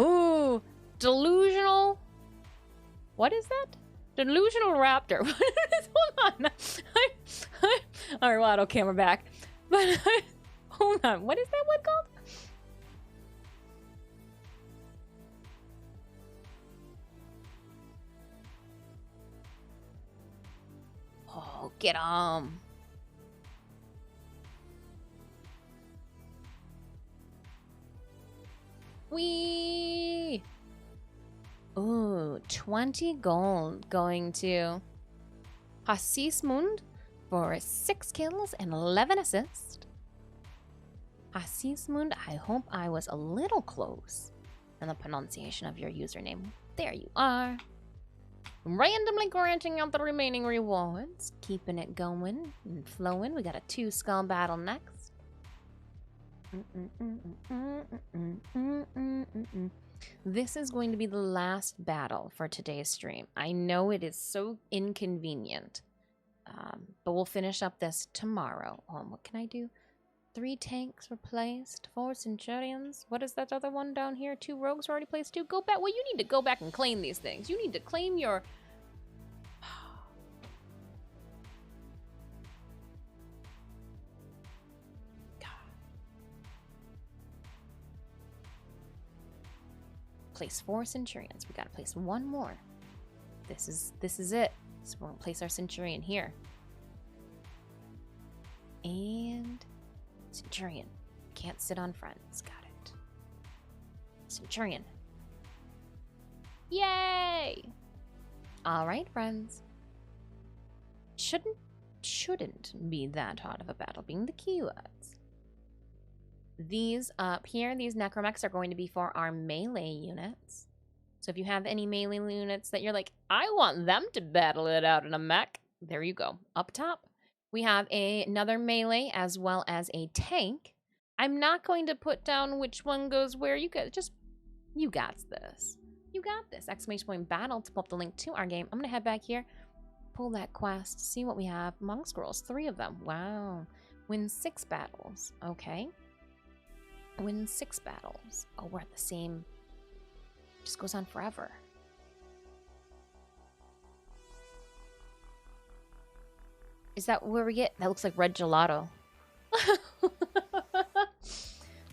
Ooh, delusional. What is that? Delusional Raptor. Hold on. All right, well, auto camera back. But hold on. What is that one called? Oh, get him. Wee. Ooh, 20 gold going to Hasismund for 6 kills and 11 assists. Hasismund, I hope I was a little close in the pronunciation of your username. There you are. Randomly granting out the remaining rewards. Keeping it going and flowing. We got a 2 skull battle next. This is going to be the last battle for today's stream. I know it is so inconvenient, but we'll finish up this tomorrow. What can I do? 3 tanks replaced, 4 centurions. What is that other one down here? 2 rogues were already placed too. Go back. Well, you need to go back and claim these things. You need to claim your... Place 4 centurions. We gotta place 1 more. This is it. So we're gonna place our centurion here. And centurion. Can't sit on friends. Got it. Centurion. Yay! Alright, friends. Shouldn't be that hard of a battle, being the keywords. These up here, these necromechs are going to be for our melee units. So if you have any melee units that you're like, I want them to battle it out in a mech, there you go. Up top, we have another melee as well as a tank. I'm not going to put down which one goes where. You got this. You got this. Exclamation point battle to pull up the link to our game. I'm going to head back here, pull that quest, see what we have. Monk scrolls, 3 of them. Wow. Win 6 battles. Okay. Win 6 battles. Oh, we're at the same... Just goes on forever. Is that where we get? That looks like red gelato.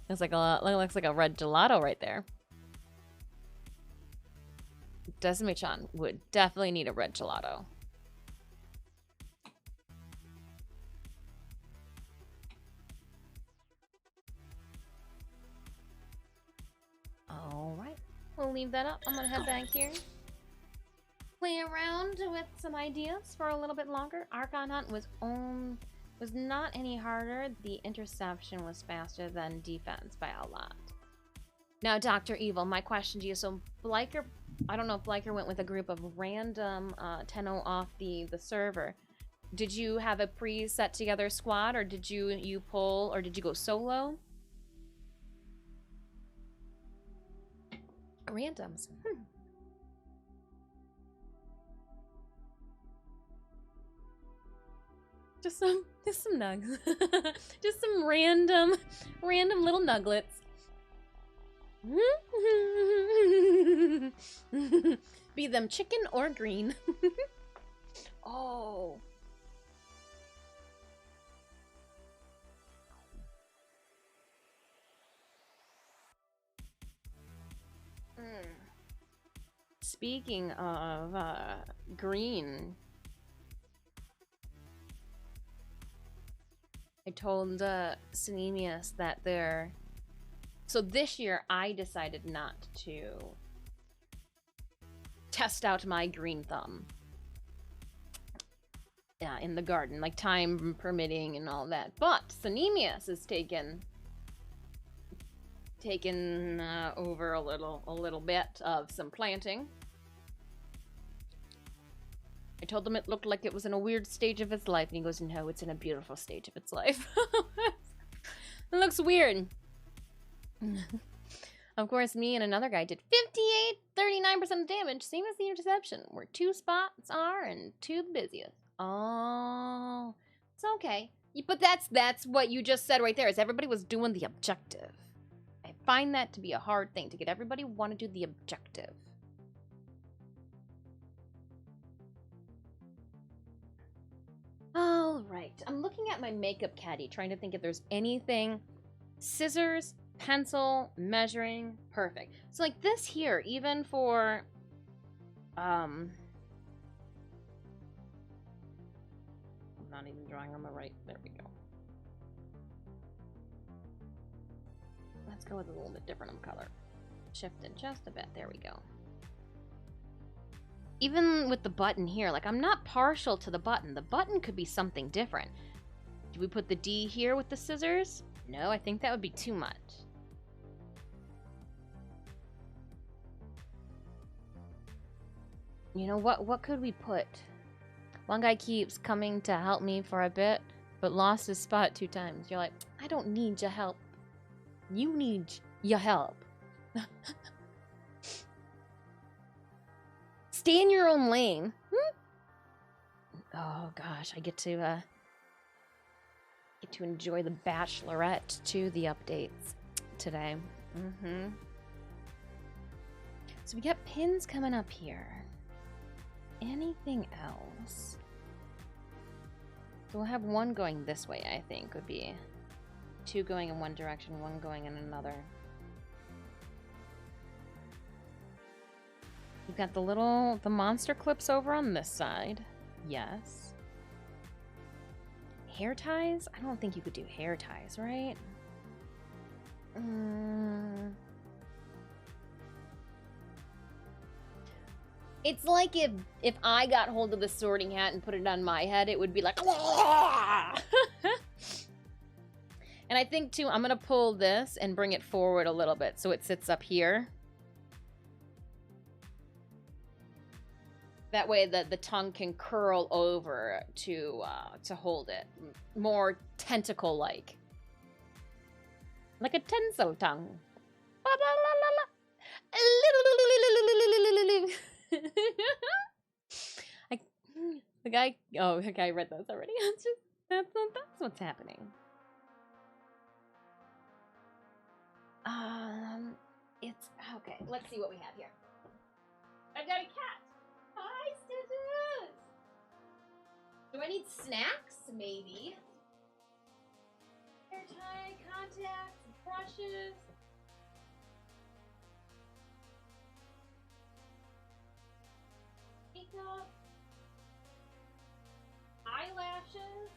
looks like a red gelato right there. Desime-chan would definitely need a red gelato. Alright, we'll leave that up. I'm gonna head back here. Play around with some ideas for a little bit longer. Archon Hunt was not any harder. The interception was faster than defense by a lot. Now, Dr. Evil, my question to you. So, Blyker, I don't know if Blyker went with a group of random Tenno off the server. Did you have a pre-set together squad, or did you pull, or did you go solo? Randoms. Just some nugs. Just some random little nuglets. Be them chicken or green. Oh. Speaking of green, I told Synemius that so this year I decided not to test out my green thumb. Yeah, in the garden, like time permitting and all that. But Synemius is taken over a little bit of some planting. I told him it looked like it was in a weird stage of its life, and he goes, no, it's in a beautiful stage of its life. It looks weird. Of course, me and another guy did 39% of damage, same as the interception, where 2 spots are and 2 the busiest. Oh, it's okay. But that's what you just said right there, is everybody was doing the objective. I find that to be a hard thing, to get everybody want to do the objective. All right, I'm looking at my makeup caddy, trying to think if there's anything. Scissors, pencil, measuring, perfect. So like this here, even for, I'm not even drawing on the right, there we go. Let's go with a little bit different of color. Shift it just a bit, there we go. Even with the button here, like I'm not partial to the button. The button could be something different. Do we put the D here with the scissors? No, I think that would be too much. You know, what could we put? One guy keeps coming to help me for a bit, but lost his spot 2 times. You're like, I don't need your help. You need your help. Stay in your own lane. Oh gosh, I get to enjoy the Bachelorette too, the updates today. So we got pins coming up here. Anything else? So we'll have 1 going this way, I think, would be 2 going in one direction, 1 going in another. You've got the monster clips over on this side. Yes. Hair ties? I don't think you could do hair ties, right? It's like if I got hold of the sorting hat and put it on my head, it would be like... And I think, too, I'm going to pull this and bring it forward a little bit so it sits up here. That way the tongue can curl over to hold it. More tentacle-like. Like a tinsel tongue. The guy read those already. That's what's happening. It's okay. Let's see what we have here. I got a cat. Hi, Stitches! Do I need snacks? Maybe. Hair tie, contacts, brushes. Makeup. Eyelashes.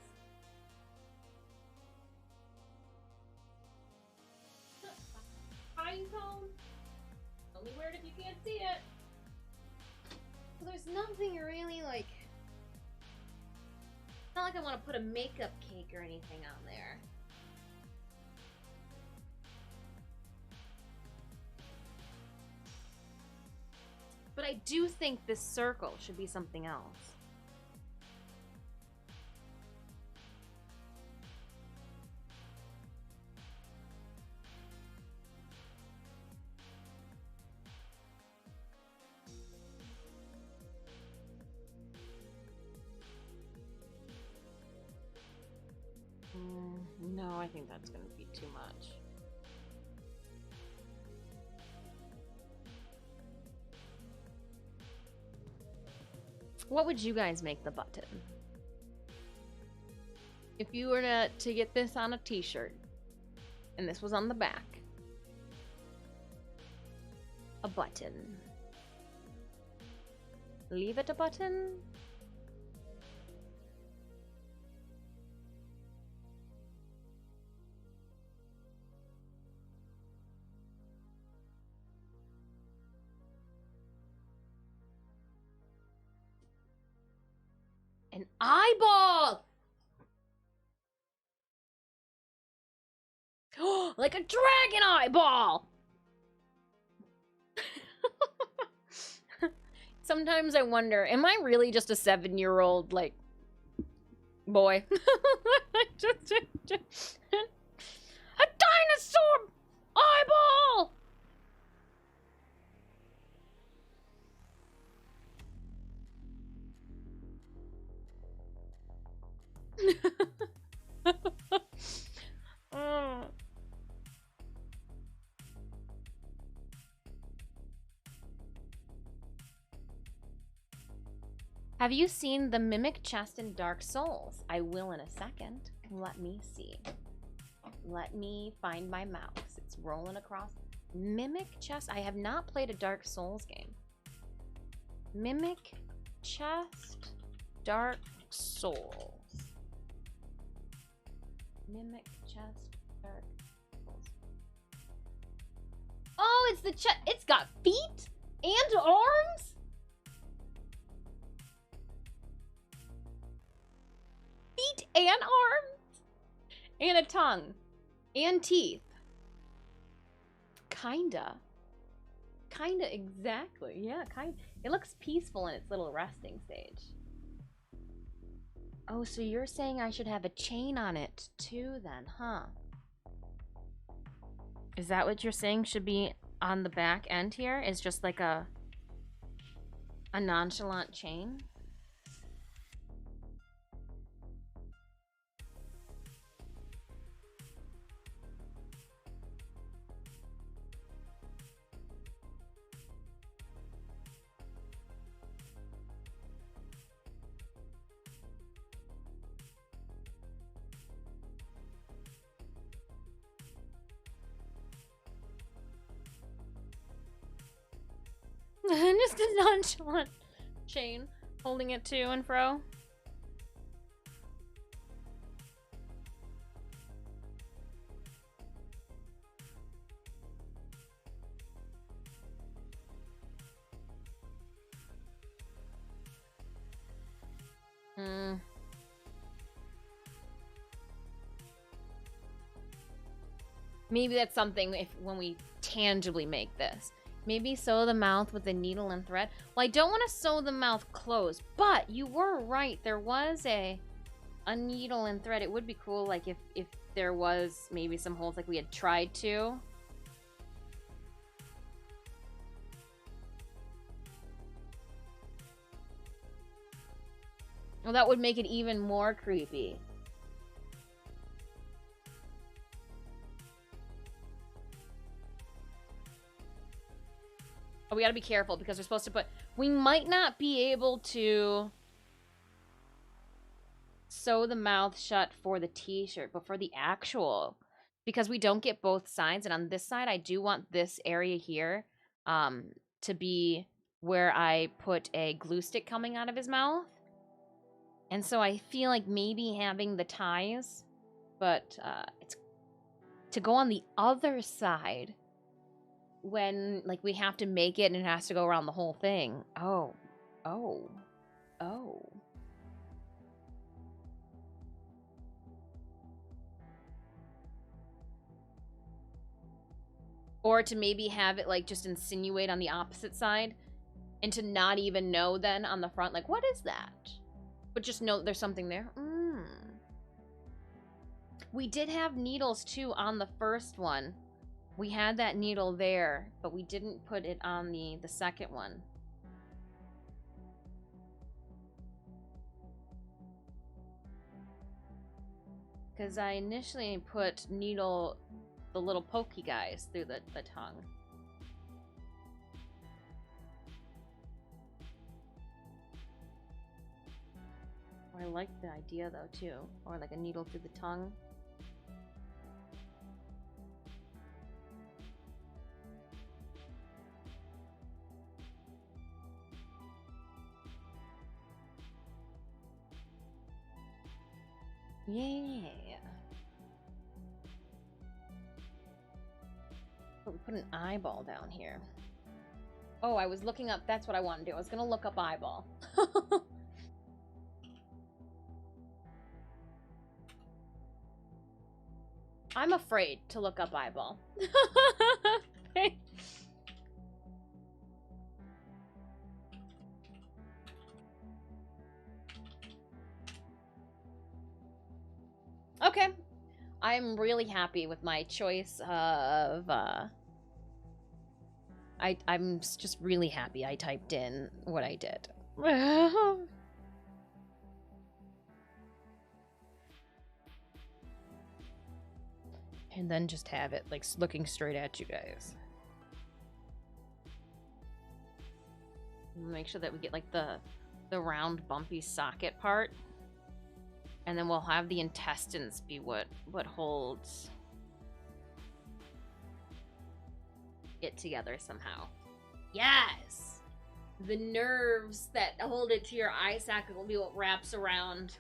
Pine cone. Only wear it if you can't see it. So there's nothing really like... It's not like I want to put a makeup cake or anything on there. But I do think this circle should be something else. No, I think that's going to be too much. What would you guys make the button? If you were to get this on a t-shirt, and this was on the back, a button. Leave it a button? An eyeball! Like a dragon eyeball! Sometimes I wonder, am I really just a 7-year-old, like, boy? A dinosaur eyeball! Have you seen the Mimic chest in Dark Souls? I will in a second. Let me see. Let me find my mouse. It's rolling across. Mimic chest? I have not played a Dark Souls game. Mimic chest, Dark Souls. Mimic chest, Dark Souls. Oh, it's the chest. It's got feet and arms? Feet and arms? And a tongue. And teeth. Kinda. Kinda, exactly. Yeah, kind. It looks peaceful in its little resting stage. Oh, so you're saying I should have a chain on it too then, huh? Is that what you're saying should be on the back end here? Is just like a nonchalant chain? Just a nonchalant chain holding it to and fro. Maybe that's something when we tangibly make this. Maybe sew the mouth with a needle and thread. Well, I don't want to sew the mouth closed, but you were right. There was a needle and thread. It would be cool, like, if there was maybe some holes like we had tried to. Well, that would make it even more creepy. Oh, we gotta be careful because we're supposed to put... We might not be able to sew the mouth shut for the t-shirt, but for the actual... Because we don't get both sides, and on this side, I do want this area here to be where I put a glue stick coming out of his mouth. And so I feel like maybe having the ties, but it's to go on the other side when, like, we have to make it and it has to go around the whole thing. Oh. Or to maybe have it, like, just insinuate on the opposite side and to not even know then on the front, like, what is that? But just know there's something there. We did have needles, too, on the first one. We had that needle there, but we didn't put it on the second one. Because I initially put the little pokey guys through the tongue. I like the idea though too. Or like a needle through the tongue. Yeah. But we put an eyeball down here. Oh, I was looking up. That's what I want to do. I was going to look up eyeball. I'm afraid to look up eyeball. Okay. I'm really happy with my choice of, I'm just really happy I typed in what I did. And then just have it, like, looking straight at you guys. Make sure that we get, like, the round, bumpy socket part. And then we'll have the intestines be what holds it together somehow. Yes! The nerves that hold it to your eye socket will be what wraps around.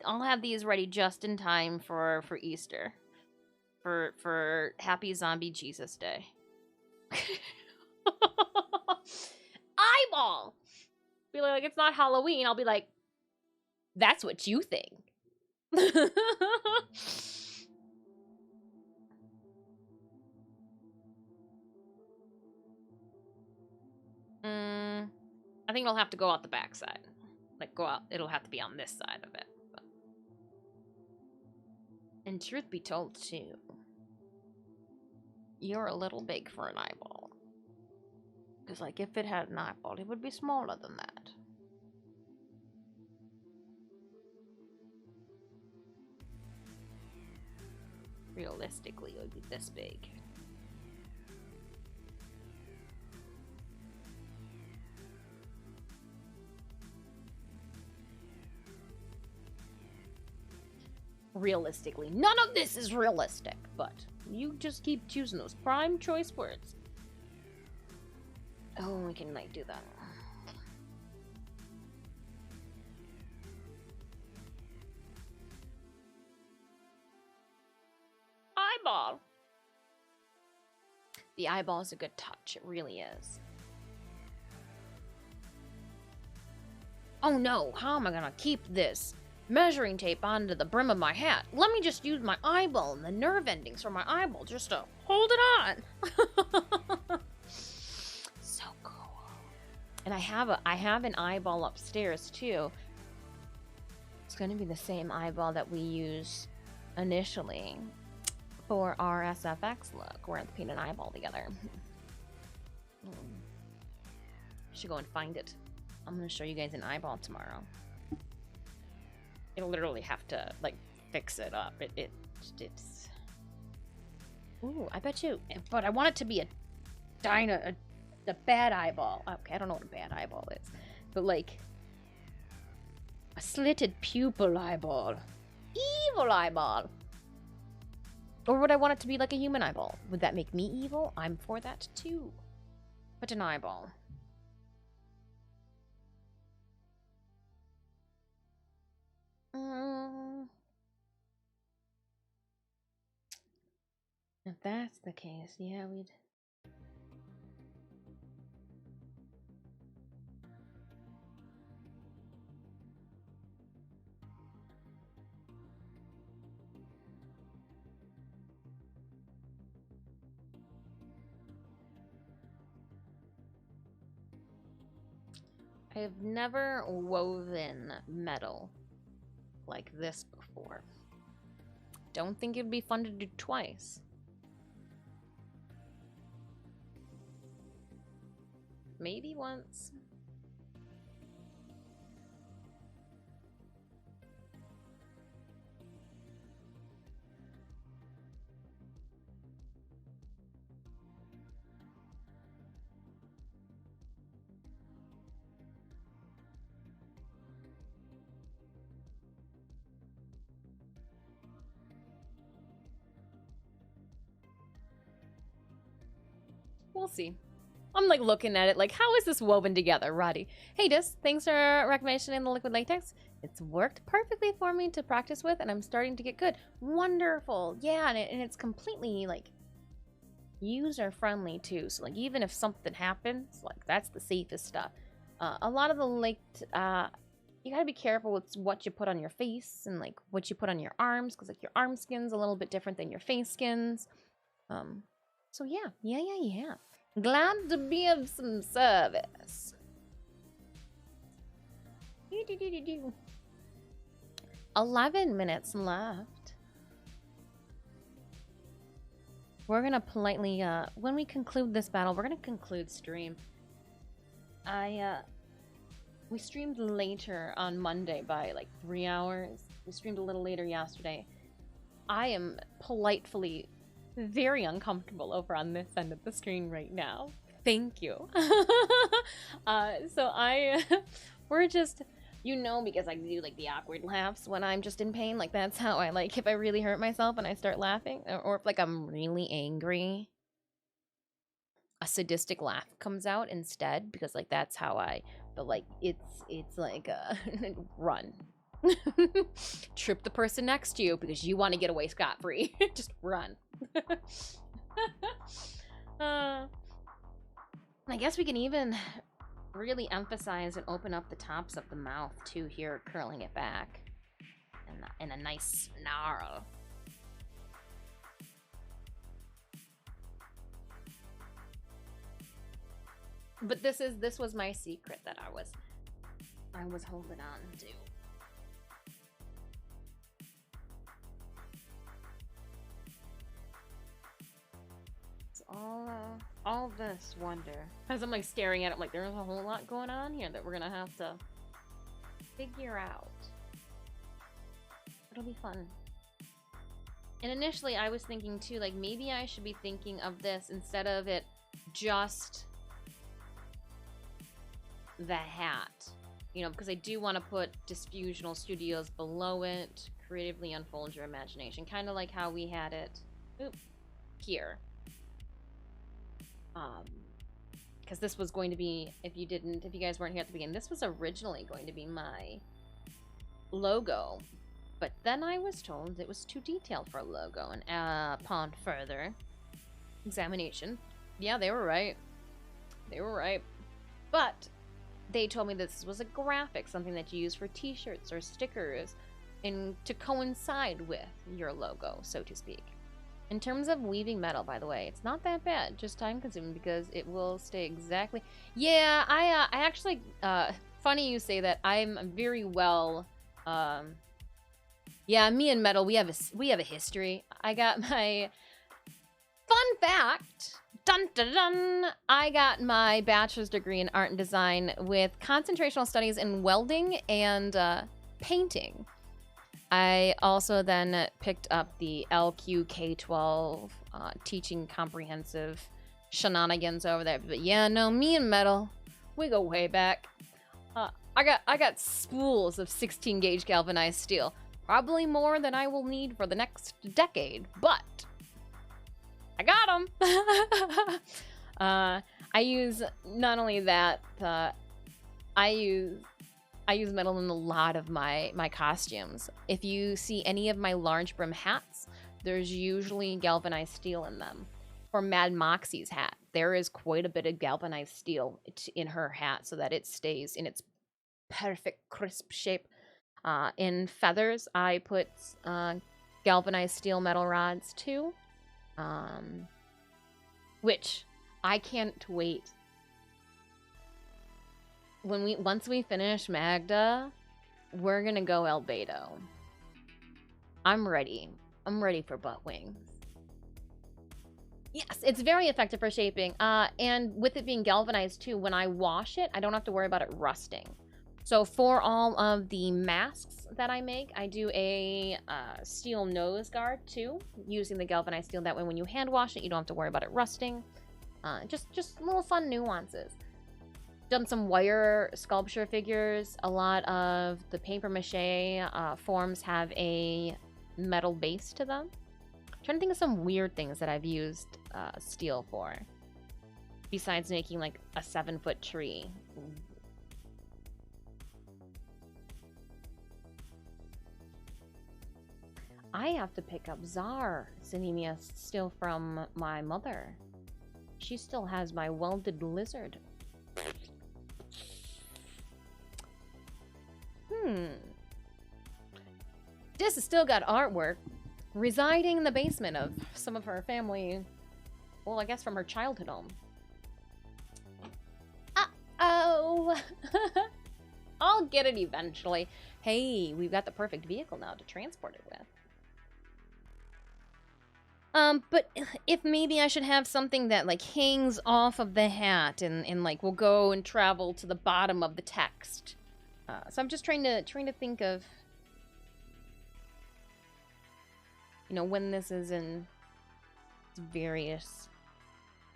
I'll have these ready just in time for Easter. For Happy Zombie Jesus Day. Eyeball! Be like, it's not Halloween. I'll be like, that's what you think. I think it'll have to go out the backside. Like, go out. It'll have to be on this side of it. But. And truth be told, too, you're a little big for an eyeball. Because, like, if it had an eyeball, it would be smaller than that. Realistically, it would be this big. Realistically. None of this is realistic, but you just keep choosing those prime choice words. Oh, we can, like, do that. Eyeball. The eyeball is a good touch. It really is. Oh no, how am I gonna keep this measuring tape onto the brim of my hat? Let me just use my eyeball and the nerve endings from my eyeball just to hold it on. So cool. And I have an eyeball upstairs too. It's gonna be the same eyeball that we use initially for our SFX look. We're gonna paint an eyeball together. Should go and find it. I'm gonna show you guys an eyeball tomorrow. It'll literally have to, like, fix it up. It's. Ooh, I bet you. But I want it to be a bad eyeball. Okay, I don't know what a bad eyeball is, but like a slitted pupil eyeball, evil eyeball. Or would I want it to be like a human eyeball? Would that make me evil? I'm for that too. But an eyeball. If that's the case, yeah, we'd... I've never woven metal like this before. Don't think it'd be fun to do twice. maybe once. We'll see. I'm like looking at it like, how is this woven together, Roddy? Hey, Dis, thanks for recommendation in the liquid latex. It's worked perfectly for me to practice with, and I'm starting to get good. Wonderful. Yeah, and it's completely like user-friendly too. So like even if something happens, like that's the safest stuff. A lot of the you gotta be careful with what you put on your face and like what you put on your arms, because like your arm skin's a little bit different than your face skins. So yeah. Glad to be of some service. 11 minutes left. We're gonna politely, when we conclude this battle, we're gonna conclude stream. We streamed later on Monday by like 3 hours. We streamed a little later yesterday. I am politely very uncomfortable over on this end of the screen right now. Thank you. We're just, you know, because I do like the awkward laughs when I'm just in pain. Like that's how I like, if I really hurt myself and I start laughing, or if like I'm really angry, a sadistic laugh comes out instead, because like that's how I feel. Like it's like run. Trip the person next to you because you want to get away scot-free. Just run. I guess we can even really emphasize and open up the tops of the mouth too here, curling it back in a nice snarl. But this was my secret that I was holding on to. All this wonder. As I'm like staring at it, like there's a whole lot going on here that we're gonna have to figure out. It'll be fun. And initially I was thinking too, like maybe I should be thinking of this instead of it just the hat. You know, because I do want to put Disfusional Studios below it. Creatively unfold your imagination. Kind of like how we had it here. Because this was going to be, if you guys weren't here at the beginning, this was originally going to be my logo, but then I was told it was too detailed for a logo, and upon further examination, yeah, they were right, but they told me this was a graphic, something that you use for t-shirts or stickers, and to coincide with your logo, so to speak. In terms of weaving metal, by the way, it's not that bad. Just time-consuming because it will stay exactly. Yeah, I actually. Funny you say that. I'm very well. Yeah, me and metal, we have a history. I got my fun fact. Dun dun dun! I got my bachelor's degree in art and design with concentrational studies in welding and painting. I also then picked up the LQ-K12 teaching comprehensive shenanigans over there. But yeah, no, me and metal, we go way back. I got spools of 16 gauge galvanized steel, probably more than I will need for the next decade, but I got them. I use not only that, I use metal in a lot of my costumes. If you see any of my large brim hats, there's usually galvanized steel in them. For Mad Moxie's hat, there is quite a bit of galvanized steel in her hat so that it stays in its perfect crisp shape. In feathers, I put galvanized steel metal rods too, which I can't wait. Once we finish Magda, we're gonna go El Beto. I'm ready. I'm ready for butt wings. Yes, it's very effective for shaping. And with it being galvanized too, when I wash it, I don't have to worry about it rusting. So for all of the masks that I make, I do a steel nose guard too, using the galvanized steel. That way when you hand wash it, you don't have to worry about it rusting. Just little fun nuances. Done some wire sculpture figures. A lot of the paper mache forms have a metal base to them. I'm trying to think of some weird things that I've used steel for. Besides making like a 7-foot tree. I have to pick up Czar Cinemia still from my mother. She still has my welded lizard. Dis has still got artwork residing in the basement of some of her family. Well, I guess from her childhood home. Uh-oh! I'll get it eventually. Hey, we've got the perfect vehicle now to transport it with. But if maybe I should have something that, like, hangs off of the hat and like, will go and travel to the bottom of the text. So I'm just trying to think of, you know, when this is in various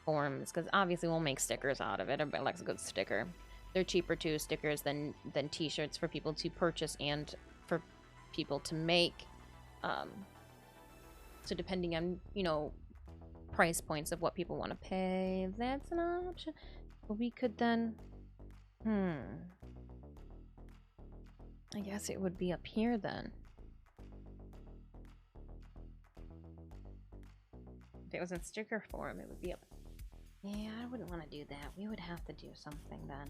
forms, because obviously we'll make stickers out of it. Everybody likes a good sticker. They're cheaper too, stickers, than t-shirts for people to purchase and for people to make. So depending on, you know, price points of what people want to pay, that's an option. But we could then, I guess it would be up here then. If it was in sticker form, it would be up. Yeah, I wouldn't want to do that. We would have to do something then.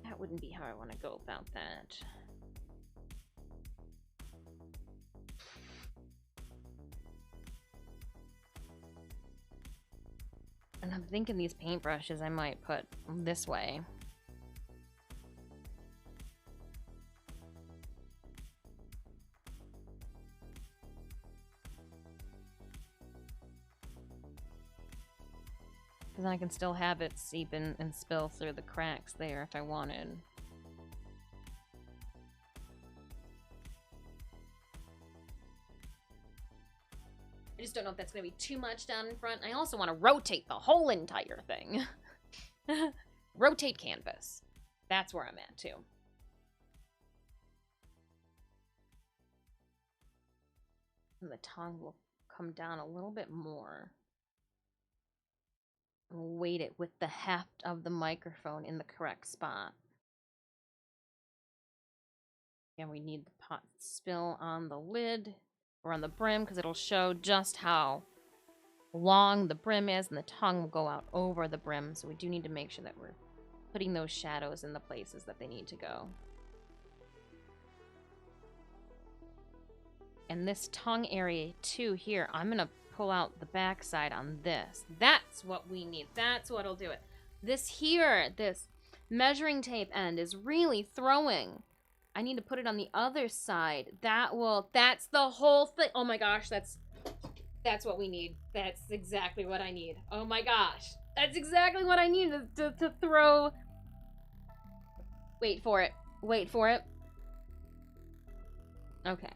That wouldn't be how I want to go about that. And I'm thinking these paintbrushes I might put this way. Because I can still have it seep in and spill through the cracks there if I wanted. I just don't know if that's going to be too much down in front. I also want to rotate the whole entire thing. Rotate canvas. That's where I'm at, too. And the tongue will come down a little bit more. Weight it with the heft of the microphone in the correct spot. And we need the pot spill on the lid or on the brim because it'll show just how long the brim is, and the tongue will go out over the brim. So we do need to make sure that we're putting those shadows in the places that they need to go. And this tongue area too here, I'm gonna pull out the backside on this. That's what we need. That's what'll do it. This here, this measuring tape end is really throwing. I need to put it on the other side. That's the whole thing. Oh my gosh, that's what we need. That's exactly what I need. Oh my gosh. That's exactly what I need to throw. Wait for it. Wait for it. Okay.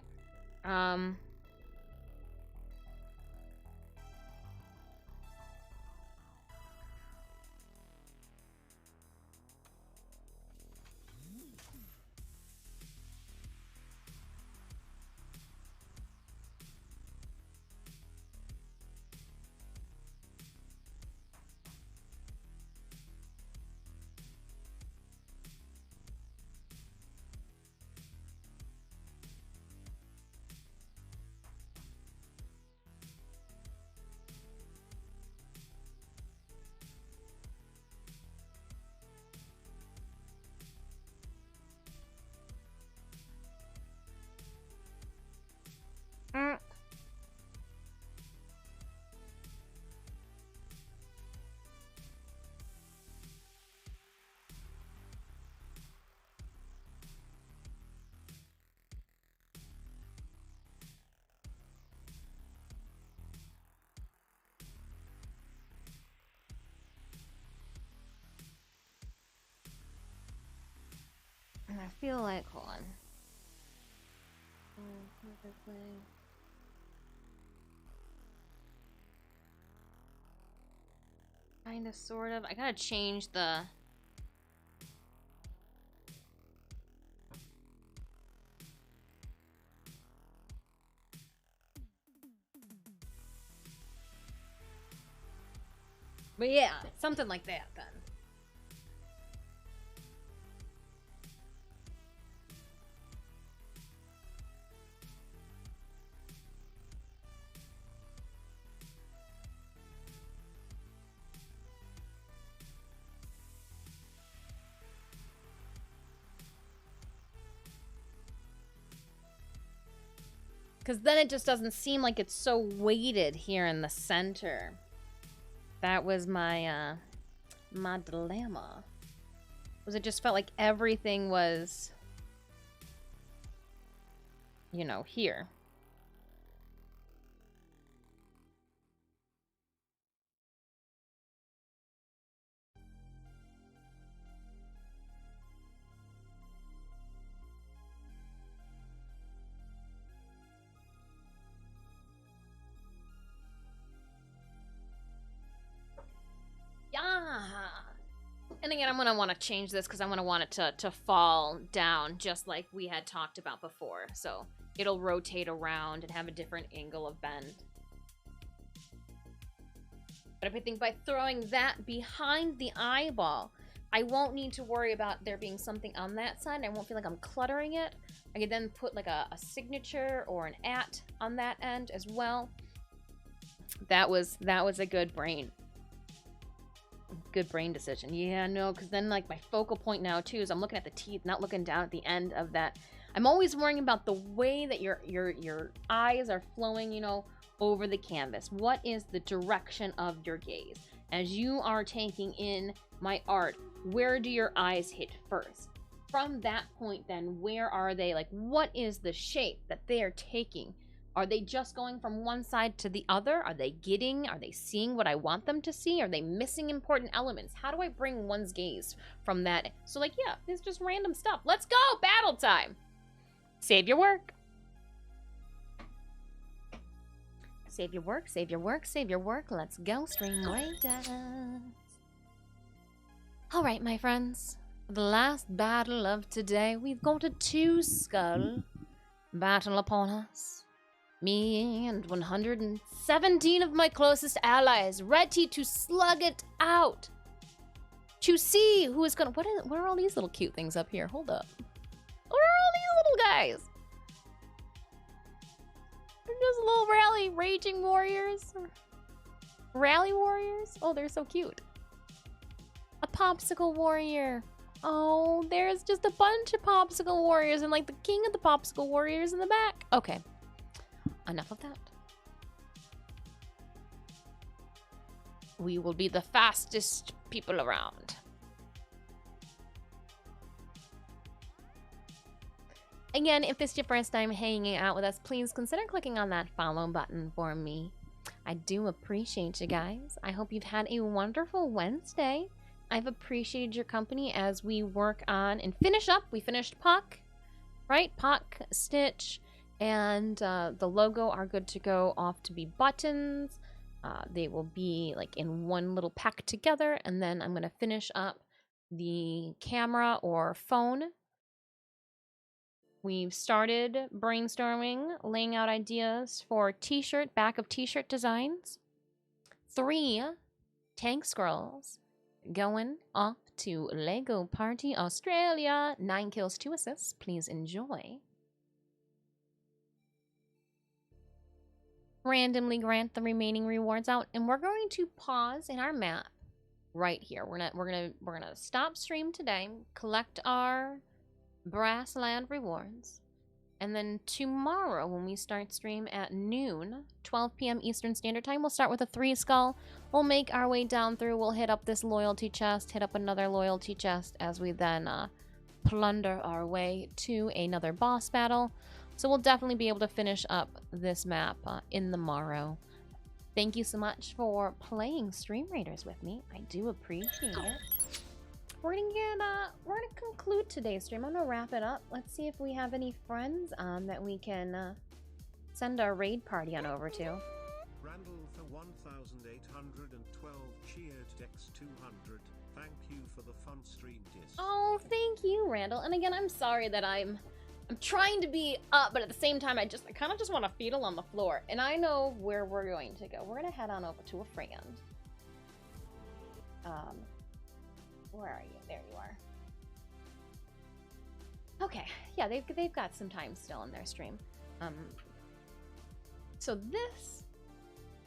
I feel like, hold on. Kind of, sort of. I gotta change the... But yeah, something like that then. Because then it just doesn't seem like it's so weighted here in the center. That was my, my dilemma. Was it just felt like everything was, you know, here. Yeah. And again, I'm gonna want to change this because I'm gonna want it to fall down just like we had talked about before. So it'll rotate around and have a different angle of bend. But I think by throwing that behind the eyeball, I won't need to worry about there being something on that side. I won't feel like I'm cluttering it. I could then put like a signature or an @ on that end as well. That was a good brain decision. Yeah, no, because then like my focal point now too is I'm looking at the teeth, not looking down at the end of that. I'm always worrying about the way that your eyes are flowing, you know, over the canvas. What is the direction of your gaze? As you are taking in my art, where do your eyes hit first? From that point then, where are they? Like, what is the shape that they are taking? Are they just going from one side to the other? Are they seeing what I want them to see? Are they missing important elements? How do I bring one's gaze from that? So like, yeah, it's just random stuff. Let's go, battle time. Save your work. Save your work, save your work, save your work. Let's go, stream raiders. All right, my friends. The last battle of today. We've got a 2-skull battle upon us. Me and 117 of my closest allies ready to slug it out. To see who is gonna... What are all these little cute things up here? Hold up. What are all these little guys? They're just little raging warriors. Rally warriors? Oh, they're so cute. A popsicle warrior. Oh, there's just a bunch of popsicle warriors and like the king of the popsicle warriors in the back. Okay. Enough of that. We will be the fastest people around. Again, if this is your first time hanging out with us, please consider clicking on that follow button for me. I do appreciate you guys. I hope you've had a wonderful Wednesday. I've appreciated your company as we work on and finish up. We finished Puck, right? Puck, Stitch, and the logo are good to go off to be buttons. They will be like in one little pack together, and then I'm going to finish up the camera or phone. We've started brainstorming, laying out ideas for t-shirt, back of t-shirt designs. 3 tank scrolls going off to Lego Party Australia. 9 kills, 2 assists. Please enjoy. Randomly grant the remaining rewards out, and we're going to pause in our map right here. We're gonna stop stream today, collect our brass land rewards, and then tomorrow when we start stream at noon, 12 p.m. Eastern Standard Time, we'll start with a 3-skull. We'll make our way down through. We'll hit up this loyalty chest, hit up another loyalty chest as we then plunder our way to another boss battle. So we'll definitely be able to finish up this map in the morrow. Thank you so much for playing Stream Raiders with me. I do appreciate it. we're gonna conclude today's stream. I'm gonna wrap it up. Let's see if we have any friends that we can send our raid party on over to. Randall for 1,812 cheered Dex 200. Thank you for the fun stream, Dis. Oh, thank you, Randall. And again, I'm sorry that I'm trying to be up, but at the same time, I kind of just want to fetal on the floor. And I know where we're going to go. We're gonna head on over to a friend. Where are you? There you are. Okay, yeah, they've got some time still in their stream. So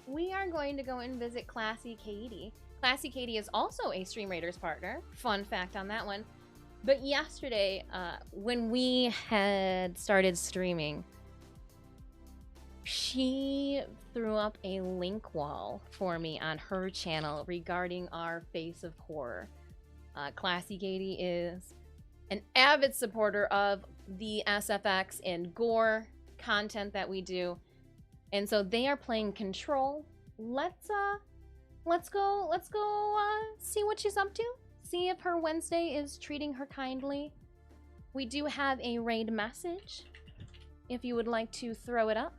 we are going to go and visit Classy Katie. Classy Katie is also a Stream Raiders partner. Fun fact on that one. But yesterday, when we had started streaming, she threw up a link wall for me on her channel regarding our Face of Horror. Classy Katie is an avid supporter of the SFX and gore content that we do. And so they are playing Control. Let's go see what she's up to. See if her Wednesday is treating her kindly. We do have a raid message if you would like to throw it up.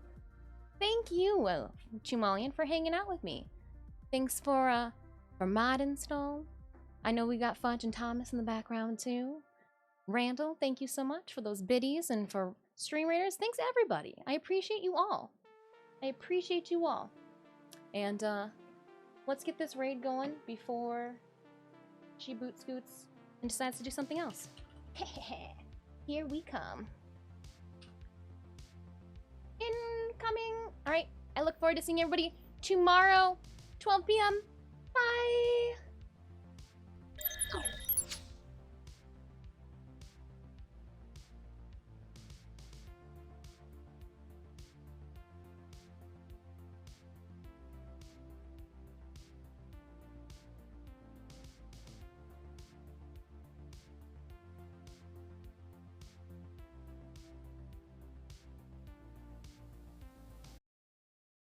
Thank you, Chumalian, for hanging out with me. Thanks for Mod Install. I know we got Fudge and Thomas in the background too. Randall, thank you so much for those biddies and for Stream Raiders. Thanks everybody. I appreciate you all. I appreciate you all. And let's get this raid going before she boot scoots and decides to do something else. Here we come. Incoming. All right. I look forward to seeing everybody tomorrow, 12 p.m. Bye.